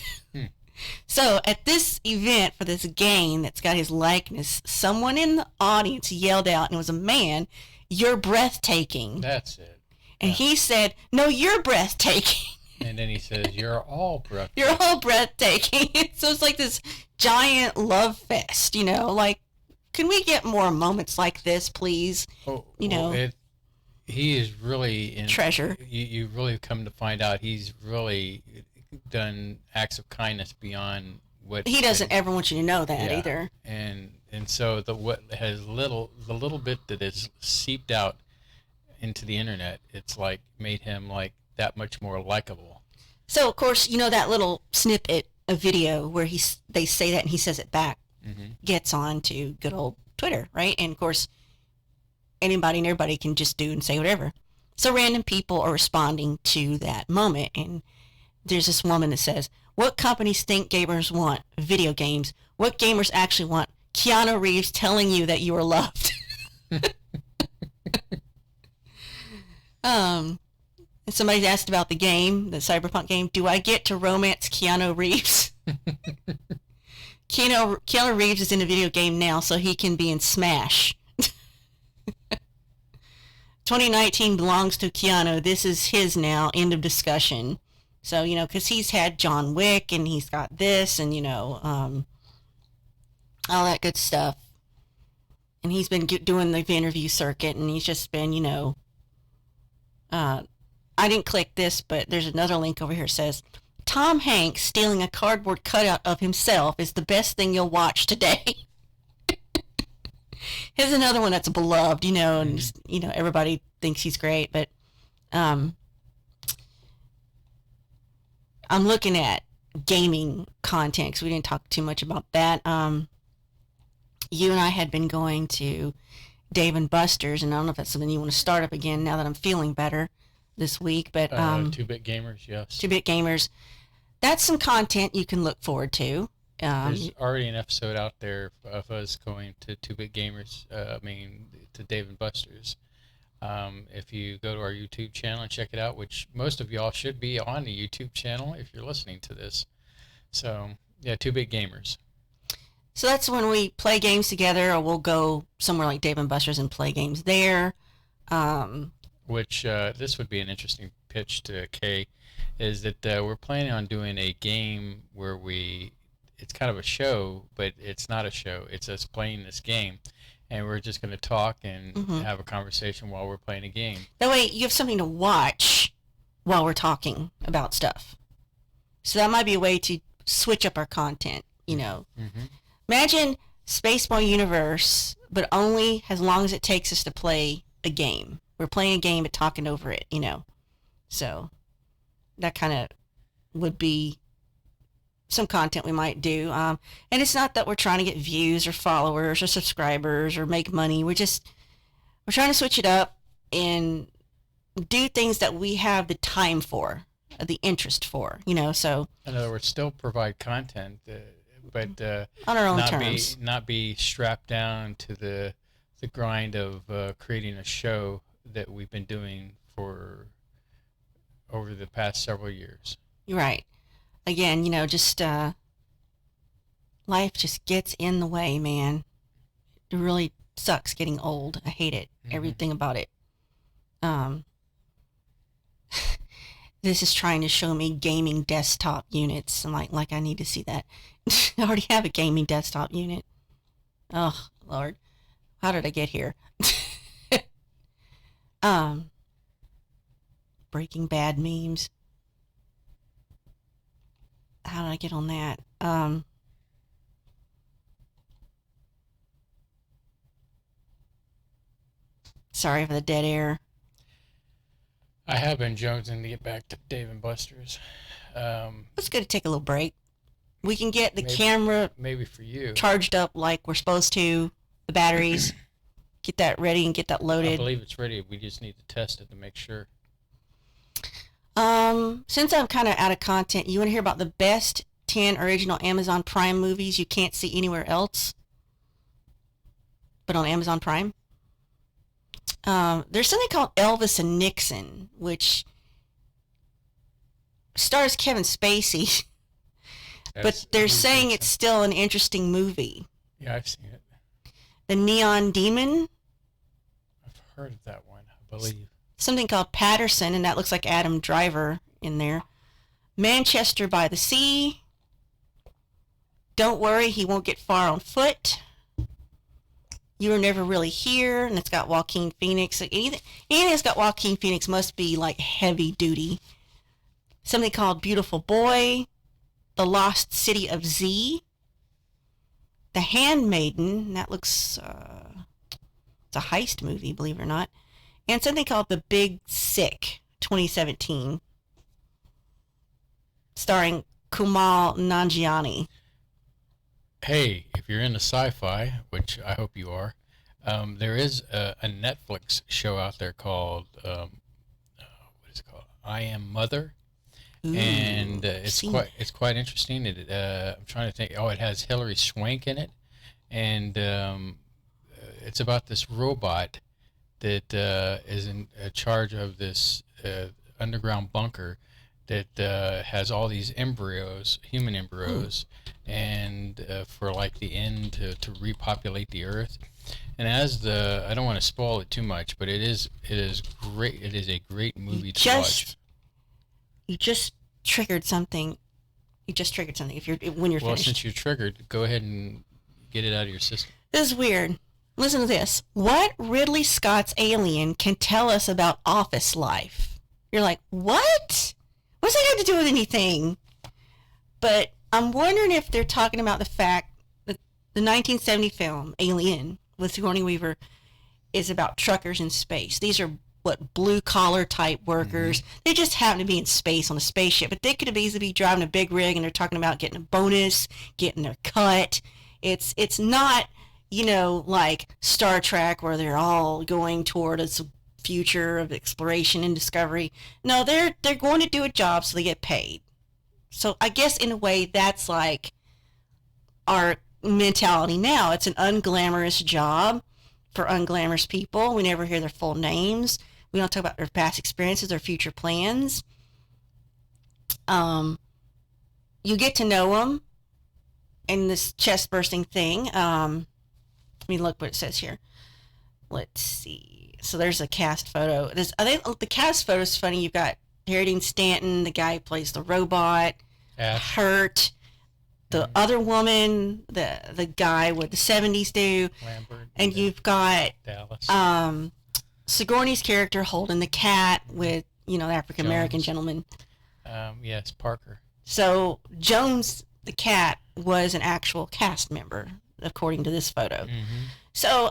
So at this event for this game that's got his likeness, someone in the audience yelled out, and it was a man, "You're breathtaking." That's it. And he said, "No, you're breathtaking." And then he says, "You're all breathtaking." You're all breathtaking. So it's like this giant love fest, like, can we get more moments like this, please? He is really treasure. You really come to find out he's really done acts of kindness beyond what he doesn't ever want you to know that either. And so the little bit that is seeped out into the internet, it's like made him like that much more likable. So of course, that little snippet of video where they say that and he says it back gets on to good old Twitter, right? And of course, anybody and everybody can just do and say whatever. So random people are responding to that moment, and there's this woman that says, what companies think gamers want? Video games. What gamers actually want? Keanu Reeves telling you that you are loved. And somebody asked about the game, the Cyberpunk game. Do I get to romance Keanu Reeves? Keanu Reeves is in a video game now, so he can be in Smash. 2019 belongs to Keanu. This is his now. End of discussion. So, you know, because he's had John Wick, and he's got this, and, you know, all that good stuff. And he's been doing the interview circuit, and he's just been, you know, I didn't click this, but there's another link over here that says, Tom Hanks stealing a cardboard cutout of himself is the best thing you'll watch today. Here's another one that's beloved, you know, and just, you know, everybody thinks he's great, but I'm looking at gaming content because we didn't talk too much about that. You and I had been going to Dave and Buster's, and I don't know if that's something you want to start up again now that I'm feeling better this week, but 2-Bit Gamers, yes. 2-Bit Gamers. That's some content you can look forward to. There's already an episode out there of us going to 2-Bit Gamers, to Dave and Buster's. If you go to our YouTube channel and check it out, which most of y'all should be on the YouTube channel if you're listening to this. So, yeah, 2-Bit Gamers. So that's when we play games together, or we'll go somewhere like Dave and Buster's and play games there. Which this would be an interesting pitch to Kay, is that we're planning on doing a game where it's kind of a show, but it's not a show. It's us playing this game, and we're just going to talk and have a conversation while we're playing a game. That way you have something to watch while we're talking about stuff. So that might be a way to switch up our content, you know. Imagine Spaceboy Universe, but only as long as it takes us to play a game. We're playing a game but talking over it, you know. So that kind of would be some content we might do. And it's not that we're trying to get views or followers or subscribers or make money. We're trying to switch it up and do things that we have the time for, the interest for, you know. So in other words, still provide content, but on our own terms. Not be strapped down to the grind of creating a show that we've been doing for over the past several years. You're right. Again, you know, just life just gets in the way, man. It really sucks getting old. I hate it. Everything about it. This is trying to show me gaming desktop units. I'm like I need to see that. I already have a gaming desktop unit. Oh, Lord. How did I get here? Breaking Bad memes. How did I get on that? Sorry for the dead air. I have been jonesing to get back to Dave and Buster's. Let's go to take a little break. We can get the camera maybe for you charged up like we're supposed to. The batteries. Get that ready and get that loaded. I believe it's ready. We just need to test it to make sure. Since I'm kind of out of content, you want to hear about the best 10 original Amazon Prime movies you can't see anywhere else, but on Amazon Prime? There's something called Elvis and Nixon, which stars Kevin Spacey, but they're saying it's still an interesting movie. Yeah, I've seen it. The Neon Demon. I've heard of that one, I believe. Something called Patterson, and that looks like Adam Driver in there. Manchester by the Sea. Don't Worry, He Won't Get Far on Foot. You Were Never Really Here, and it's got Joaquin Phoenix. Anything that's got Joaquin Phoenix must be like heavy duty. Something called Beautiful Boy. The Lost City of Z. The Handmaiden, that looks, it's a heist movie, believe it or not. And something called The Big Sick, 2017. Starring Kumail Nanjiani. Hey, if you're into sci-fi, which I hope you are, there is a Netflix show out there called, what is it called? I Am Mother. Ooh, and seen it. it's quite interesting. I'm trying to think. Oh, it has Hilary Swank in it, and it's about this robot that is in charge of this underground bunker that has all these embryos, human embryos, and for like the end to repopulate the earth. And I don't want to spoil it too much, but it is great. It is a great movie to watch. You just triggered something. When you're Well, finished. since you're triggered, go ahead and get it out of your system. This is weird. Listen to this. What Ridley Scott's Alien can tell us about office life? You're like, what? What's that got to do with anything? But I'm wondering if they're talking about the fact that the 1970 film Alien with Sigourney Weaver is about truckers in space. These are blue collar type workers. Mm-hmm. They just happen to be in space on a spaceship, but they could have easily be driving a big rig, and they're talking about getting a bonus, getting their cut. It's not, like Star Trek where they're all going toward a future of exploration and discovery. No, they're going to do a job so they get paid. So I guess in a way that's like our mentality now. It's an unglamorous job for unglamorous people. We never hear their full names. We don't talk about their past experiences or future plans. You get to know them in this chest bursting thing. Let me look what it says here. Let's see. So there's a cast photo. I think the cast photo is funny. You've got Harry Dean Stanton, the guy who plays the robot, Hurt, the other woman, the guy with the 70s do, Lambert, and you've got Dallas. Sigourney's character holding the cat with, the African American gentleman. Yes, Parker. So Jones, the cat, was an actual cast member, according to this photo. Mm-hmm. So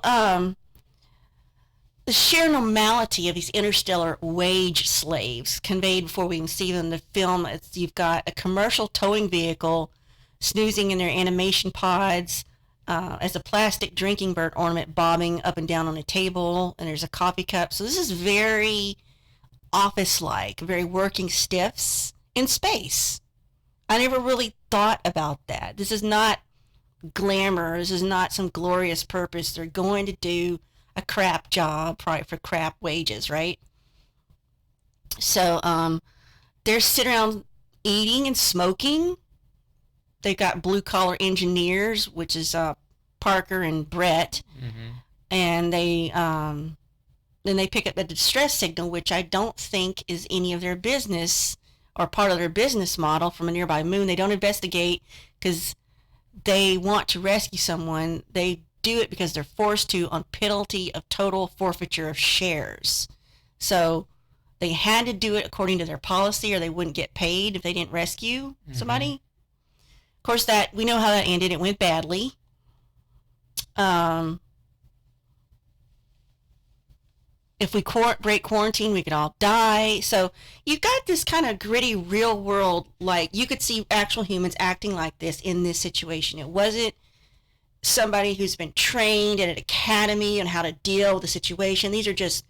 the sheer normality of these interstellar wage slaves conveyed before we even see them in the film. You've got a commercial towing vehicle snoozing in their animation pods, as a plastic drinking bird ornament bobbing up and down on a table, and there's a coffee cup. So this is very office-like, very working stiffs in space. I never really thought about that. This is not glamour. This is not some glorious purpose. They're going to do a crap job, probably for crap wages, right? So they're sitting around eating and smoking. They've got blue-collar engineers, which is Parker and Brett, and then they pick up the distress signal, which I don't think is any of their business or part of their business model from a nearby moon. They don't investigate because they want to rescue someone. They do it because they're forced to on penalty of total forfeiture of shares. So they had to do it according to their policy, or they wouldn't get paid if they didn't rescue somebody. Of course, that we know how that ended. It went badly. If we break quarantine, we could all die. So you've got this kind of gritty, real world, like you could see actual humans acting like this in this situation. It wasn't somebody who's been trained at an academy on how to deal with the situation. These are just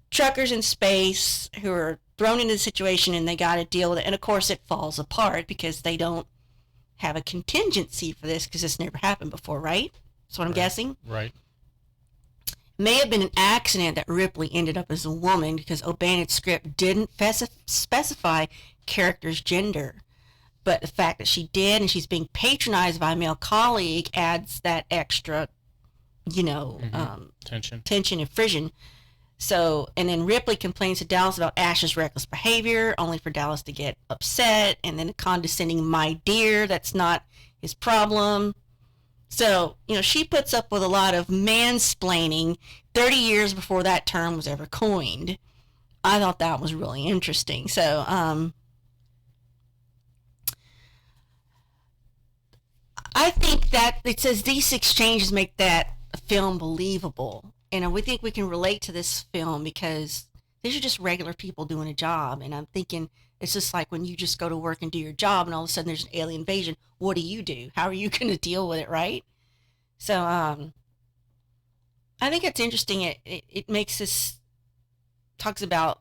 truckers in space who are thrown into the situation, and they got to deal with it. And of course, it falls apart because they don't have a contingency for this, because this never happened before, right? That's what I'm guessing. Right. May have been an accident that Ripley ended up as a woman, because O'Bannon's script didn't specify character's gender. But the fact that she did, and she's being patronized by a male colleague, adds that extra, tension and frisson. So, and then Ripley complains to Dallas about Ash's reckless behavior, only for Dallas to get upset, and then a condescending "my dear," that's not his problem. So, she puts up with a lot of mansplaining 30 years before that term was ever coined. I thought that was really interesting. So, I think that it says these exchanges make that film believable. And we think we can relate to this film because these are just regular people doing a job. And I'm thinking it's just like when you just go to work and do your job, and all of a sudden there's an alien invasion. What do you do? How are you going to deal with it, right? So I think it's interesting. It makes this, talks about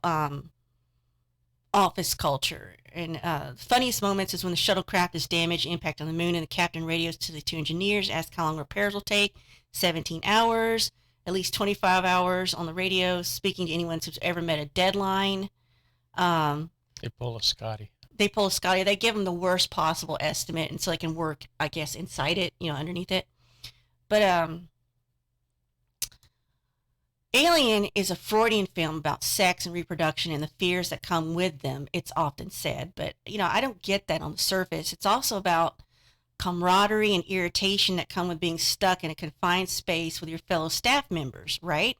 office culture. And funniest moments is when the shuttlecraft is damaged, impact on the moon, and the captain radios to the two engineers, asks how long repairs will take. 17 hours, at least 25 hours on the radio, speaking to anyone who's ever met a deadline. They pull a Scotty. They give them the worst possible estimate, and so they can work, I guess, inside it, underneath it. But Alien is a Freudian film about sex and reproduction and the fears that come with them, it's often said. But, I don't get that on the surface. It's also about camaraderie and irritation that come with being stuck in a confined space with your fellow staff members, right?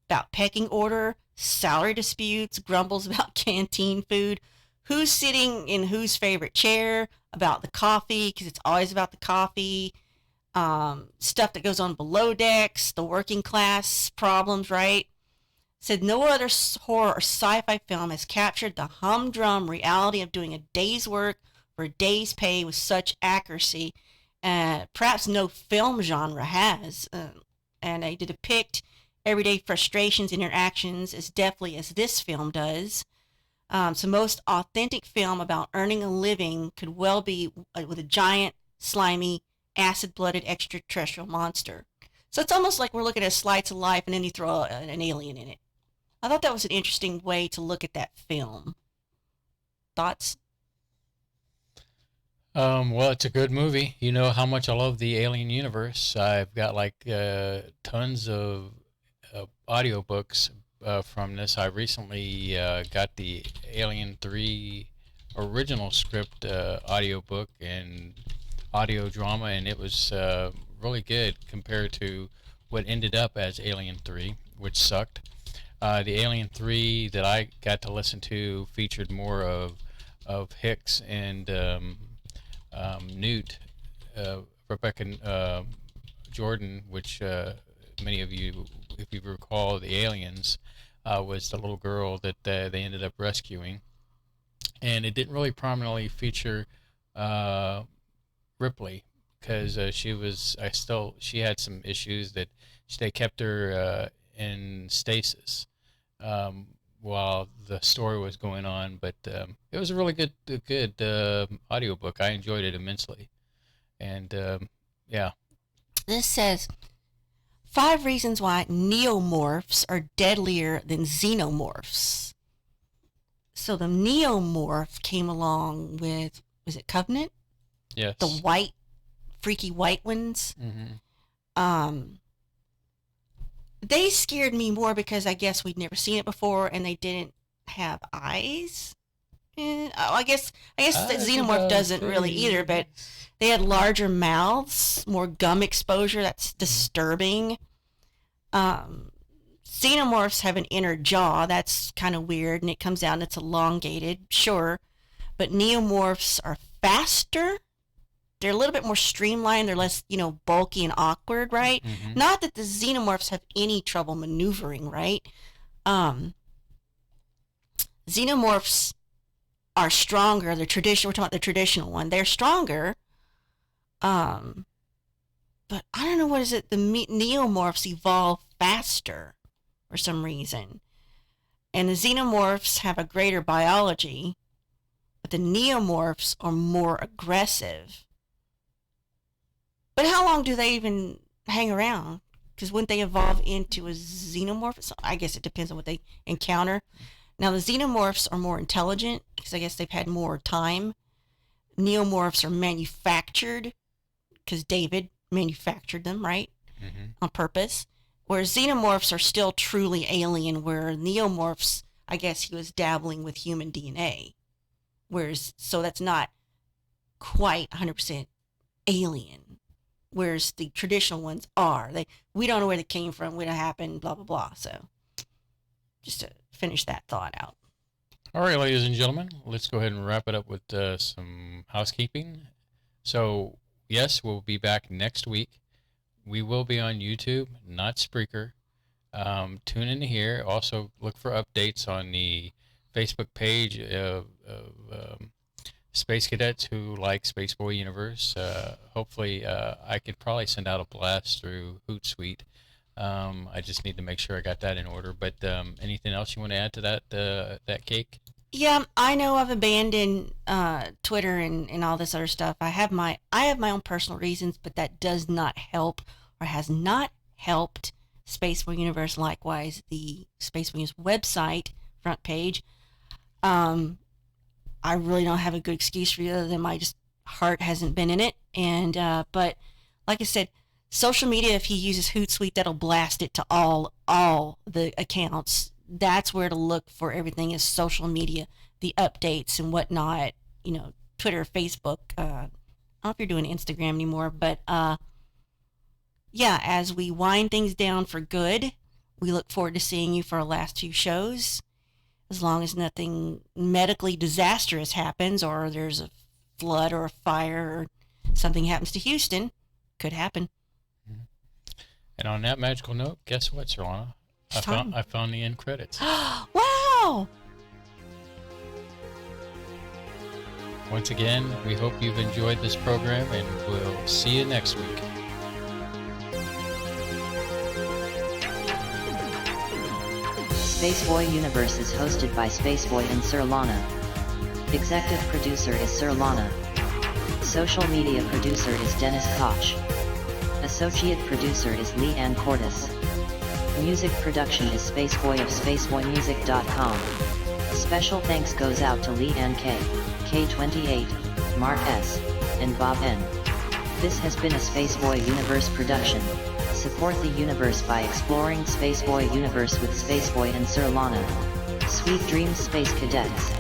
About pecking order, salary disputes, grumbles about canteen food, who's sitting in whose favorite chair, about the coffee, because it's always about the coffee, stuff that goes on below decks, the working class problems, right? Said no other horror or sci-fi film has captured the humdrum reality of doing a day's work for a day's pay with such accuracy. Perhaps no film genre has. And they depict everyday frustrations and interactions as deftly as this film does. So most authentic film about earning a living could well be with a giant, slimy, acid-blooded extraterrestrial monster. So it's almost like we're looking at a slice of life and then you throw an alien in it. I thought that was an interesting way to look at that film. Thoughts? Well, it's a good movie. You know how much I love the Alien universe. I've got tons of audiobooks from this. I recently got the Alien 3 original script audiobook and audio drama, and it was really good compared to what ended up as Alien 3, which sucked. The Alien 3 that I got to listen to featured more of Hicks and Newt, Rebecca Jordan, which many of you, if you recall, the aliens, was the little girl that they ended up rescuing. And it didn't really prominently feature Ripley because she had some issues that they kept her in stasis while the story was going on. But it was a really good audiobook. I enjoyed it immensely. And yeah. This says 5 reasons why neomorphs are deadlier than xenomorphs. So the neomorph came along with, was it Covenant? Yes. The freaky white ones. Mm-hmm. They scared me more because I guess we'd never seen it before and they didn't have eyes. I guess the xenomorph doesn't really either, but they had larger mouths, more gum exposure. That's disturbing. Xenomorphs have an inner jaw. That's kind of weird, and it comes out and it's elongated, sure. But neomorphs are faster. They're a little bit more streamlined. They're less, bulky and awkward, right? Mm-hmm. Not that the xenomorphs have any trouble maneuvering, right? Xenomorphs are stronger. We're talking about the traditional one. They're stronger. But I don't know what is it. The neomorphs evolve faster for some reason. And the xenomorphs have a greater biology, but the neomorphs are more aggressive. But how long do they even hang around? Because wouldn't they evolve into a xenomorph? So I guess it depends on what they encounter. Now, the xenomorphs are more intelligent because I guess they've had more time. Neomorphs are manufactured because David manufactured them, right? Mm-hmm. On purpose. Whereas xenomorphs are still truly alien, where neomorphs, I guess he was dabbling with human DNA. So that's not quite 100% alien. Whereas the traditional ones are. We don't know where they came from, what happened, blah, blah, blah. So just to finish that thought out. All right, ladies and gentlemen, let's go ahead and wrap it up with some housekeeping. So, yes, we'll be back next week. We will be on YouTube, not Spreaker. Tune in here. Also, look for updates on the Facebook page of Space Cadets who like Spaceboy Universe. Hopefully, I could probably send out a blast through Hootsuite. I just need to make sure I got that in order. But anything else you want to add to that cake? Yeah, I know I've abandoned Twitter and all this other stuff. I have my own personal reasons, but that does not help or has not helped Spaceboy Universe. Likewise, the Spaceboy Universe website front page. I really don't have a good excuse for you other than my just heart hasn't been in it. And but like I said, social media, if he uses Hootsuite, that'll blast it to all the accounts. That's where to look for everything is social media, the updates and whatnot. You know, Twitter, Facebook. I don't know if you're doing Instagram anymore, but yeah, as we wind things down for good, we look forward to seeing you for our last 2 shows. As long as nothing medically disastrous happens or there's a flood or a fire or something happens to Houston, could happen. And on that magical note, guess what, Surlana? I found the end credits. Wow! Once again, we hope you've enjoyed this program, and we'll see you next week. Spaceboy Universe is hosted by Spaceboy and Surlana. Executive producer is Surlana. Social media producer is Dennis Koch. Associate producer is Lee Ann Cordes. Music production is Spaceboy of SpaceboyMusic.com. Special thanks goes out to Lee Ann K, K28, Mark S, and Bob N. This has been a Spaceboy Universe production. Support the universe by exploring Spaceboy Universe with Spaceboy and Surlana. Sweet dreams, Space Cadets.